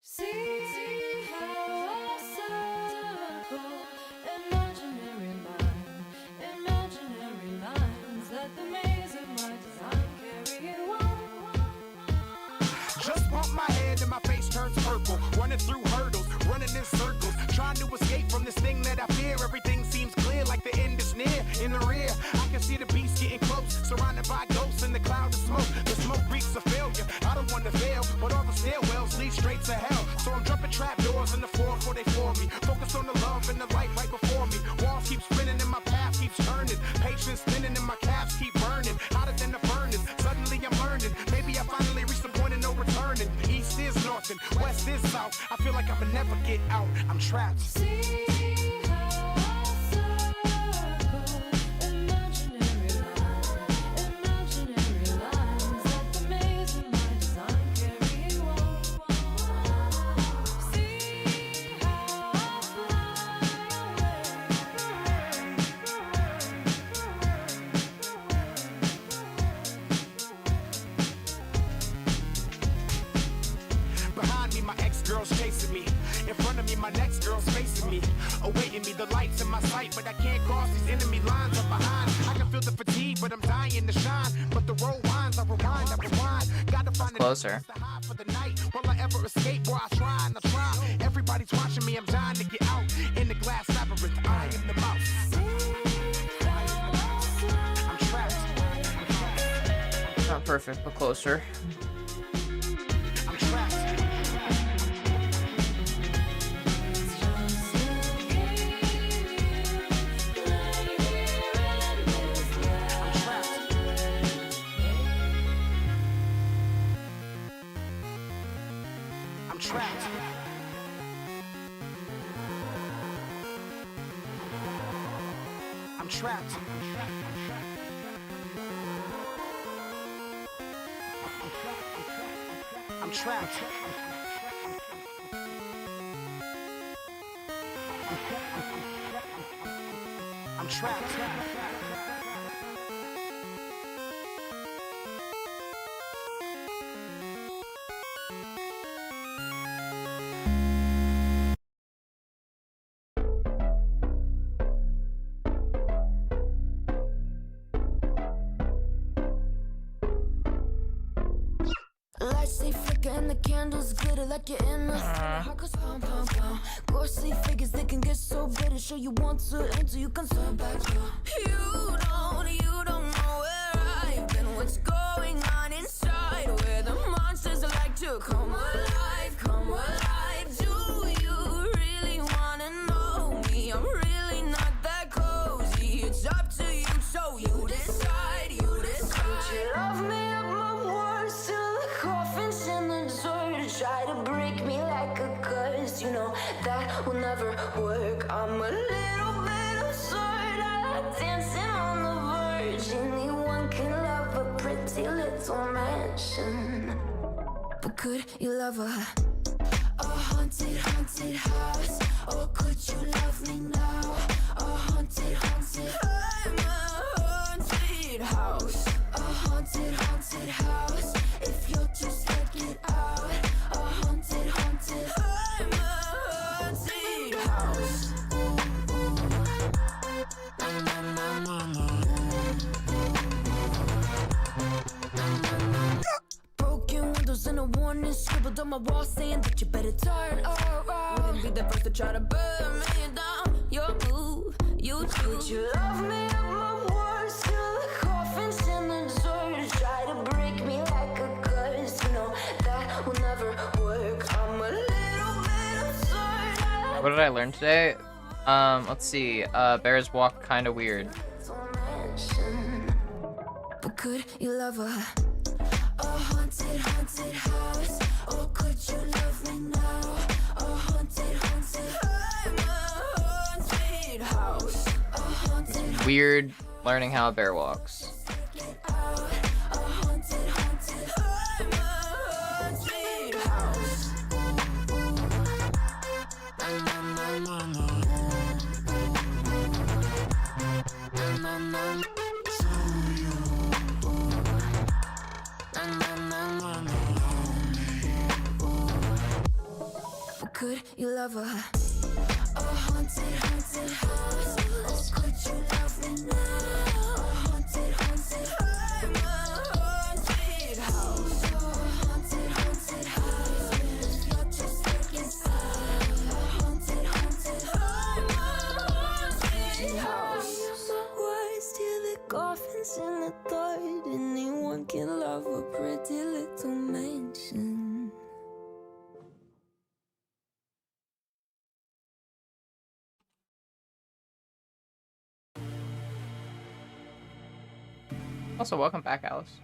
See how simple imaginary lines that the maze of my design carry you on. Just bump my head and my face turns purple. Running through hurdles, running in circles, trying to escape from this thing that I fear. Everything seems clear, like the end is near. In the rear, I can see the beast getting close, surrounded by ghosts in the cloud of smoke. The smoke reeks of failure. I don't want to fail, but all the stairwells lead straight to hell. So I'm jumping trapdoors in the floor before they floor me. Focus on the love and the light right before me. Walls keep spinning and my path keeps turning. Patience spinning and my calves keep burning. Hotter than the get out. I'm trapped. See how I circle imaginary lines like the maze in my design carry on. See how I Behind me, my ex-girl's chasing me. In front of me, my next girl's facing me. Awaiting me, the lights in my sight, but I can't cross these enemy lines up behind. I can feel the fatigue, but I'm dying to shine. But the road winds, I rewind, Gotta find Closer. to hide for the night. Will I ever escape? Boy, I try and I try. Everybody's watching me, I'm dying to get out. In the glass labyrinth, I am the mouse. I'm trapped. Not perfect, but closer. I'm trapped. I'm trapped. I'm trapped. I'm trapped. I'm trapped. Lights they flicker and the candles glitter like you're in the heart goes pound, pound, pound. Ghostly figures, they can get so bitter. Show you want to enter, you can turn back. You don't know where I've been. What's going on inside? Where the monsters like to come alive, come alive. Do you really wanna know me? I'm really not that cozy. It's up to you, so you decide, you decide. Could you love me up my words till the coffin's in the dirt? Try to break me like a curse, you know that will never work. I'm a little bit absurd. I like dancing on the verge. Anyone can love a pretty little mansion, but could you love a haunted, haunted house? Or could you love me now? A haunted, haunted. I'm a haunted house. A haunted, haunted house. If you're too scared, get out. A haunted, haunted. I'm a haunted house. Broken windows and a warning scribbled on my wall saying that you better turn around. Wouldn't be the first to try to burn me down. Your move, you do. Would you love me up my words till the coffin's in the dirt? Try to break me like a curse. You know that will never work. I'm a little bit absurd. What did I learn today? Let's see. Bears walk kind of weird. But could you love a haunted, haunted house? Or could you love me now? A haunted, haunted. I'm a haunted house. A haunted, Weird learning how a bear walks. get out. A haunted, haunted. I'm a haunted house. But could you love a haunted, haunted house? Or could you love me now? A haunted, haunted. I'm a haunted house. A haunted, haunted house. If you're just taking side. A haunted, haunted. I'm a haunted house. My words till the coffin's in the dirt. Anyone can love a pretty little mansion. Also, welcome back, Alice.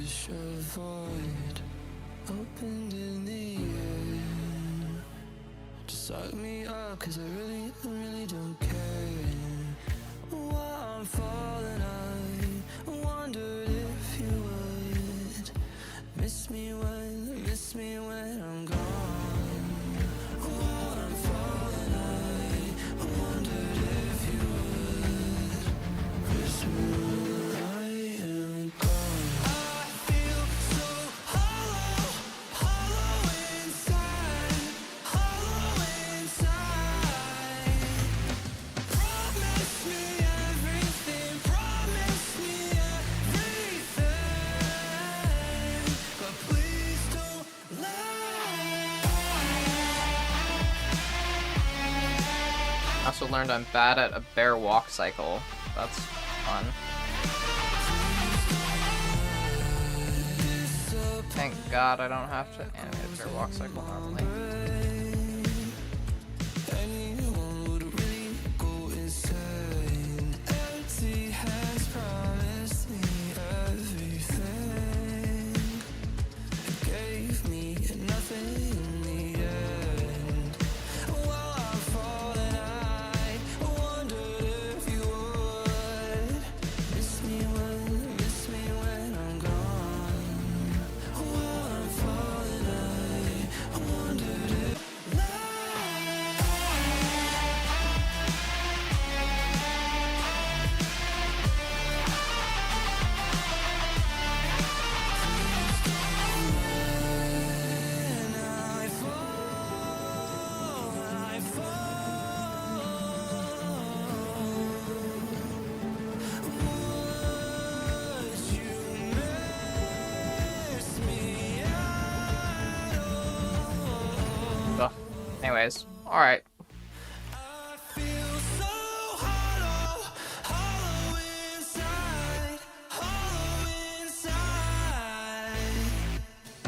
wish a void opened in the air. Just suck me up, cause I really don't care. While I'm falling, I wondered if you would miss me when I'm gone. While I'm falling, I wondered if you would miss me when I am gone. I feel so hollow, hollow inside, hollow inside. Promise me everything, promise me everything, but please don't lie. I also learned I'm bad at a bear walk cycle. That's fun. Thank God I don't have to animate a bear walk cycle normally. Anyone would really go insane. Empty has promised me everything. It gave me nothing in the end. While I'm falling, I wondered if you would miss me when I'm gone. While I'm falling, I wondered if Ugh. Anyways, alright. I feel so hollow, hollow inside, hollow inside.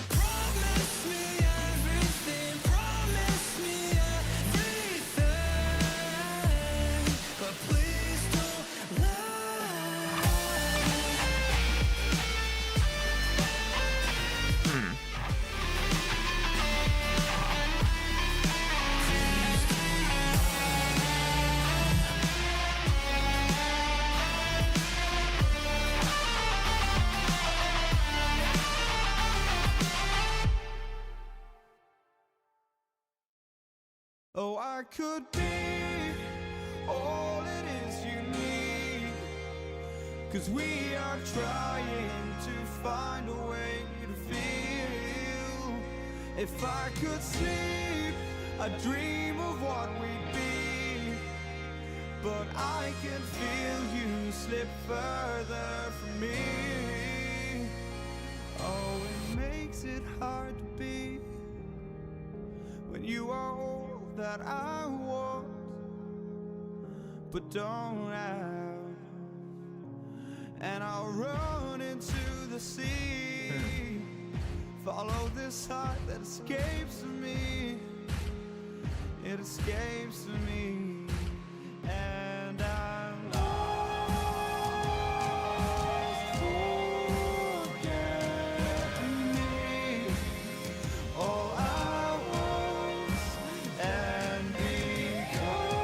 Promise me everything, promise me everything, but please don't lie. Oh, I could be all it is you need, 'cause we are trying to find a way to feel. If I could sleep, I'd dream of what we'd be, but I can feel you slip further from me. Oh, it makes it hard to be when you are all that I want, but don't have. And I'll run into the sea, follow this heart that escapes me. It escapes me, and I'm lost. Forget me, all I want, and become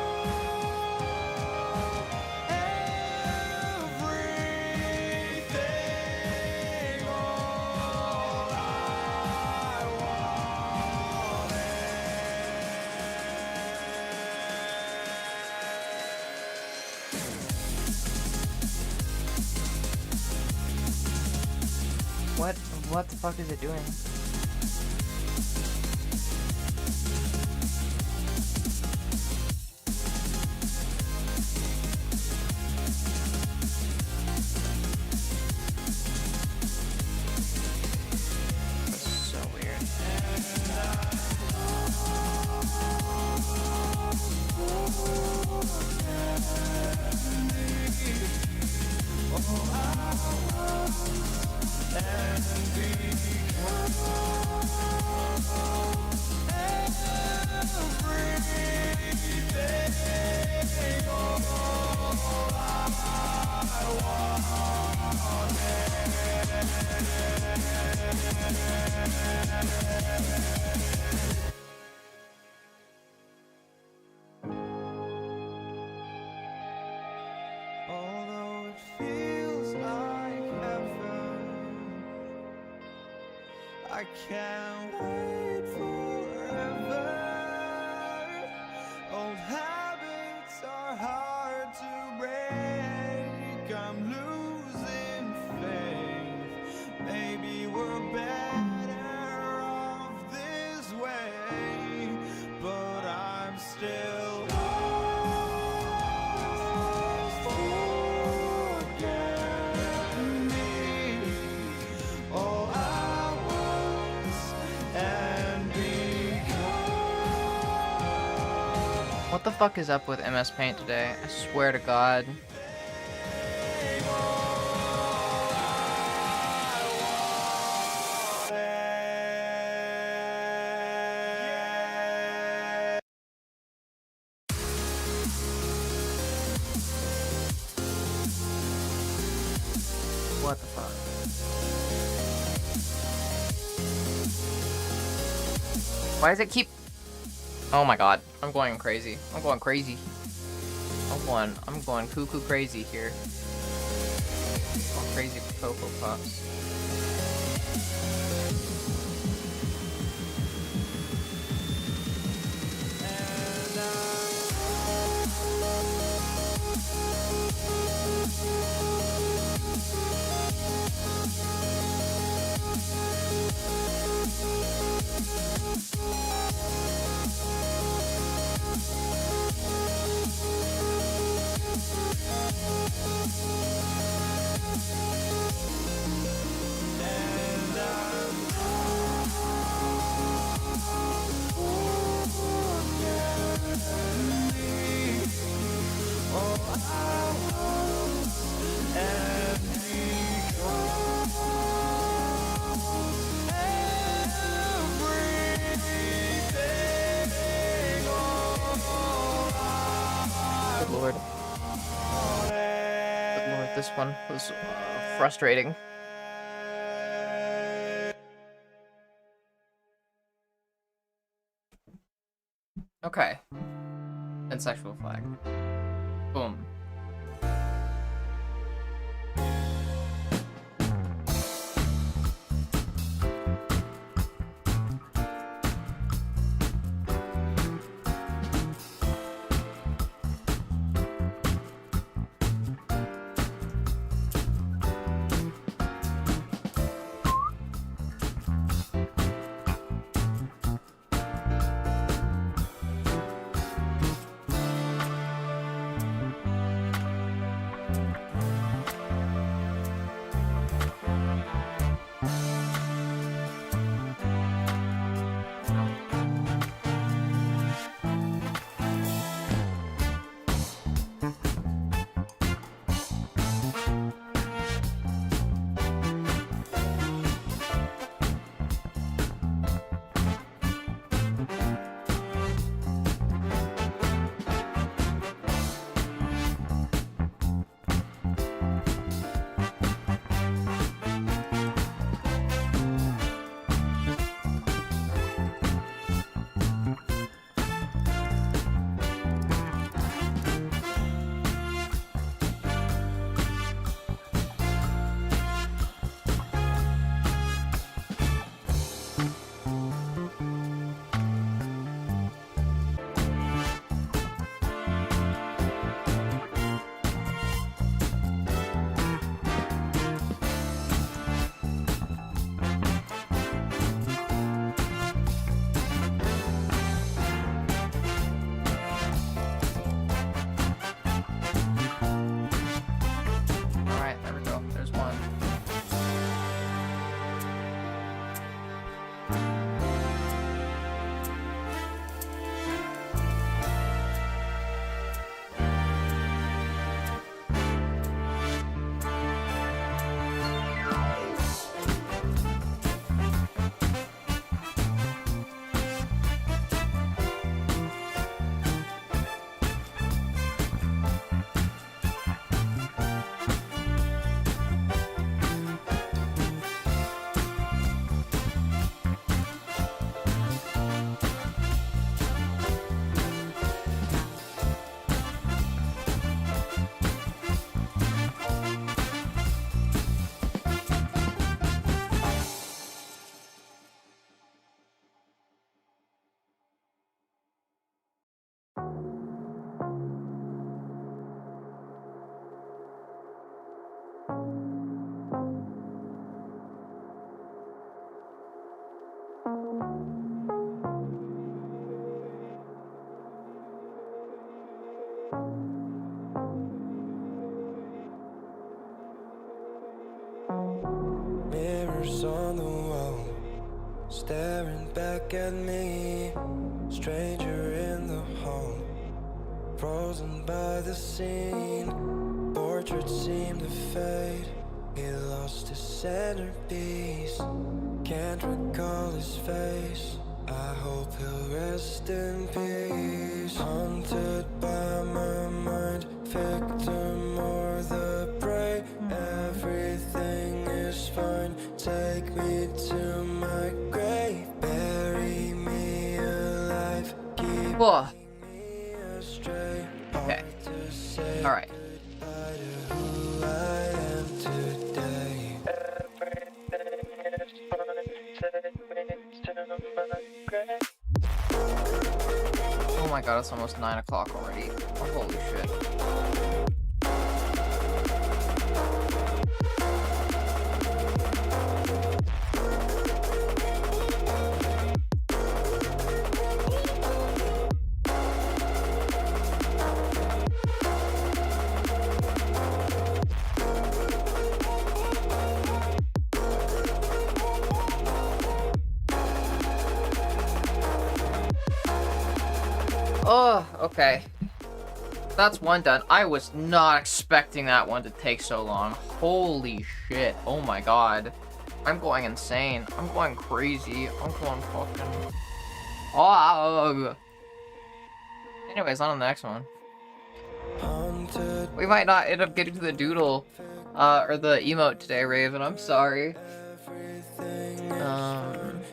everything. All I What the fuck is it doing? That's so weird. and become can't wait forever. Old habits are hard to break. I'm losing faith. Maybe we're better off this way, but I'm still forget me. All I was and become. What the fuck is up with MS Paint today? I swear to God. What the fuck? Why does it keep... Oh my god, I'm going crazy. I'm going crazy. I'm going cuckoo crazy here. I'm crazy for Cocoa Puffs. Good lord. Good lord, this one was frustrating. Okay. And sexual flag. Boom. back at me, stranger in the hall, frozen by the scene. Portraits seem to fade. He lost his centerpiece. Can't recall his face. I hope he'll rest in peace. Haunted by my mind, victim or the prey. Everything is fine. Take me to my grave. Bury me alive. Keep Whoa. me astray. Okay. Hard to say Alright. goodbye to who I am today. Everything is fine. Take me to my grave. Oh my god, it's almost 9 o'clock already. Oh, holy shit. Oh, okay. That's one done. I was not expecting that one to take so long. Holy shit. Oh my god. I'm going insane. I'm going crazy. I'm going fucking... Oh. Anyways, on to the next one. We might not end up getting to the doodle, or the emote today, Raven. I'm sorry.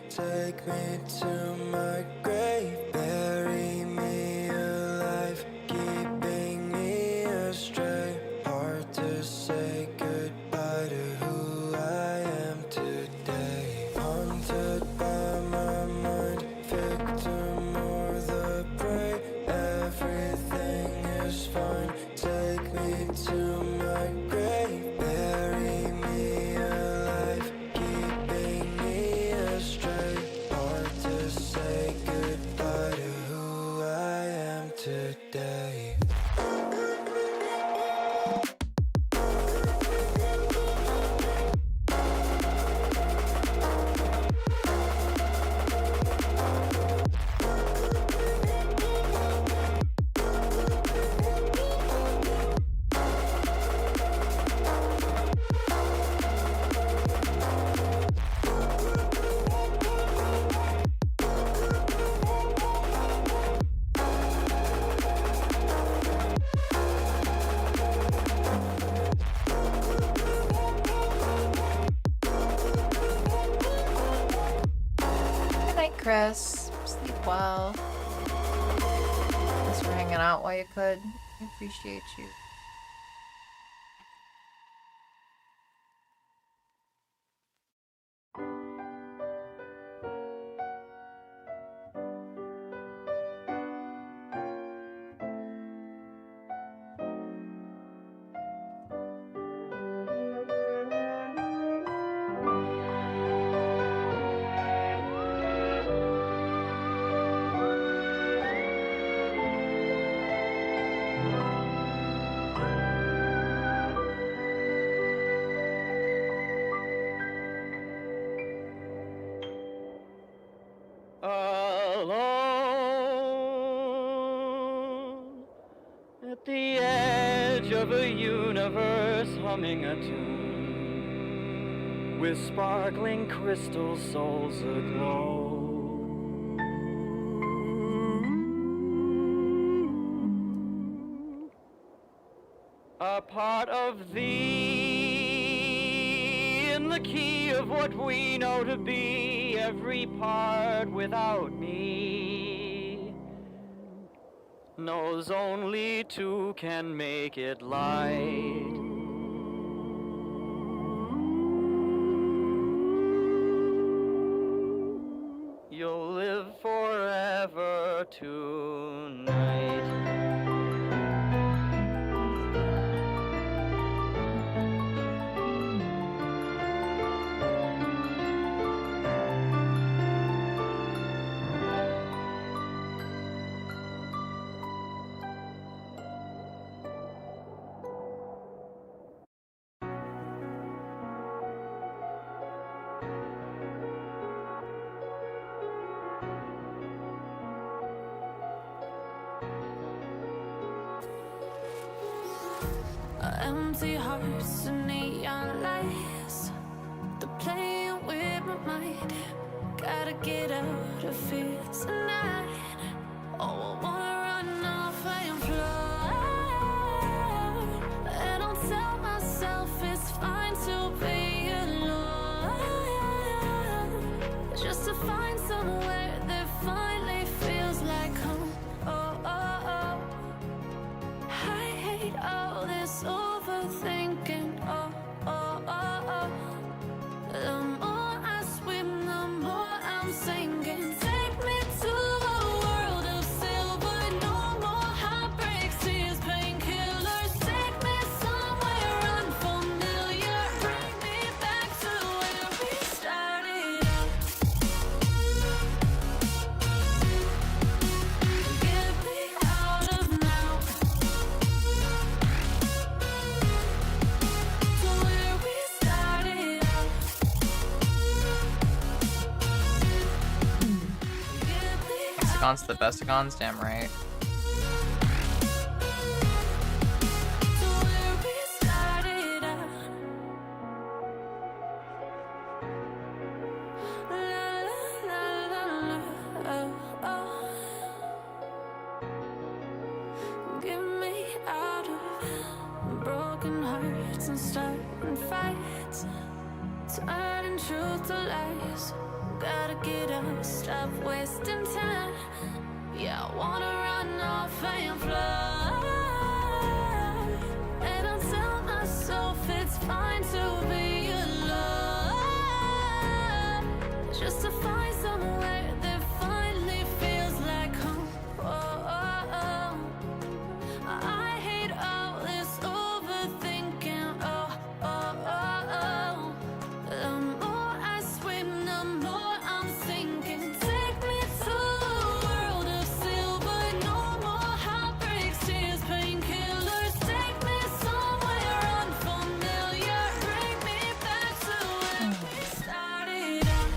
Take me to my grave, bury me alive, keeping me astray. Hard to say goodbye to who I am today. Haunted by my mind, victim or the prey. Everything is fine. Take me to my grave, bury me alive, keeping me astray. Hard to say goodbye to who I am today. Good night, Chris. Sleep well. Thanks for hanging out while you could. I appreciate you. Alone at the edge of a universe, humming a tune with sparkling crystal souls aglow. A part of thee in the key of what we know to be every part without me knows only two can make it light. You'll live forever tonight. empty hearts and neon lights. They're playing with my mind. Gotta get out of here tonight. Oh, I wanna run off and fly. And I'll tell myself it's fine to be alone, just to find somewhere that finally feels like home. Oh, oh, oh. I hate all this overthinking. Oh, oh, oh, oh. The more I swim, the more I'm sinking. Take me to a world of silver. No more heartbreaks, tears, painkillers. Take me somewhere unfamiliar. Bring me back to where we started out. Get me out of now. To where we started out. Hexagon's the best Hexagon's, damn right. To where we started out. La la la la la. Oh, oh. Get me out of broken hearts and starting fights, turning truth to lies. Gotta get up, stop wasting time. Yeah, I wanna run off and fly. And I'll tell myself it's fine to be alone, just to find somewhere that finally feels like home. Oh, oh, oh. I hate all this overthinking. Oh, oh, oh, oh. The more I swim, the more I'm sinking. Take me to a world of silver. No more heartbreaks, tears, painkillers. Take me somewhere unfamiliar. Bring me back to where we started out.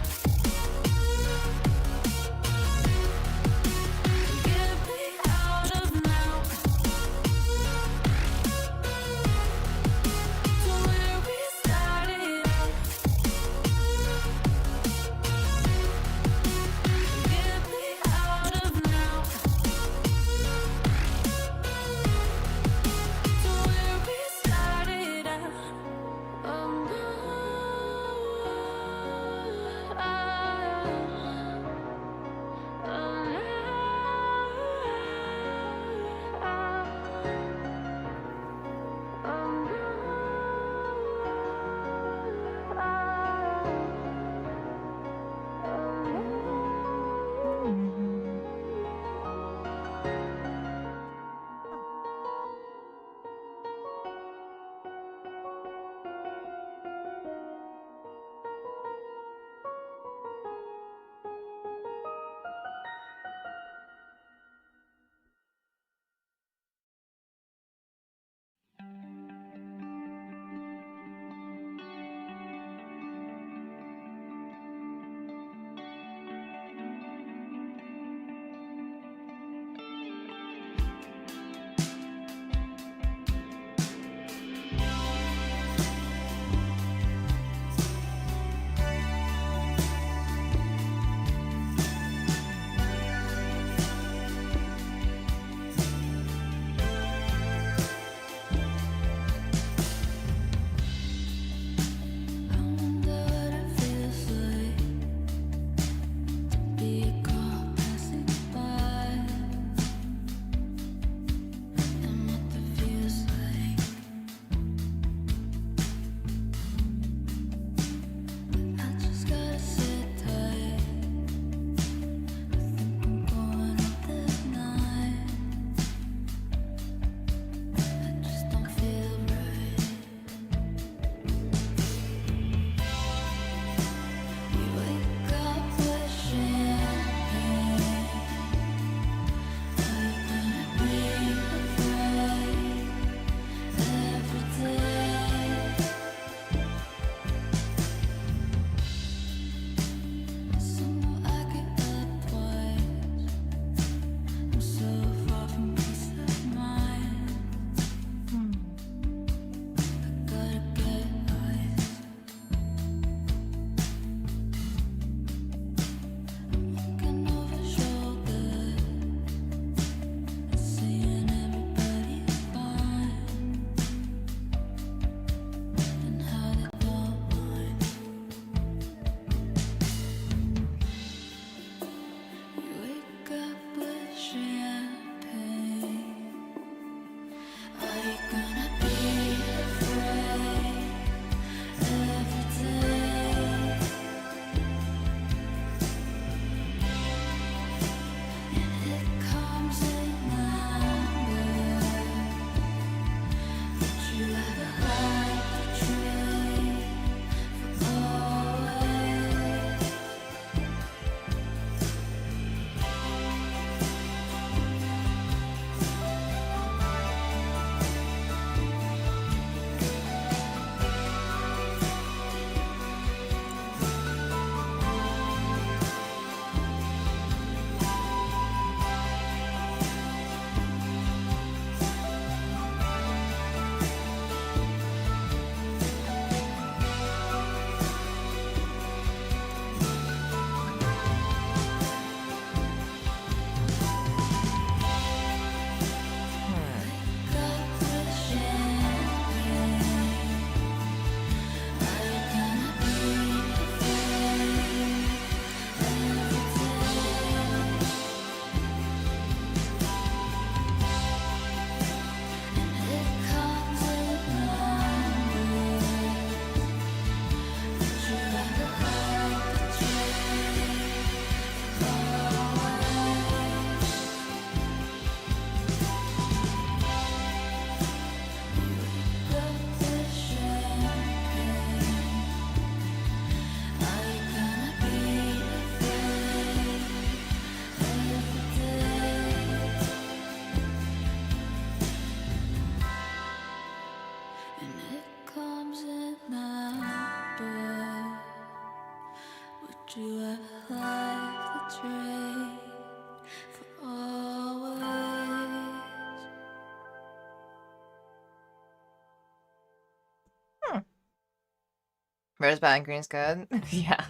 Red's bad and green's good. Yeah.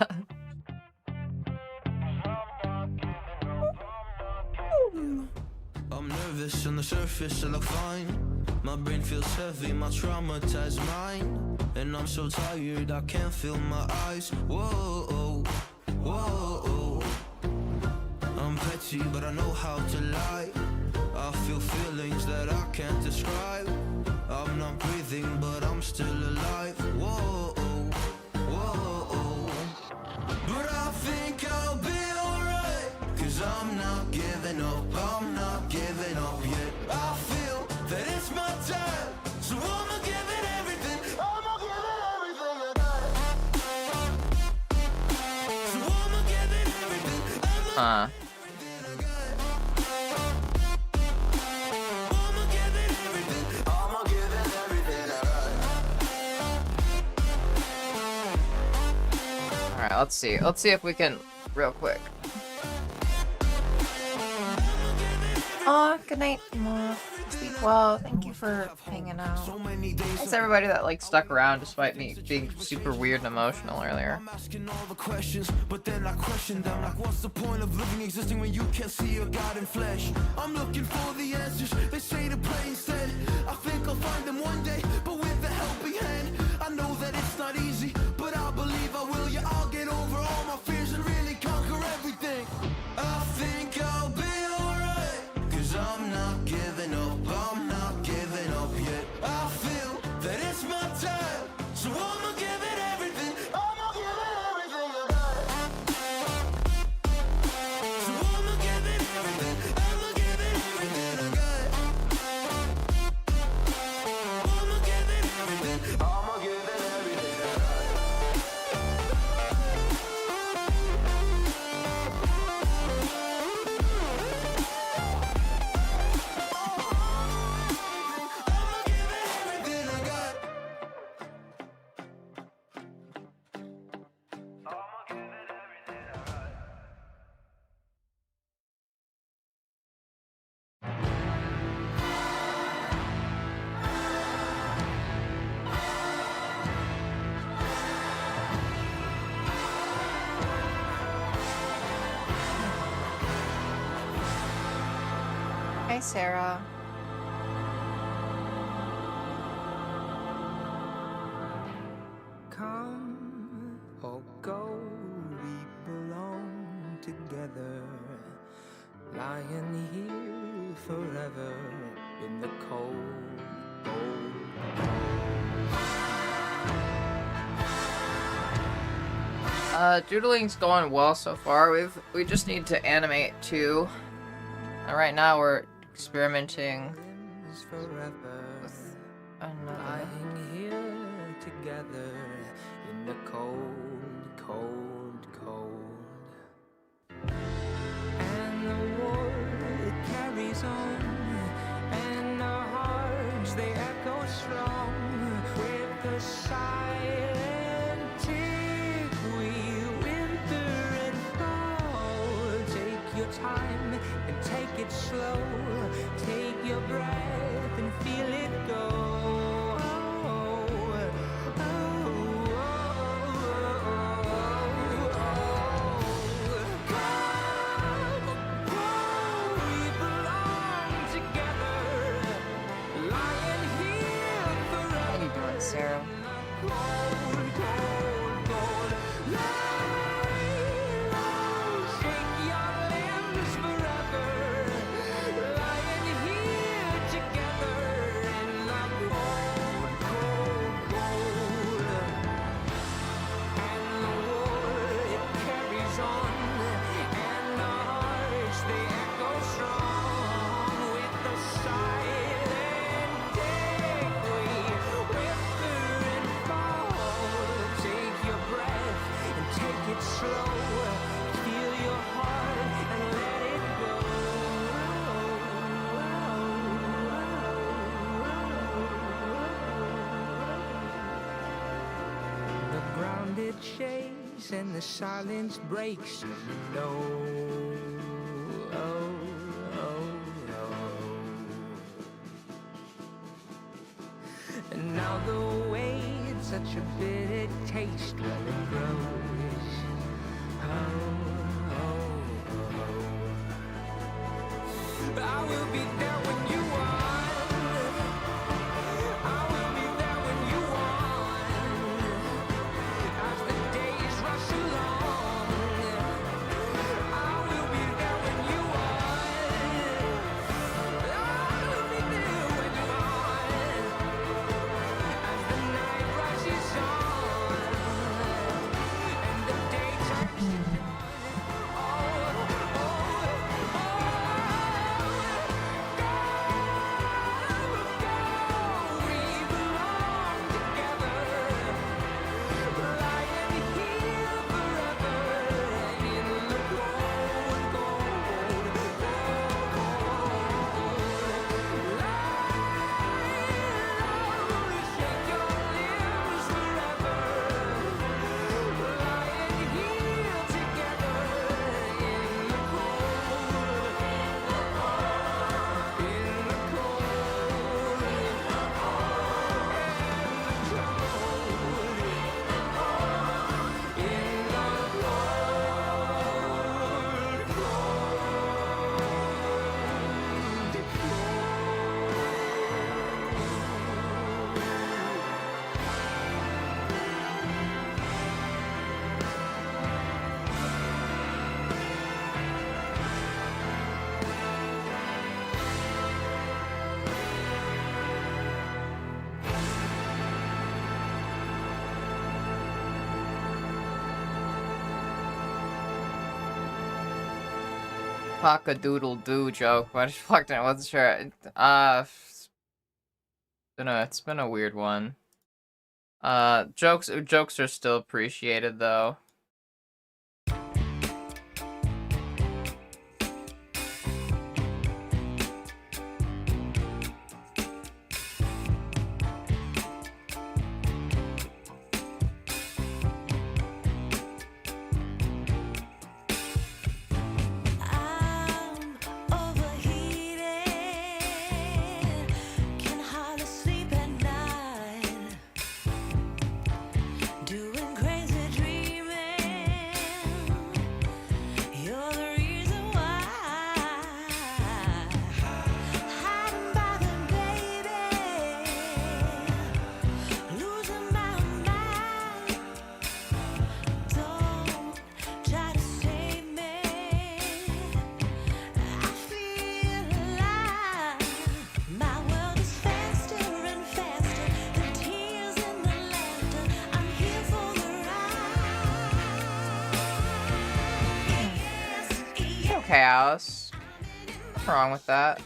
I'm nervous on the surface, I look fine. My brain feels heavy, my traumatized mind. And I'm so tired, I can't feel my eyes. Whoa, whoa. I'm petty, but I know how to lie. I feel feelings that I can't describe. I'm not breathing, but I'm still alive. Whoa, whoa. But I think I'll be alright. Cause I'm not giving up, I'm not giving up yet. I feel that it's my time, so I'ma give it everything. I'ma give it everything I got. So I'ma give it everything. I'ma give it everything. I'ma give it everything I got. Alright, let's see. Let's see if we can real quick. Aw, good night, Moth. Sleep well. Thank you for hanging out. Thanks everybody that like stuck around despite me being super weird and emotional earlier. I'm asking all the questions, but then I question them. Like, what's the point of living, existing when you can't see your God in flesh? I'm looking for the answers, they say to pray instead. I think I'll find them one day, but with a helping hand. I know that it's not easy, but I believe I will. Yeah, I'll get over all my fears and really conquer everything. I think I'll be alright, cause I'm not giving up, I'm not giving up yet. I feel that it's my time, so I'ma give it everything. I'ma give it everything I got. So I'ma give it everything. I'ma give it everything I got. I'ma give it everything. I'ma give it everything I got. Hey, Sarah. Come or go, we belong together. Lying here forever in the cold, Doodling's going well so far. We just need to animate 2. And right now we're experimenting forever. with another. Lying here together in the cold, cold, cold. And the war, it carries on, and our hearts, they echo strong with the silent tick. We winter and fall. Take your time and take it slow. Take your breath and feel it go. How you doing, Sarah? It shakes and the silence breaks. You know, oh, oh, oh. And now the wait's such a bitter it taste while it grows. Oh, oh, oh. I will be there when you are. I will be there when you are. As the days rush along, I will be there when you are. I will be there when you are. As the night rushes on and the day turns to dawn. Cock-a-doodle-doo joke, but I just fucking wasn't sure. It's been a weird one. Jokes are still appreciated though. I'm overheated, can hardly sleep at night, doing crazy dreaming. You're the reason why. Hiding by the baby, losing my mind. Don't try to save me. I feel alive. My world is faster and faster. The tears and the laughter. I'm here for the ride. Yes, No chaos. What's wrong with that?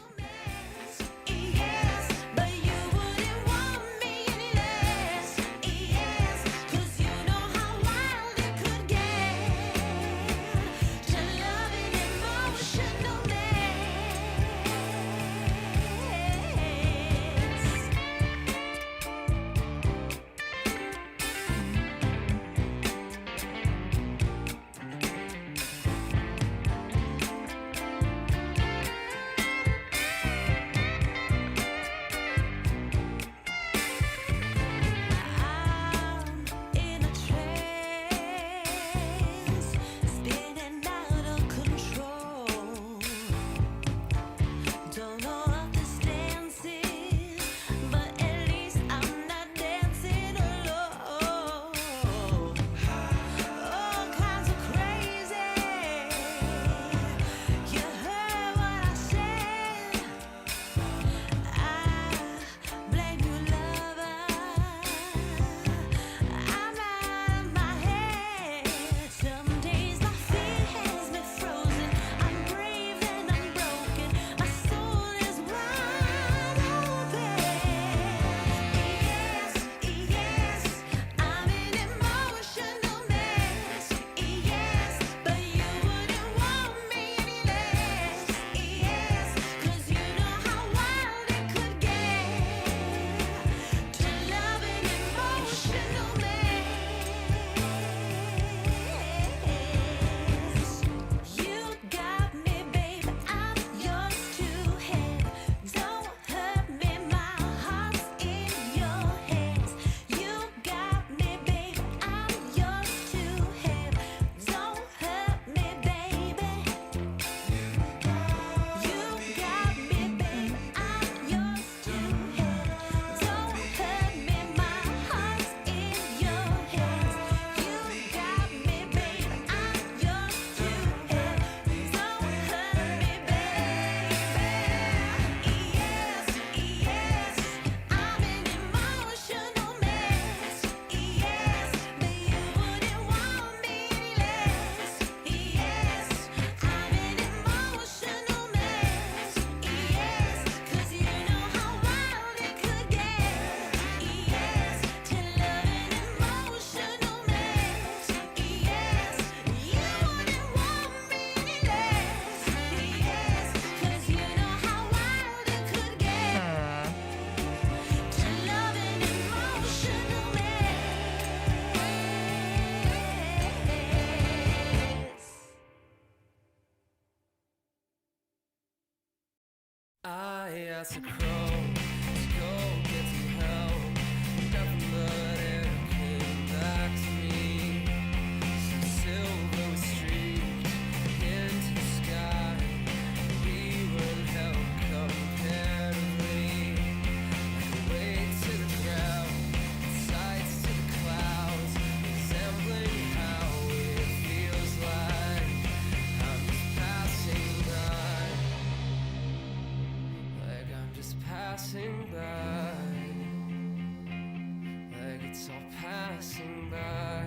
yes, but you wouldn't want me any less. Yes, 'cause you know how wild it could get. To love an emotional mess. I asked a crow to go get some help. Nothing but air came back to me. Some silver was streaked into the sky. We were in hell comparatively. Like a weight to the ground, sights to the clouds, resembling how it feels like I'm just passing by. Like I'm just passing by. Like it's all passing by.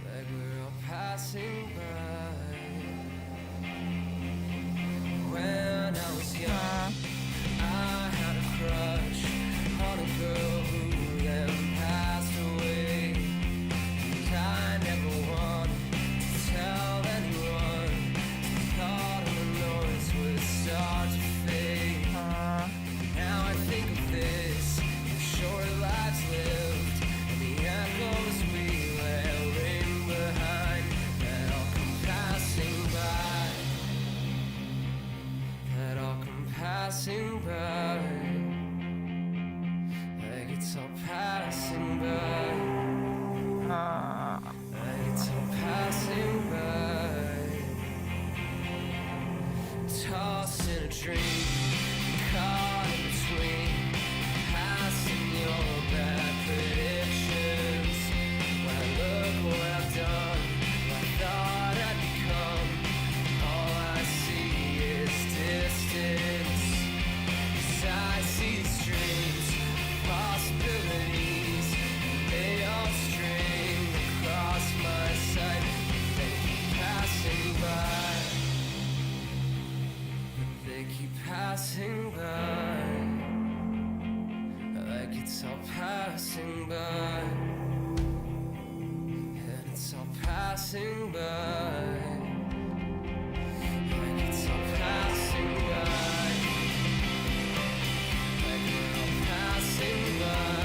Like we're all passing by. When I was young, I had a crush on a girl who then passed away. And I never wanted to tell anyone. Thought of the noise would start to fade. Now I think of this, the short lives lived, and the echoes we let ring behind. That all come passing by. That all come passing by. Like it's all passing by. Like it's all passing by. Tossed in a dream, caught in between, passing your bad predictions. When I look what I've done, what I thought I'd become, all I see is distance. 'Cause I see these dreams, possibilities, and they all string across my sight. They keep passing by. They keep passing by. Like it's all passing by. And it's all passing by. Like it's all passing by. Like we're all passing by.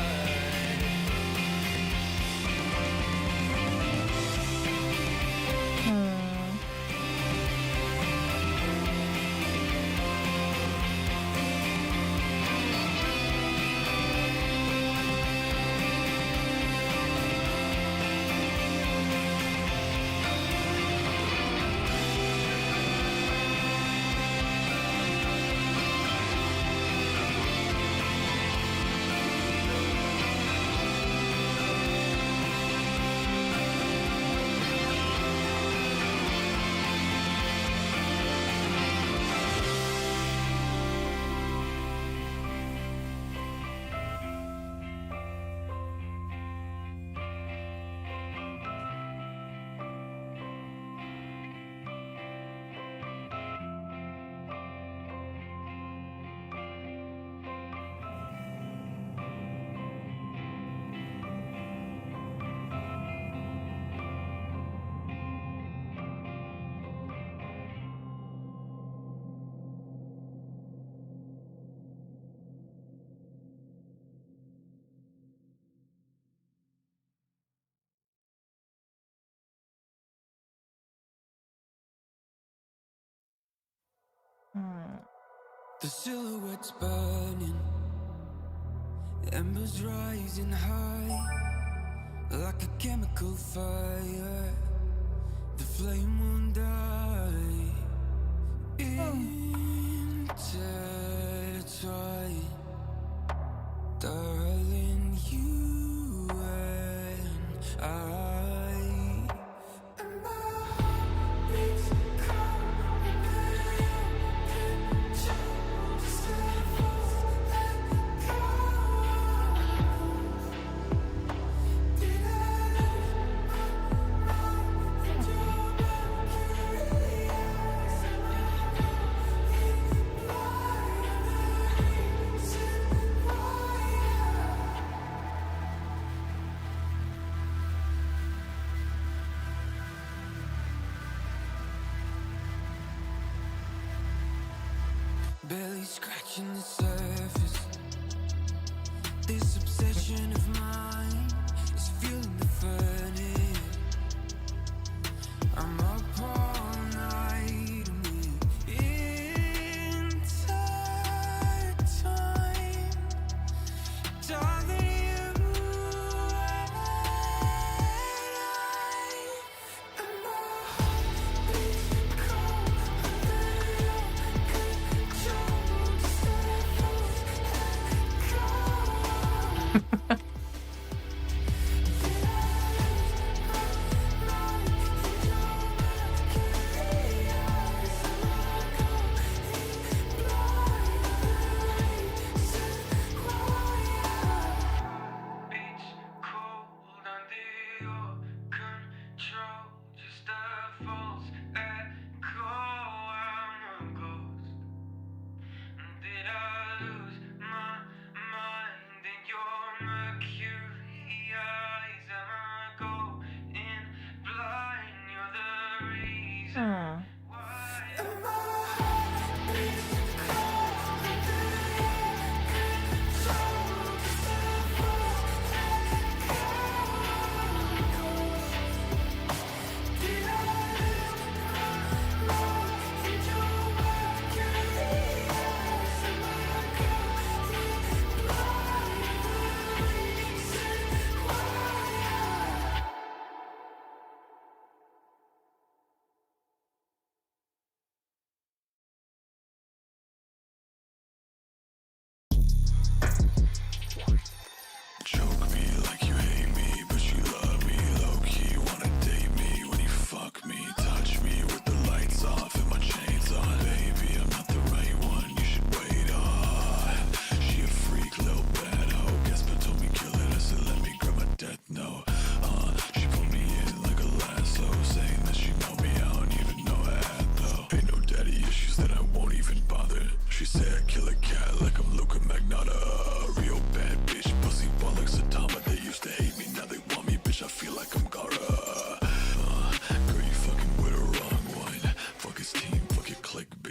The silhouette's burning, embers rising high, like a chemical fire. The flame won't die. Intertwine, darling, you and I. Barely scratching the surface. This obsession of mine is fueling the furnace. I'm up all night and we're intertwined.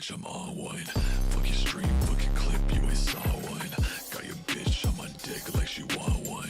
bitch, I'm on one. Fuck your stream, fuck your clip, you ain't saw one. Got your bitch on my dick like she want one.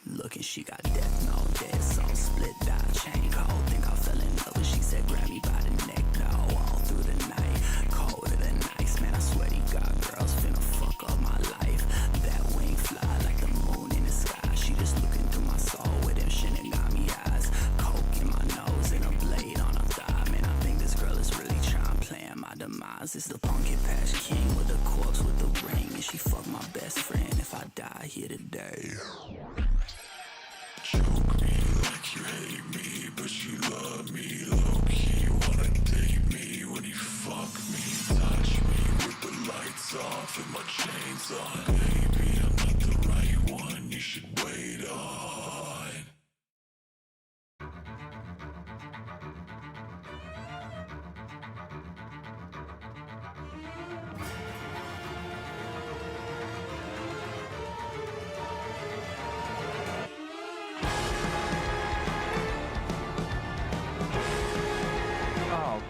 Looking, she got death, no dead, so split dot chain cold. Think I fell in love, and she said, grab me by the neck, no, all through the night, colder than ice, man, I swear to God, girls finna fuck up my life. That wing fly like the moon in the sky, she just looking through my soul with them Shinigami eyes, coke in my nose and a blade on her thigh, man, I think this girl is really trying playing my demise. It's the pumpkin patch king with the corpse with the ring, and she fuck my best friend if I die here today. Choke me like you hate me, but you love me low-key. Wanna date me when you fuck me, touch me with the lights off and my chains on. Baby, I'm not the right one, you should wait on. Oh.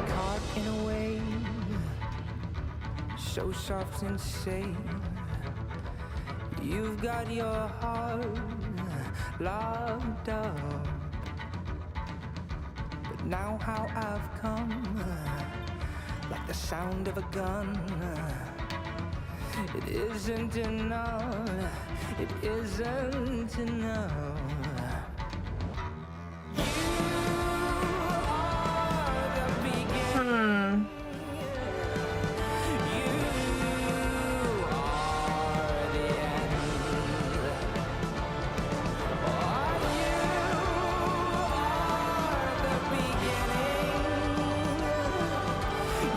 Caught in a wave, so soft and safe. You've got your heart locked up. But now how I've come, like the sound of a gun. It isn't enough, it isn't enough. You are the beginning. You are the end. Oh, you are the beginning.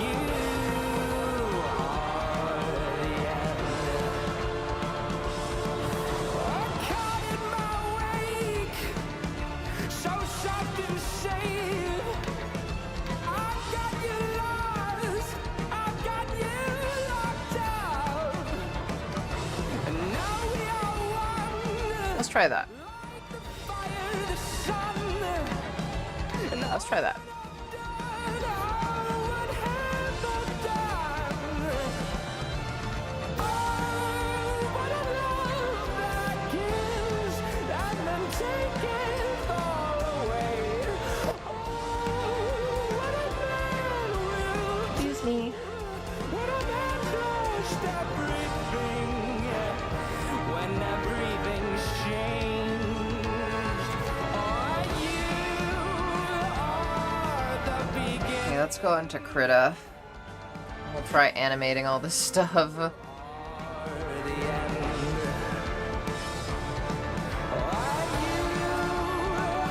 You are the end. Caught in my wake, so soft and safe. I've got you lost, I've got you locked up. And now we are one. Let's try that. Like the fire, the sun. And Let's try that. what have I done? Oh, what a love that gives and then taketh all away. Oh, what a man will Excuse me. what a man lost everything when everything's changed. Oh, you are the beginning. Okay, let's go into Krita. We'll try animating all this stuff. Or the end. Oh, you are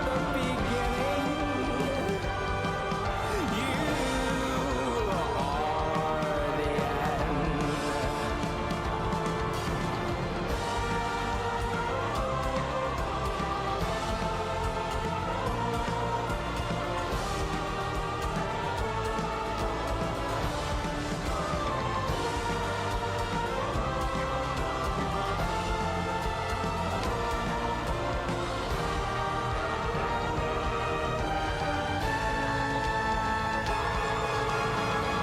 the beginning. You are the end.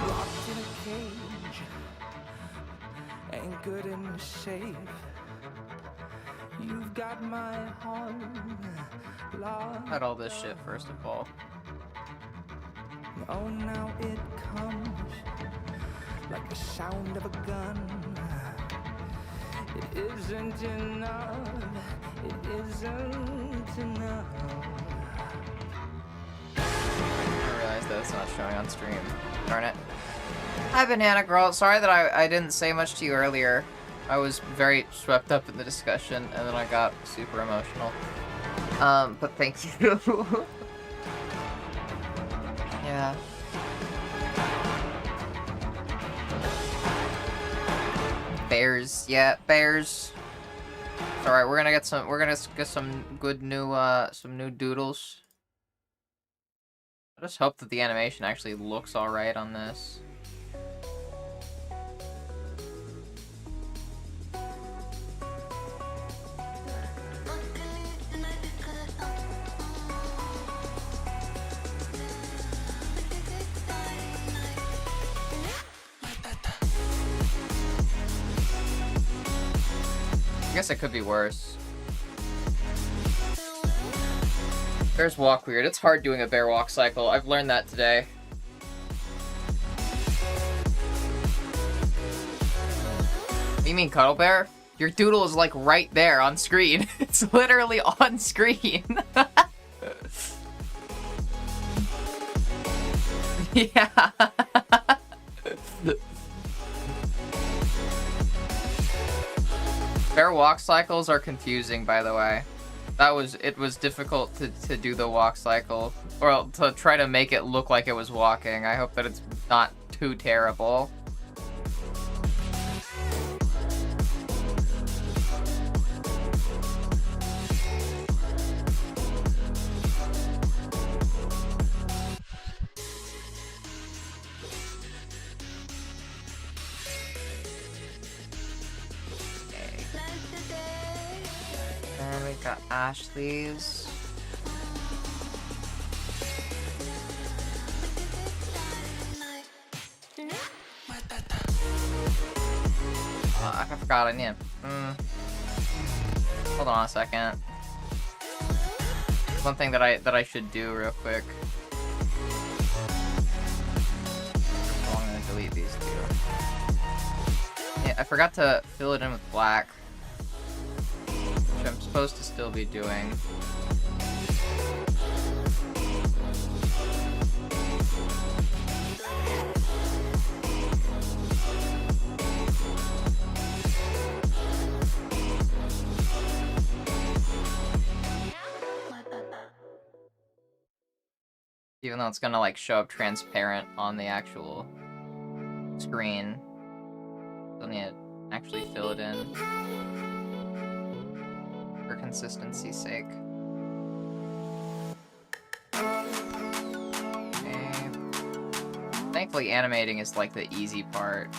Locked in a cage, anchored and safe. You've got my heart locked. Cut all this shit first of all. Oh, now it comes like the sound of a gun. It isn't enough. It isn't enough. I realized that it's not showing on stream. Darn it. Hi, Banana Girl. Sorry that I didn't say much to you earlier. I was very swept up in the discussion, and then I got super emotional. But thank you. Yeah. Bears. Yeah, bears. Alright, we're gonna get some good new doodles. I just hope that the animation actually looks alright on this. I guess it could be worse. Bears walk weird. It's hard doing a bear walk cycle. I've learned that today. What do you mean, Cuddle Bear? Your doodle is like right there on screen. It's literally on screen. Yeah. Bear walk cycles are confusing, by the way. It was difficult to do the walk cycle, or to try to make it look like it was walking. I hope that it's not too terrible. And we got Ashley's. I forgot I need. Hold on a second. One thing that I should do real quick. So I'm gonna delete these two. Yeah, I forgot to fill it in with black, which I'm supposed to still be doing. Even though it's gonna like show up transparent on the actual screen, still need to actually fill it in for consistency's sake. Okay. Thankfully, animating is like the easy part.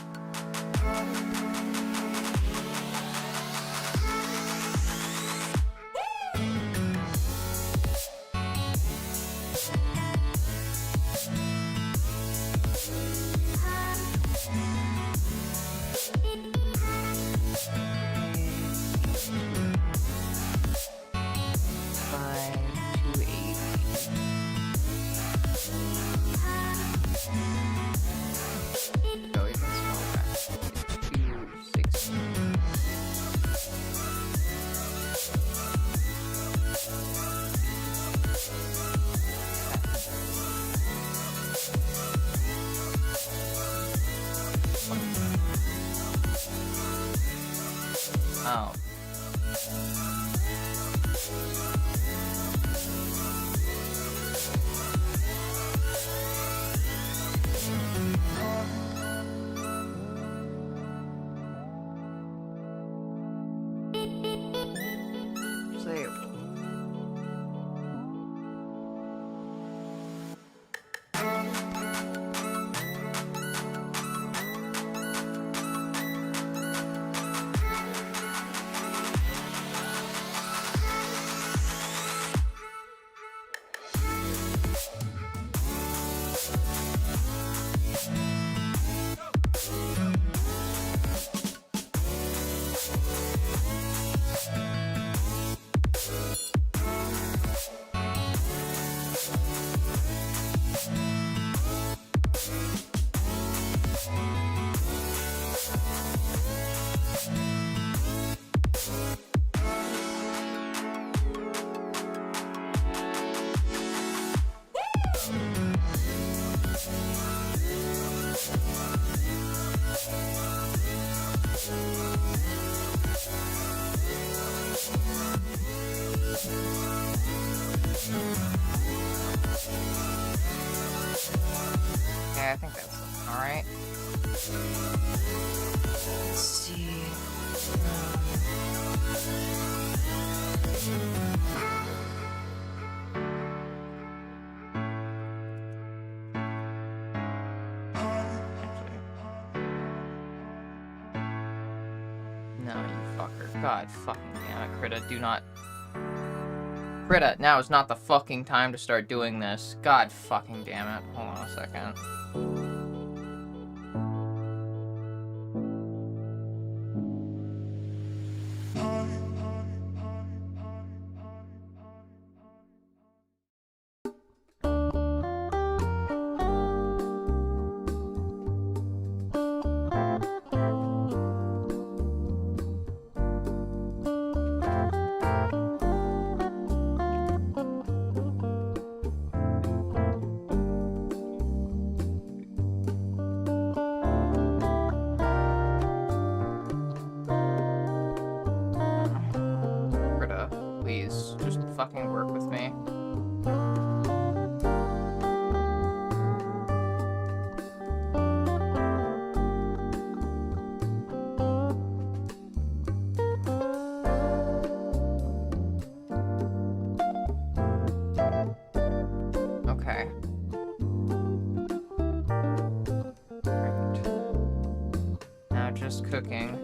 Oh. Save. Yeah, I think that's alright. Let's see. No, you fucker. God fucking damn it, Krita, do not... Krita, now is not the fucking time to start doing this. God fucking damn it. Hold on a second. Please, just fucking work with me. Okay. Right. Now just cooking.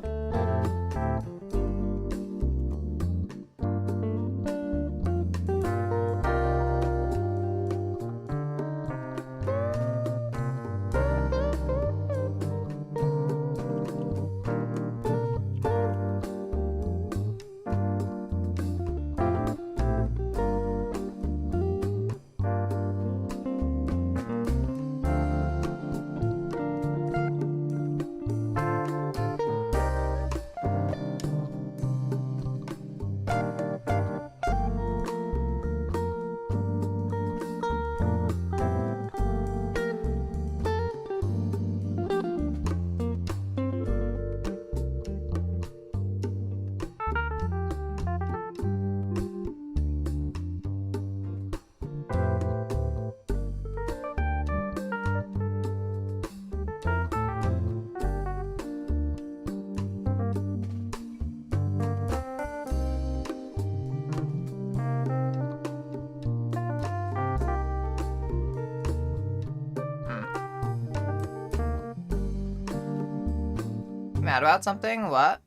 Mad about something? What?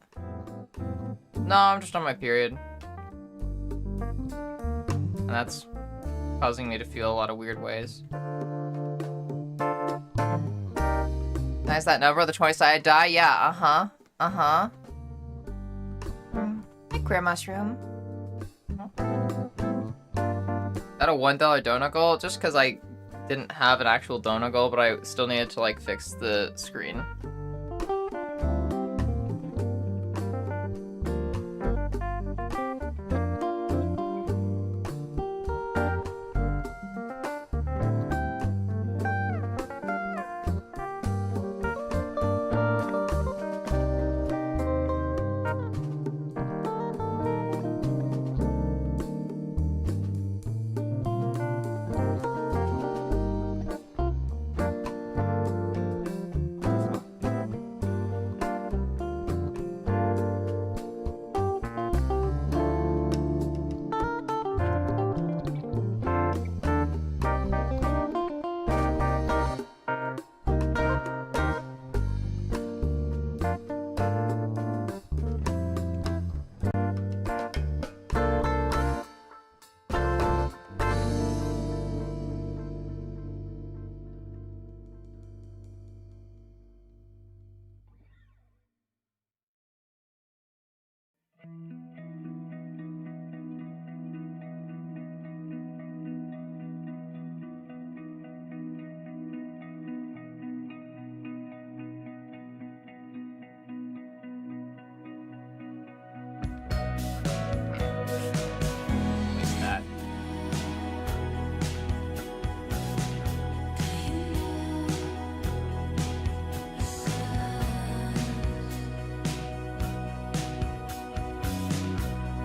No, I'm just on my period. And that's causing me to feel a lot of weird ways. Nice that number, the 20-sided die? Yeah, uh-huh. Uh-huh. Hey, Queer Mushroom. Is that a $1 donut goal? Just because I didn't have an actual donut goal, but I still needed to, like, fix the screen.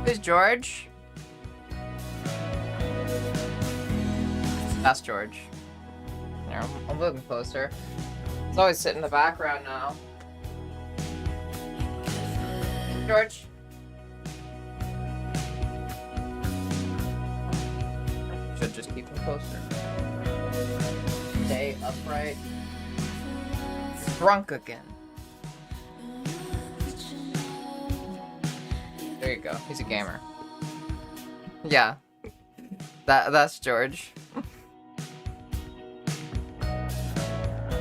Who's George? That's George. There, I'm moving closer. It's always sitting in the background now. George. Should just keep him closer. Stay upright. Drunk again. There you go. He's a gamer. Yeah. That's George.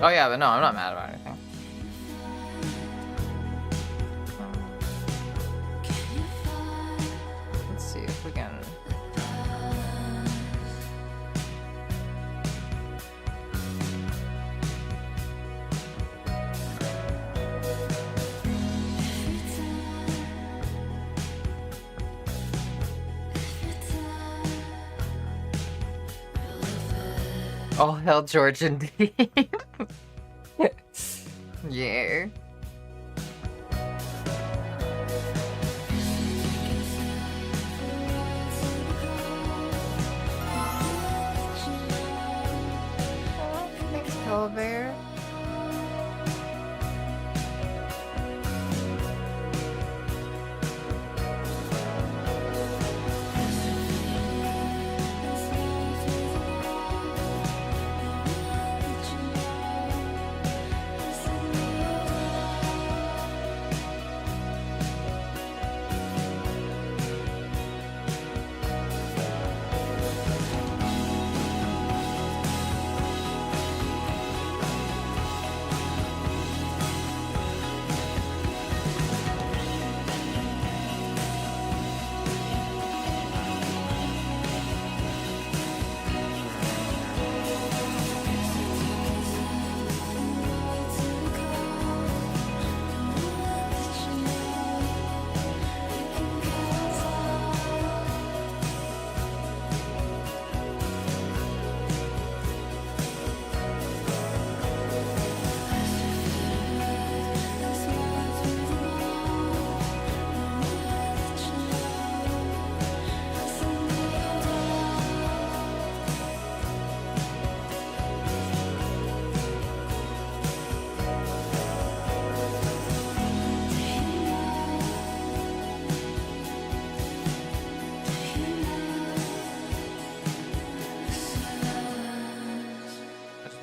Oh yeah, but no, I'm not mad about anything. Let's see if we can... Oh, hell, George, indeed. Yeah. Thanks, Pillow Bear.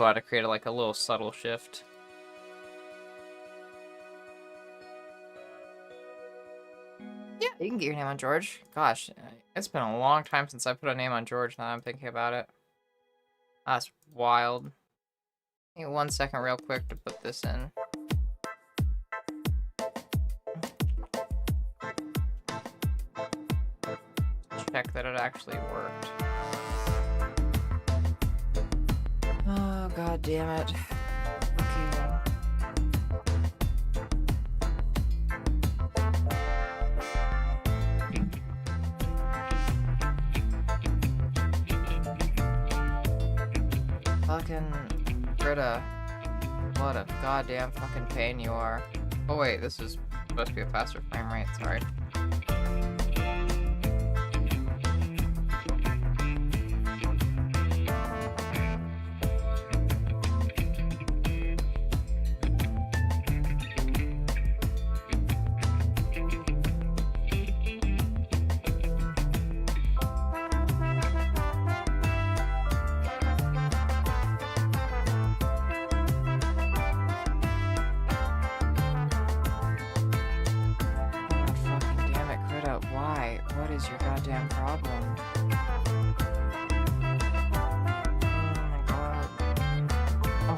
To create like a little subtle shift. Yeah, you can get your name on George. Gosh, it's been a long time since I put a name on George now that I'm thinking about it. That's wild. Give me 1 second real quick to put this in. Check that it actually worked. Oh, god damn it. Okay. Fucking Britta. What a goddamn fucking pain you are. Oh wait, this is supposed to be a faster frame rate, sorry.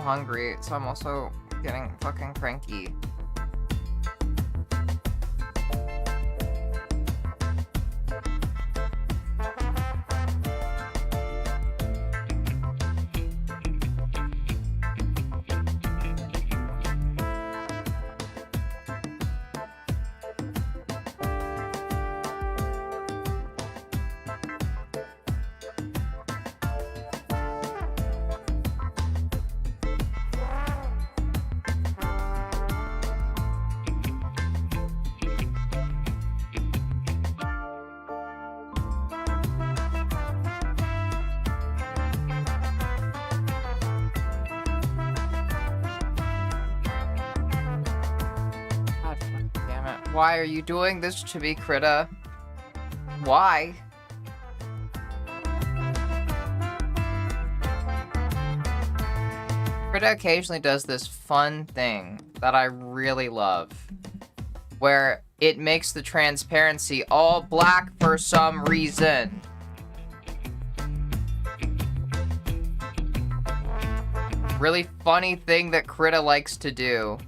Hungry, so I'm also getting fucking cranky. Why are you doing this to me, Krita? Why? Krita occasionally does this fun thing that I really love, where it makes the transparency all black for some reason. Really funny thing that Krita likes to do.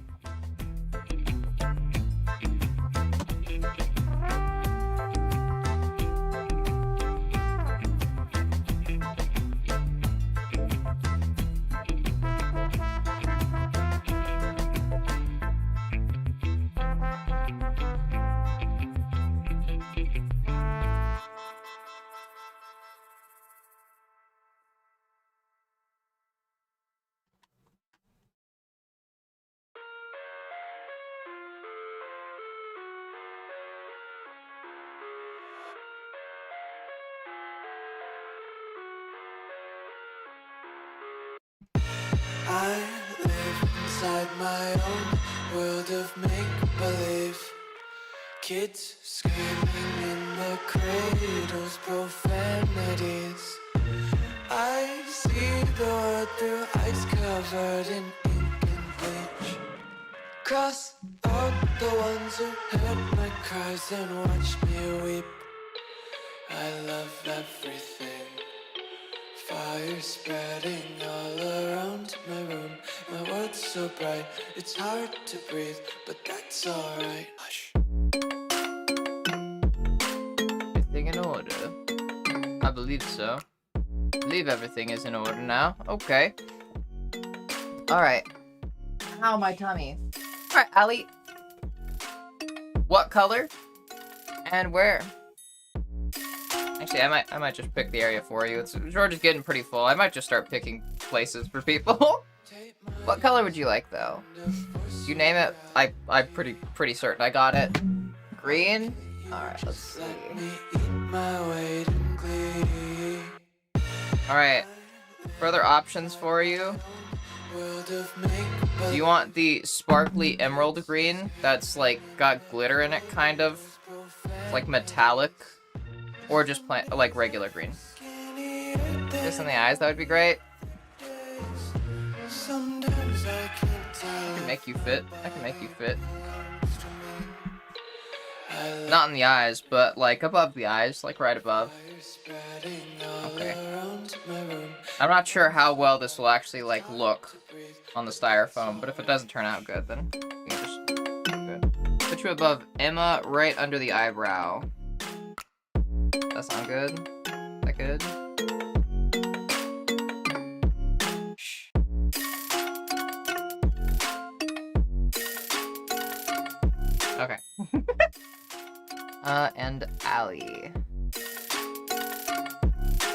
I live inside my own world of make-believe. Kids screaming in their cradles, profanities. I see the world through ice covered in ink and bleach. Cross out the ones who heard my cries and watched me weep. I love everything. Fire spreading all around my room. My world's so bright, it's hard to breathe, but that's alright. Hush. Everything in order? I believe so. I believe everything is in order now. Okay. Alright. Ow, my tummy. Alright, Ali. What color? And where? Actually, I might just pick the area for you. George is getting pretty full. I might just start picking places for people. What color would you like, though? You name it. I'm pretty certain I got it. Green. All right, let's see. All right. Further options for you. Do you want the sparkly emerald green? That's like got glitter in it, kind of. It's like metallic. Or just plain, like regular green. This in the eyes, that would be great. I can make you fit. I can make you fit. Not in the eyes, but like above the eyes, like right above. Okay. I'm not sure how well this will actually like look on the styrofoam, but if it doesn't turn out good, then you can just good. Put you above Emma, right under the eyebrow. That sound good? Is that good? Shh. Okay. And Ali.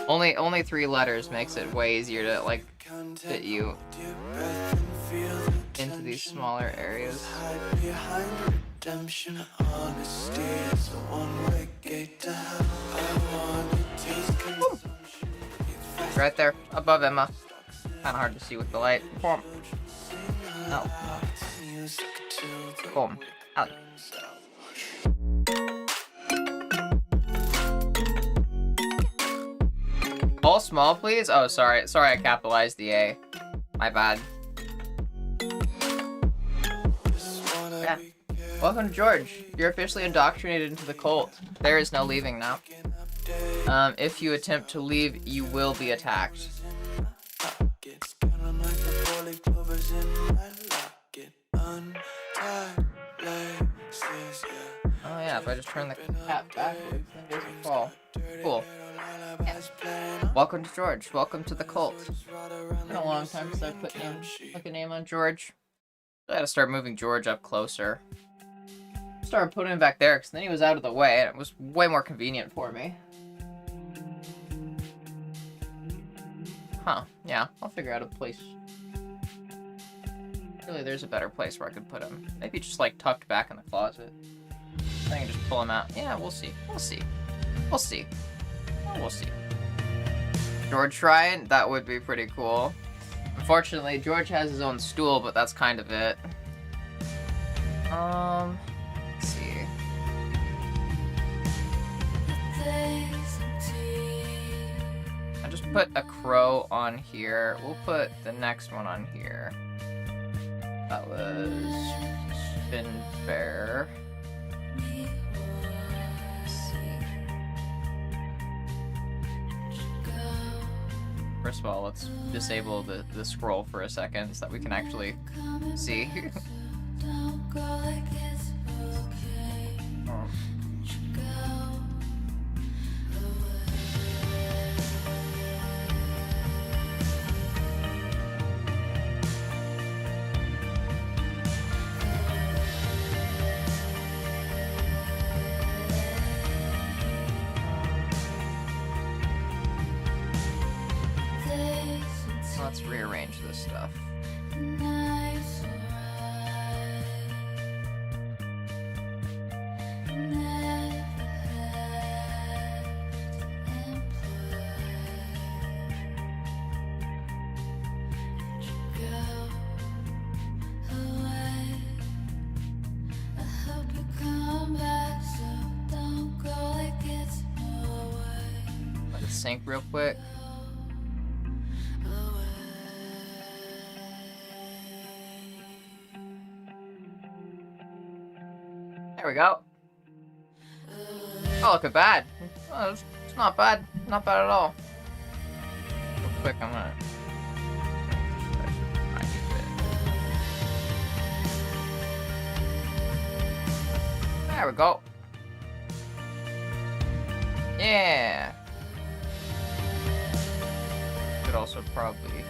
Only 3 letters makes it way easier to like fit you into these smaller areas. Redemption, honesty is a one-way gate to hell. Right there, above Emma. Kinda hard to see with the light. Boom. No. Boom. Ali. All small, please? Oh, sorry. Sorry, I capitalized the A. My bad. Yeah. Welcome to George. You're officially indoctrinated into the cult. There is no leaving now. If you attempt to leave, you will be attacked. Oh yeah, if I just turn the cap backwards, then it doesn't fall. Cool. Yeah. Welcome to George. Welcome to the cult. It's been a long time since I put a name on George. I gotta start moving George up closer. Started putting him back there, because then he was out of the way, and it was way more convenient for me. Huh, yeah, I'll figure out a place. Really, there's a better place where I could put him. Maybe just, like, tucked back in the closet. I can just pull him out. Yeah, we'll see. We'll see. We'll see. We'll see. George Shrine? That would be pretty cool. Unfortunately, George has his own stool, but that's kind of it. Let's see. I just put a crow on here. We'll put the next one on here. That was Spin Bear. first of all, let's disable the scroll for a second so that we can actually see. Don't go like it's okay. Let's rearrange this stuff. Let it sync real quick. There we go. Oh, look at bad. Oh, it's not bad. Not bad at all. Real quick, I'm gonna. There we go. Yeah. Could also probably.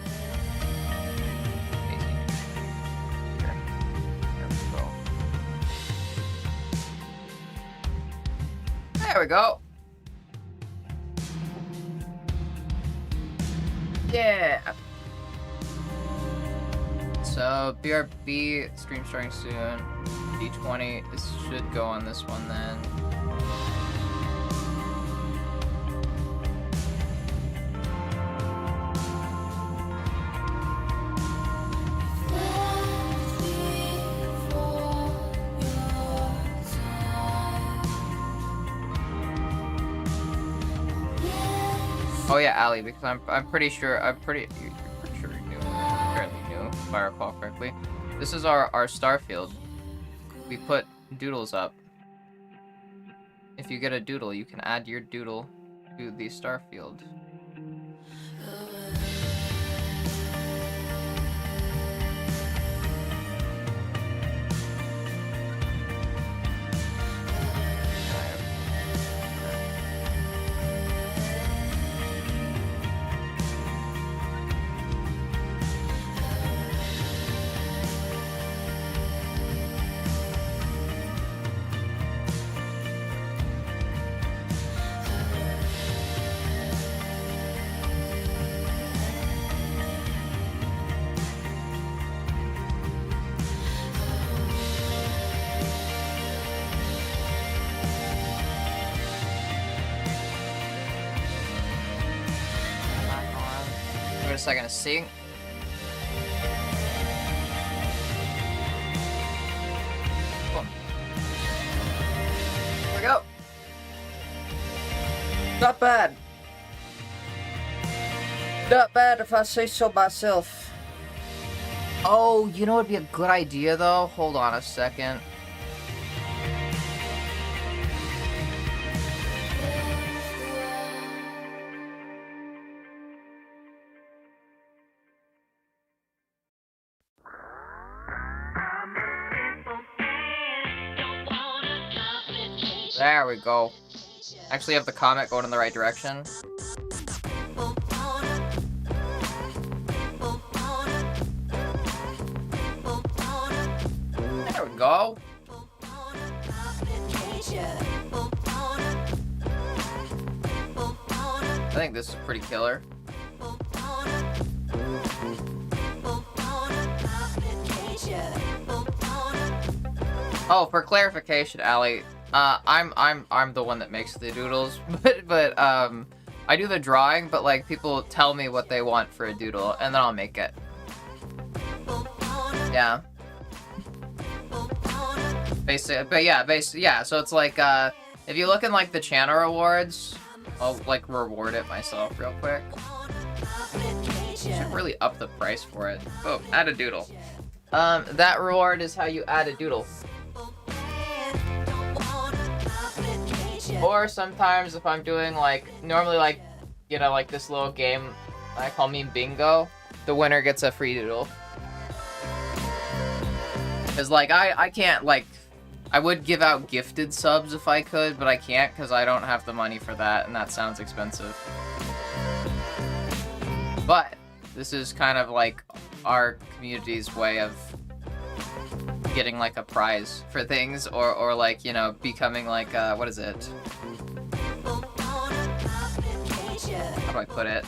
There we go. Yeah. So BRB stream starting soon. D20 should go on this one then. Oh yeah, Ali, because I'm pretty sure you're pretty sure you knew, fairly new, if I recall correctly. This is our Starfield. We put doodles up. If you get a doodle, you can add your doodle to the Starfield. Give it a second to sync. Cool. There we go. Not bad. Not bad if I say so myself. Oh, you know what'd be a good idea though? Hold on a second. There we go. Actually have the comment going in the right direction. There we go. I think this is pretty killer. Oh, for clarification, Ali, I'm the one that makes the doodles, but I do the drawing, but like people tell me what they want for a doodle, and then I'll make it. Yeah. Yeah. So it's like if you look in like the channel rewards, I'll like reward it myself real quick. Should really up the price for it. Oh, add a doodle. That reward is how you add a doodle. Or sometimes if I'm doing like, normally like, you know, like this little game I call me bingo, the winner gets a free doodle. Cause like I can't like, I would give out gifted subs if I could, but I can't because I don't have the money for that, and that sounds expensive. But this is kind of like our community's way of getting like a prize for things, or like, you know, becoming like what is it? How do I put it?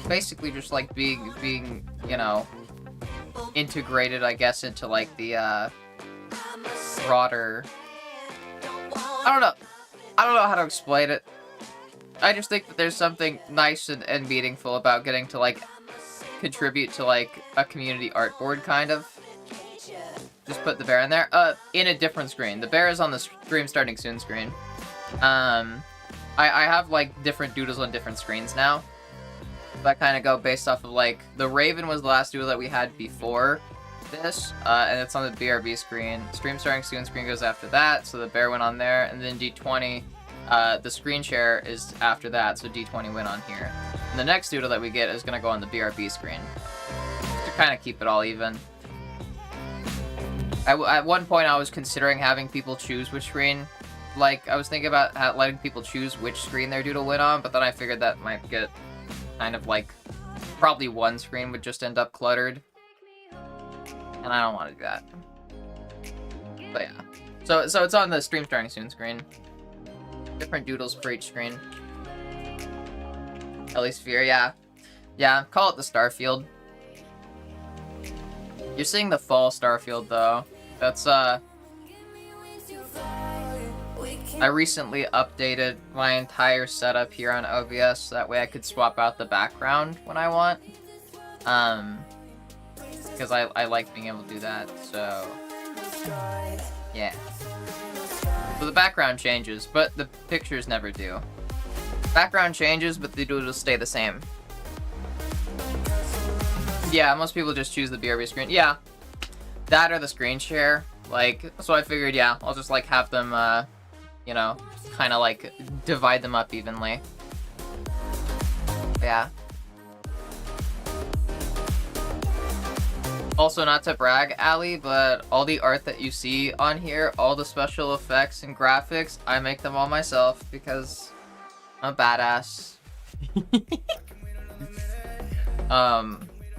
Basically just like being, you know, integrated, I guess, into like the broader, I don't know how to explain it. I just think that there's something nice and meaningful about getting to like contribute to like a community art board, kind of. Just put the bear in there. In a different screen. The bear is on the stream starting soon screen. I have like different doodles on different screens now. That kind of go based off of like, the Raven was the last doodle that we had before this, and it's on the BRB screen. Stream starting soon screen goes after that, so the bear went on there, and then D20, the screen share is after that, so D20 went on here. And the next doodle that we get is gonna go on the BRB screen, to kind of keep it all even. At one point I was considering having people choose which screen, like I was thinking about letting people choose which screen their doodle went on, but then I figured that might get kind of like, probably one screen would just end up cluttered, and I don't want to do that. But yeah, so it's on the stream starting soon screen. Different doodles for each screen. Helisphere, yeah, call it the Starfield. You're seeing the fall Starfield though. That's I recently updated my entire setup here on OBS, that way I could swap out the background when I want. Because I like being able to do that, so yeah. So the background changes, but the pictures never do. Background changes, but the doodles stay the same. Yeah, most people just choose the BRB screen. Yeah, that or the screen share. Like, so I figured, yeah, I'll just like have them, you know, kind of like divide them up evenly. Yeah. Also, not to brag, Ali, but all the art that you see on here, all the special effects and graphics, I make them all myself because I'm a badass.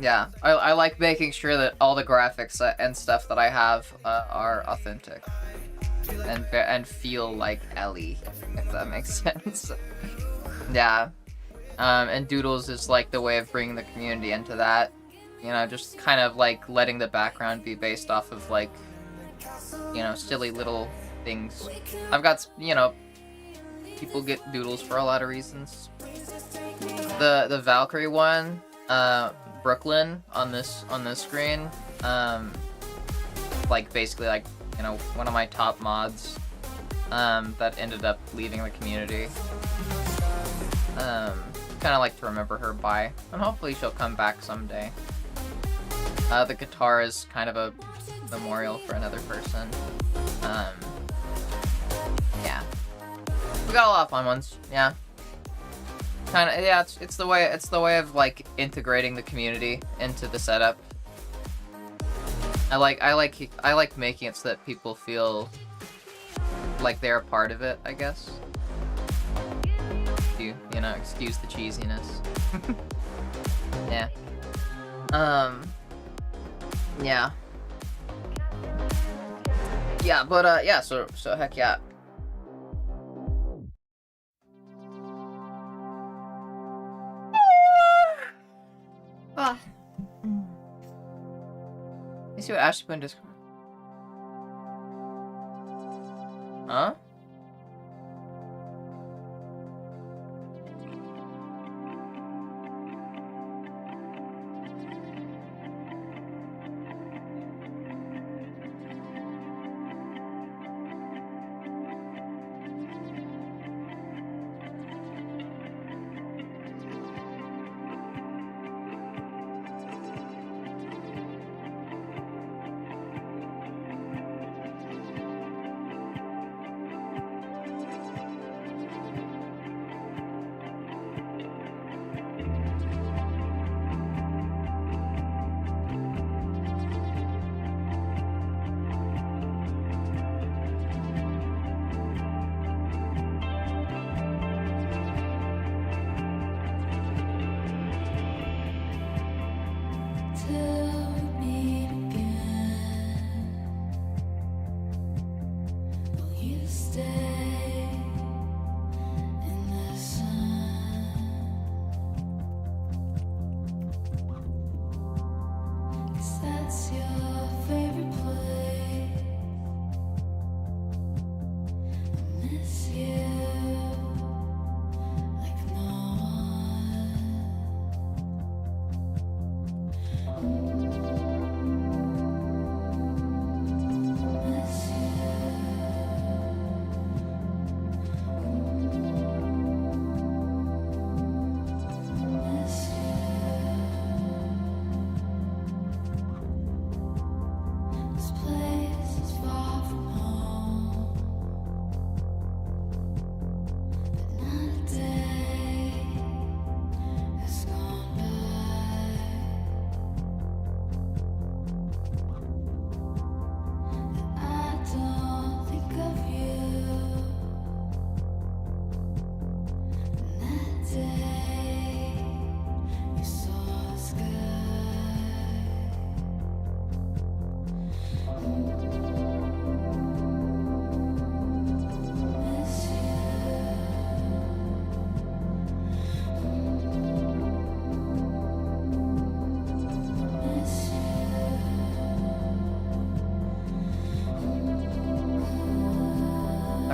Yeah, I like making sure that all the graphics and stuff that I have are authentic and feel like Ellie, if that makes sense. Yeah, and Doodles is like the way of bringing the community into that. You know, just kind of like letting the background be based off of like, you know, silly little things. I've got, you know, people get Doodles for a lot of reasons. The Valkyrie one, Brooklyn on this screen, like basically like, you know, one of my top mods that ended up leaving the community. Kind of like to remember her by, and hopefully she'll come back someday. The guitar is kind of a memorial for another person. Yeah, we got a lot of fun ones. Yeah. Kind of, yeah, it's the way of like integrating the community into the setup. I like making it so that people feel like they're a part of it, I guess. You know, excuse the cheesiness. Yeah. Yeah. Yeah, but yeah, so heck yeah. Ah. Let's see what Ashley put in Discord. Huh?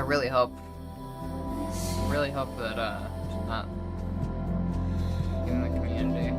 really hope that it's not in the community.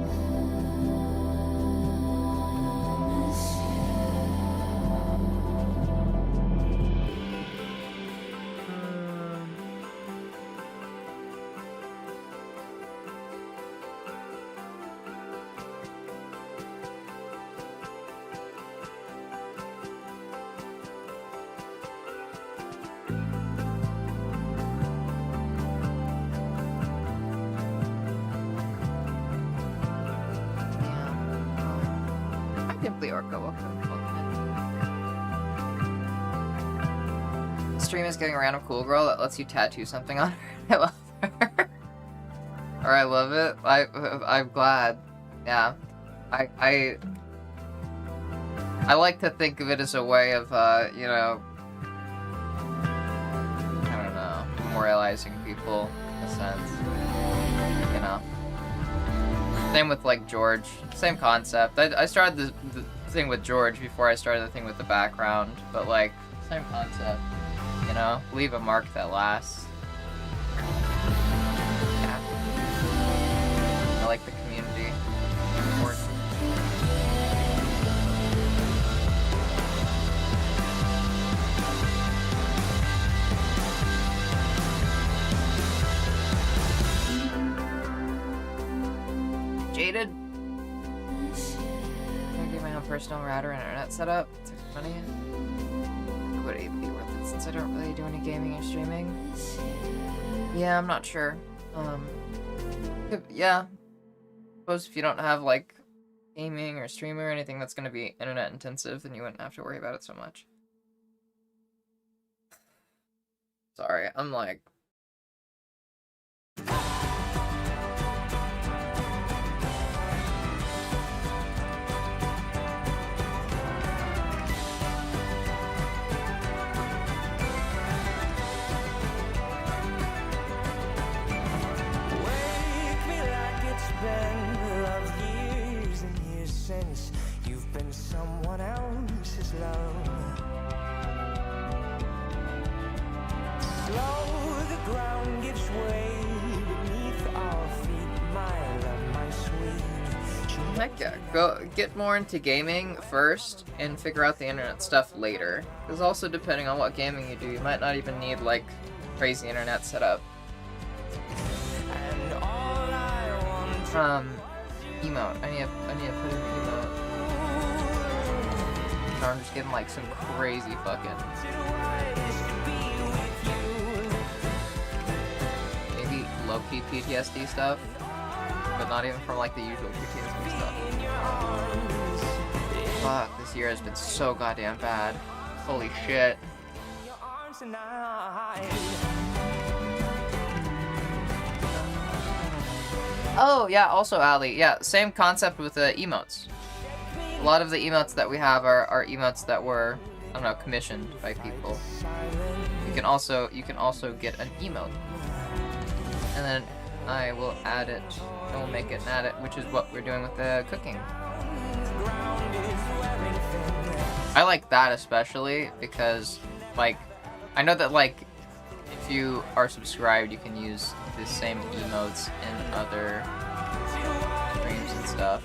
Stream is getting a random cool girl that lets you tattoo something on her. I love her. Or I love it. I'm glad. Yeah. I like to think of it as a way of you know, I don't know, memorializing people in a sense. You know. Same with like George. Same concept. I started the thing with George before I started the thing with the background, but like same concept. You know, leave a mark that lasts. Yeah. I like the community. Important. Jaded. I'm gonna get my own personal router and internet setup. It's money. Would it be worth it since I don't really do any gaming or streaming? Yeah, I'm not sure. Yeah. Suppose if you don't have like gaming or streaming or anything that's gonna be internet intensive, then you wouldn't have to worry about it so much. Sorry, I'm like... Since you've been someone else's love. Slow, the ground gives way beneath our feet, my love, my sweet. Heck yeah, go get more into gaming first and figure out the internet stuff later. Because also depending on what gaming you do, you might not even need like crazy internet setup. And all I want Emote. I need to put in emote. So I'm just getting like some crazy fucking... maybe low-key PTSD stuff, but not even from like the usual PTSD stuff. Fuck, this year has been so goddamn bad. Holy shit. Oh, yeah, also, Ali, yeah, same concept with the emotes. A lot of the emotes that we have are emotes that were, I don't know, commissioned by people. You can also get an emote. And then I will add it, I will make it and add it, which is what we're doing with the cooking. I like that especially because, like, I know that, like, if you are subscribed, you can use the same emotes in other streams and stuff.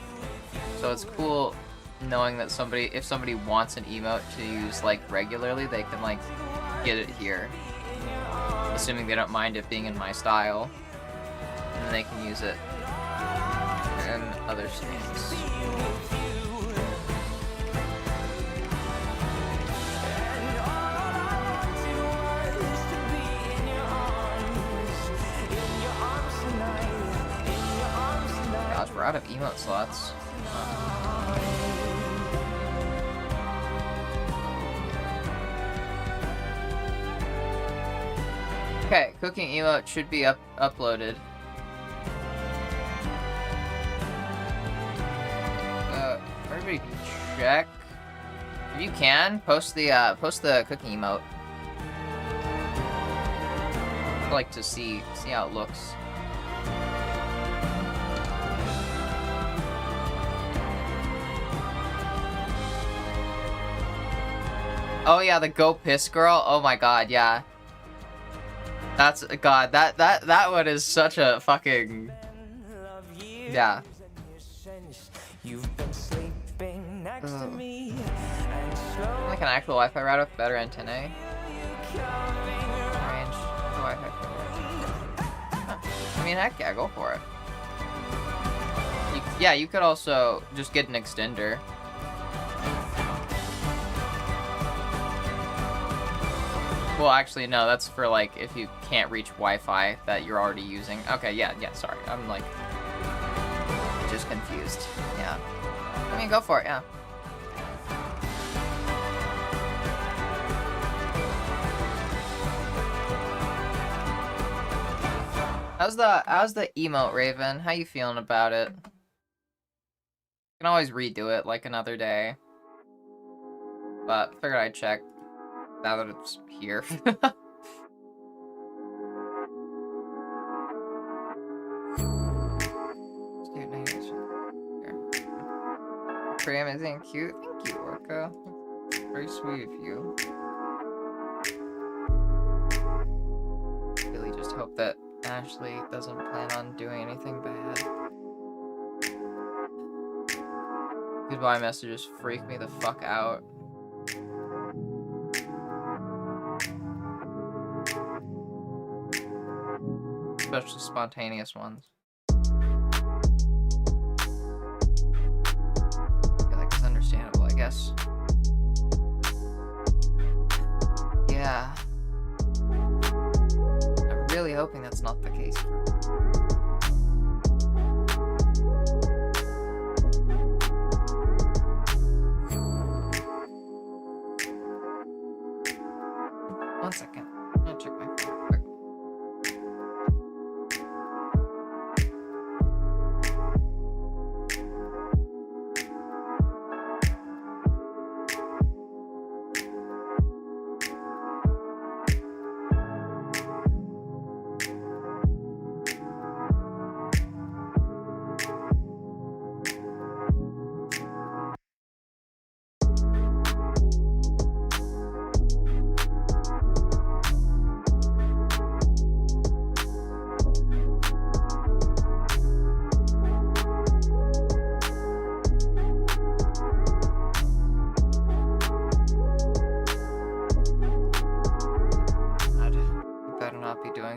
So it's cool knowing that if somebody wants an emote to use like regularly, they can like get it here. Assuming they don't mind it being in my style. And then they can use it in other streams. Gosh, we're out of emote slots. Okay, cooking emote should be uploaded. Everybody check. If you can, post the cooking emote. I'd like to see how it looks. Oh yeah, the Go Piss Girl. Oh my god, yeah. That's God. That one is such a fucking. Yeah. You've been sleeping next to me. Like an actual Wi-Fi router with better antennae. Range. Wi-Fi. Huh. I mean, heck yeah, go for it. Yeah, you could also just get an extender. Well, actually, no, that's for, like, if you can't reach Wi-Fi that you're already using. Okay, yeah, sorry. I'm, like, just confused. Yeah. I mean, go for it, yeah. How's the emote, Raven? How you feeling about it? You can always redo it, like, another day. But figured I'd check now that it's here. Pretty amazing and cute. Thank you, Orca. Very sweet of you. Really just hope that Ashley doesn't plan on doing anything bad. Goodbye messages freak me the fuck out. Especially spontaneous ones. I feel like it's understandable, I guess. Yeah. I'm really hoping that's not the case. One second. I'm gonna check my phone quick.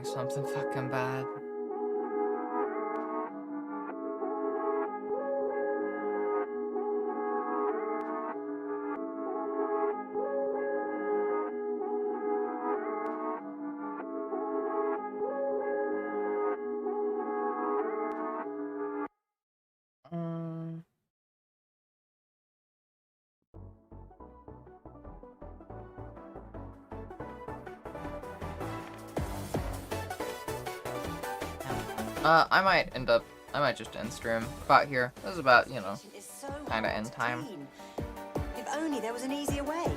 Something fucking bad. I might just end stream about here. This is about, you know, kind of end time. If only there was an easier way.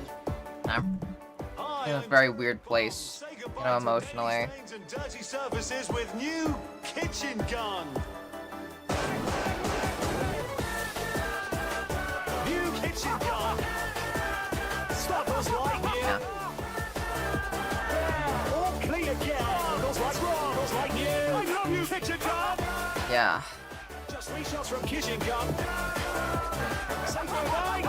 I'm in a very weird place, you know, emotionally. And dirty surfaces with new kitchen gun. New kitchen gun. Stuff us like new. Yeah. All clean again. Looks like raw. Looks like new. I love you, kitchen gun. Yeah. Just 3 shots from kitchen gun. Say goodbye.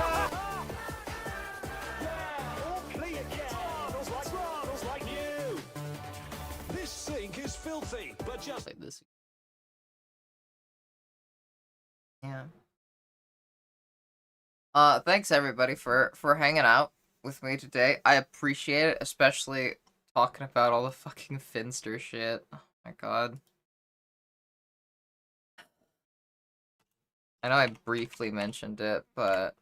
Yeah, all clean again. Looks like raw. Looks like new. This sink is filthy, but just like this. Yeah. Thanks everybody for hanging out with me today. I appreciate it, especially talking about all the fucking Finster shit. Oh my god. I know I briefly mentioned it, but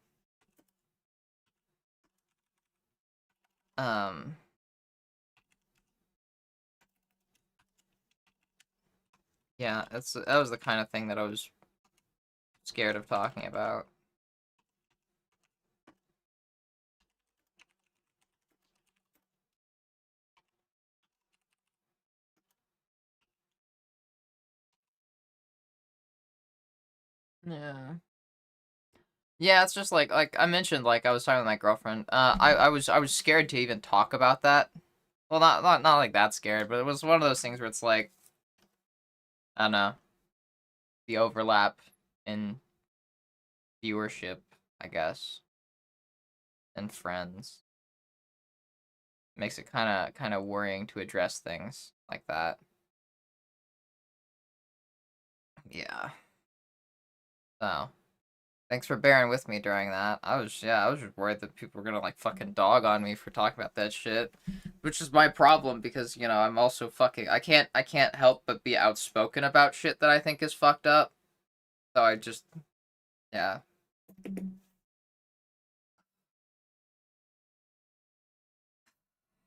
yeah, that was the kind of thing that I was scared of talking about. Yeah. Yeah, it's just like I mentioned, like I was talking with my girlfriend. I was scared to even talk about that Well, not like that scared, but it was one of those things where it's like, I don't know, the overlap in viewership, I guess, and friends makes it kind of worrying to address things like that. Yeah. So, thanks for bearing with me during that. I was just worried that people were gonna like fucking dog on me for talking about that shit, which is my problem because you know I'm also fucking I can't help but be outspoken about shit that I think is fucked up. So I just yeah.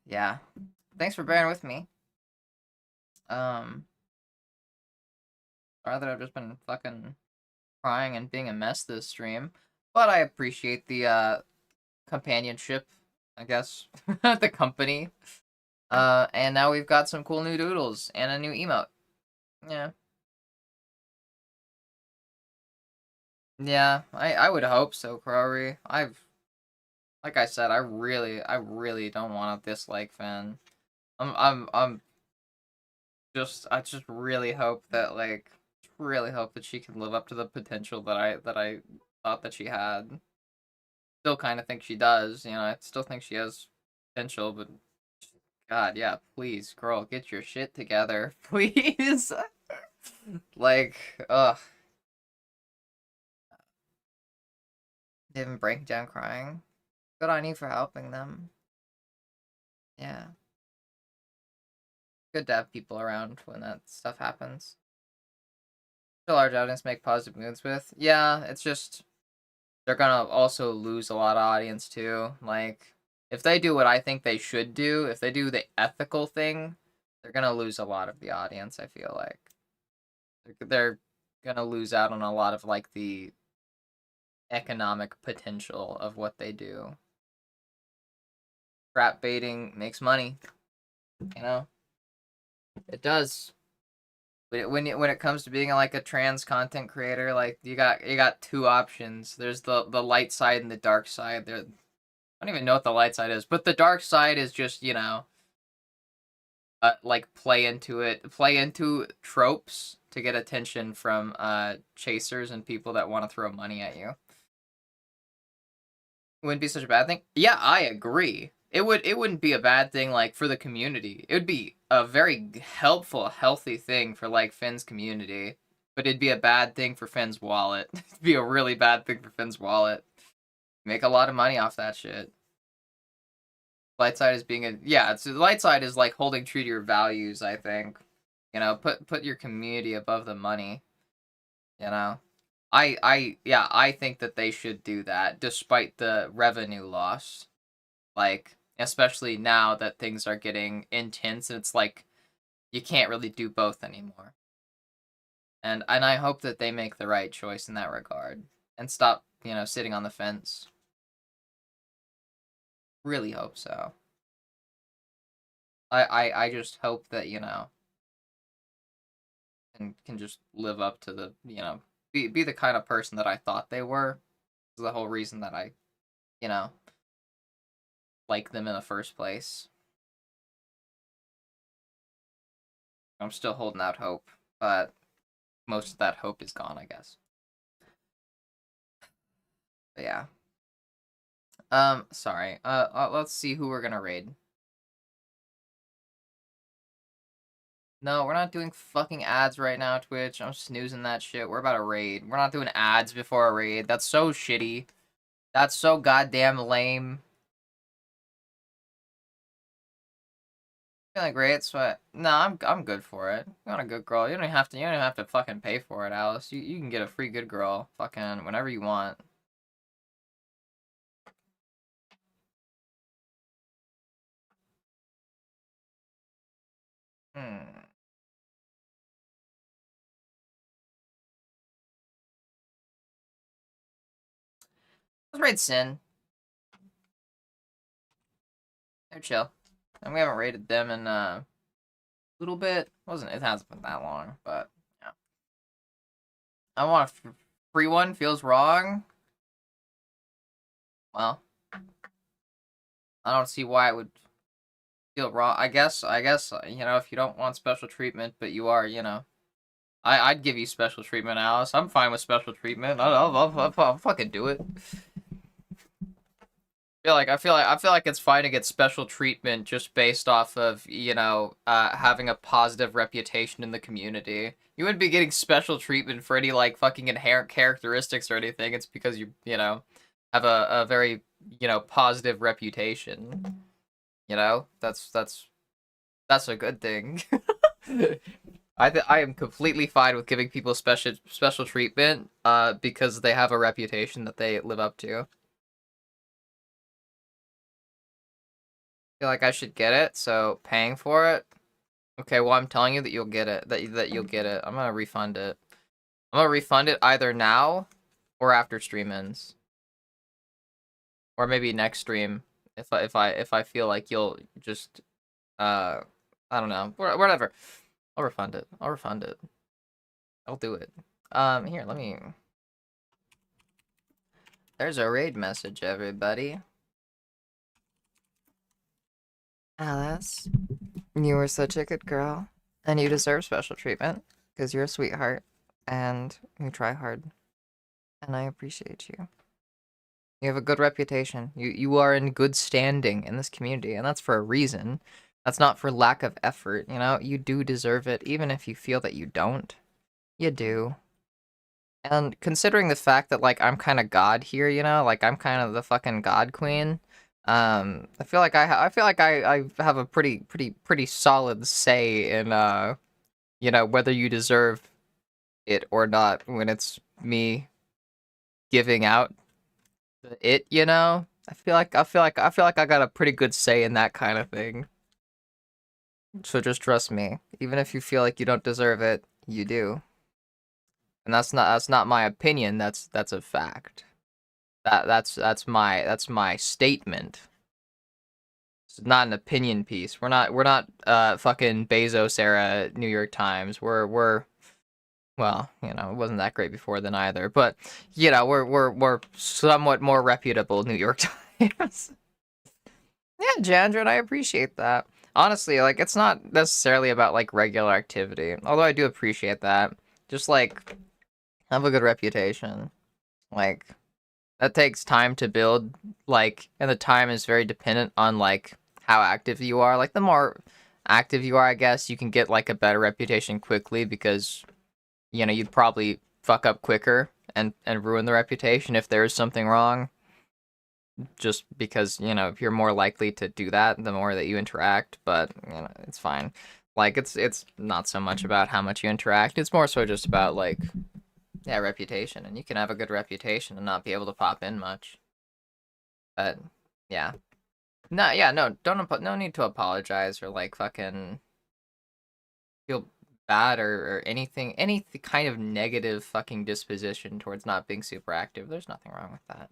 Yeah. Thanks for bearing with me. Sorry that I've just been fucking crying and being a mess this stream, but I appreciate the companionship, I guess, the company. And now we've got some cool new doodles and a new emote. Yeah. Yeah, I would hope so, Crowry. Like I said, I really don't want a dislike fan. I'm I just really hope that she can live up to the potential that I thought that she had. Still kind of think she does, you know. I still think she has potential, but God, yeah, please, girl, get your shit together, please. Like, ugh. They've been breaking down crying. Good on you for helping them. Yeah. Good to have people around when that stuff happens. A large audience make positive moves with. Yeah, it's just they're gonna also lose a lot of audience too. Like, if they do what I think they should do, if they do the ethical thing, they're gonna lose a lot of the audience, I feel like. They're gonna lose out on a lot of, like, the economic potential of what they do. Crap baiting makes money, you know? It does. When it comes to being like a trans content creator, like you got two options. There's the light side and the dark side. I don't even know what the light side is, but the dark side is just, you know, like play into tropes to get attention from chasers and people that want to throw money at you. Wouldn't be such a bad thing. Yeah, I agree. It wouldn't be a bad thing, like, for the community. It would be a very helpful, healthy thing for, like, Finn's community. But it'd be a bad thing for Finn's wallet. It'd be a really bad thing for Finn's wallet. Make a lot of money off that shit. Light side is being the light side is, like, holding true to your values, I think. You know, put your community above the money. You know? I think that they should do that, despite the revenue loss. Like, especially now that things are getting intense, and it's like, you can't really do both anymore. And I hope that they make the right choice in that regard, and stop, you know, sitting on the fence. Really hope so. I just hope that, you know, can just live up to the, you know, be the kind of person that I thought they were. Is the whole reason that I, you know, like them in the first place. I'm still holding out hope, but most of that hope is gone, I guess. But yeah. Sorry. Let's see who we're gonna raid. No, we're not doing fucking ads right now, Twitch. I'm snoozing that shit. We're about to raid. We're not doing ads before a raid. That's so shitty. That's so goddamn lame. Feeling great, so no, I'm good for it. You want a good girl? You don't have to fucking pay for it, Alice. You can get a free good girl, fucking whenever you want. Let's raid Sin. They're chill, and we haven't raided them in a little bit. It hasn't been that long, but yeah. I want a free one. Feels wrong. Well, I don't see why it would feel wrong. I guess, you know, if you don't want special treatment, but you are, you know, I'd give you special treatment, Alice. I'm fine with special treatment. I'll fucking do it. I feel like it's fine to get special treatment just based off of, you know, having a positive reputation in the community. You wouldn't be getting special treatment for any like fucking inherent characteristics or anything. It's because you know, have a very, you know, positive reputation. You know, that's a good thing. I am completely fine with giving people special treatment, because they have a reputation that they live up to. Feel like I should get it, so paying for it. Okay, well I'm telling you that you'll get it. That you'll get it. I'm gonna refund it. I'm gonna refund it either now or after stream ends, or maybe next stream if I feel like you'll just I don't know, whatever. I'll refund it. I'll refund it. I'll do it. Here, let me. There's a raid message, everybody. Alice, you were such a good girl, and you deserve special treatment, because you're a sweetheart, and you try hard, and I appreciate you. You have a good reputation. You are in good standing in this community, and that's for a reason. That's not for lack of effort, you know? You do deserve it, even if you feel that you don't. You do. And considering the fact that, like, I'm kind of God here, you know? Like, I'm kind of the fucking God Queen. I feel like I have a pretty solid say in you know, whether you deserve it or not when it's me giving out it, you know? I feel like I got a pretty good say in that kind of thing. So just trust me. Even if you feel like you don't deserve it, you do. And that's not my opinion, that's a fact. That's my statement. It's not an opinion piece. We're not fucking Bezos era New York Times. We're well, you know, it wasn't that great before then either, but you know, we're somewhat more reputable New York Times. Yeah, Jandra, I appreciate that. Honestly, like, it's not necessarily about like regular activity, although I do appreciate that. Just like have a good reputation. Like, that takes time to build, like, and the time is very dependent on, like, how active you are. Like, the more active you are, I guess, you can get, like, a better reputation quickly because, you know, you'd probably fuck up quicker and ruin the reputation if there is something wrong. Just because, you know, you're more likely to do that the more that you interact, but, you know, it's fine. Like, it's not so much about how much you interact, it's more so just about, like, yeah, reputation, and you can have a good reputation and not be able to pop in much. But yeah, no, no need to apologize or like fucking feel bad or anything, any kind of negative fucking disposition towards not being super active. There's nothing wrong with that.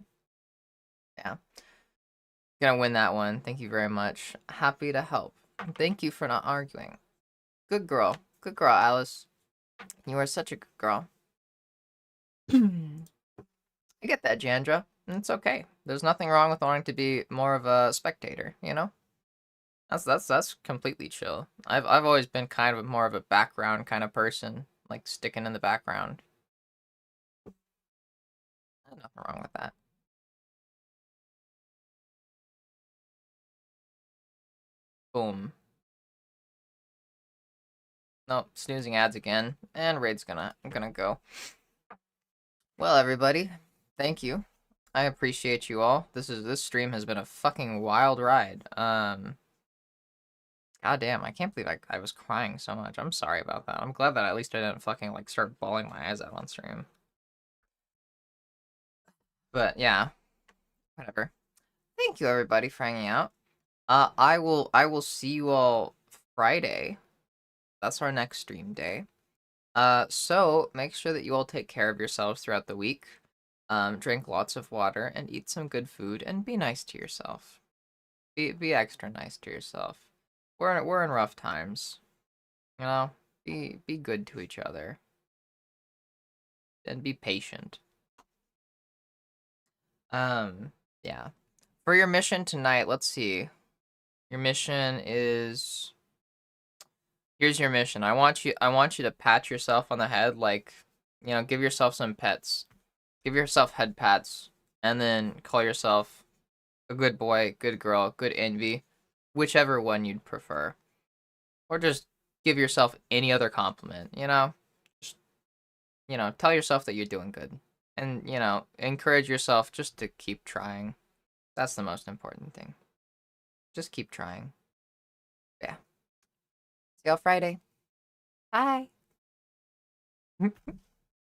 Yeah, gonna win that one. Thank you very much. Happy to help. Thank you for not arguing. Good girl, Alice. You are such a good girl. I get that, Jandra. It's okay. There's nothing wrong with wanting to be more of a spectator, you know? That's completely chill. I've always been kind of more of a background kind of person, like sticking in the background. There's nothing wrong with that. Boom. Nope, snoozing ads again, and raid's gonna go. Well, everybody, thank you. I appreciate you all. This stream has been a fucking wild ride. God damn, I can't believe I was crying so much. I'm sorry about that. I'm glad that at least I didn't fucking like start bawling my eyes out on stream. But yeah, whatever. Thank you everybody for hanging out. I will see you all Friday. That's our next stream day. So make sure that you all take care of yourselves throughout the week. Drink lots of water and eat some good food and be nice to yourself. Be extra nice to yourself. We're in rough times. You know, be good to each other. And be patient. Yeah. For your mission tonight, let's see. Your mission is... Here's your mission. I want you to pat yourself on the head, like, you know, give yourself some pets. Give yourself head pats. And then call yourself a good boy, good girl, good envy. Whichever one you'd prefer. Or just give yourself any other compliment, you know? Just, you know, tell yourself that you're doing good. And, you know, encourage yourself just to keep trying. That's the most important thing. Just keep trying. Yeah. See y'all Friday. Bye.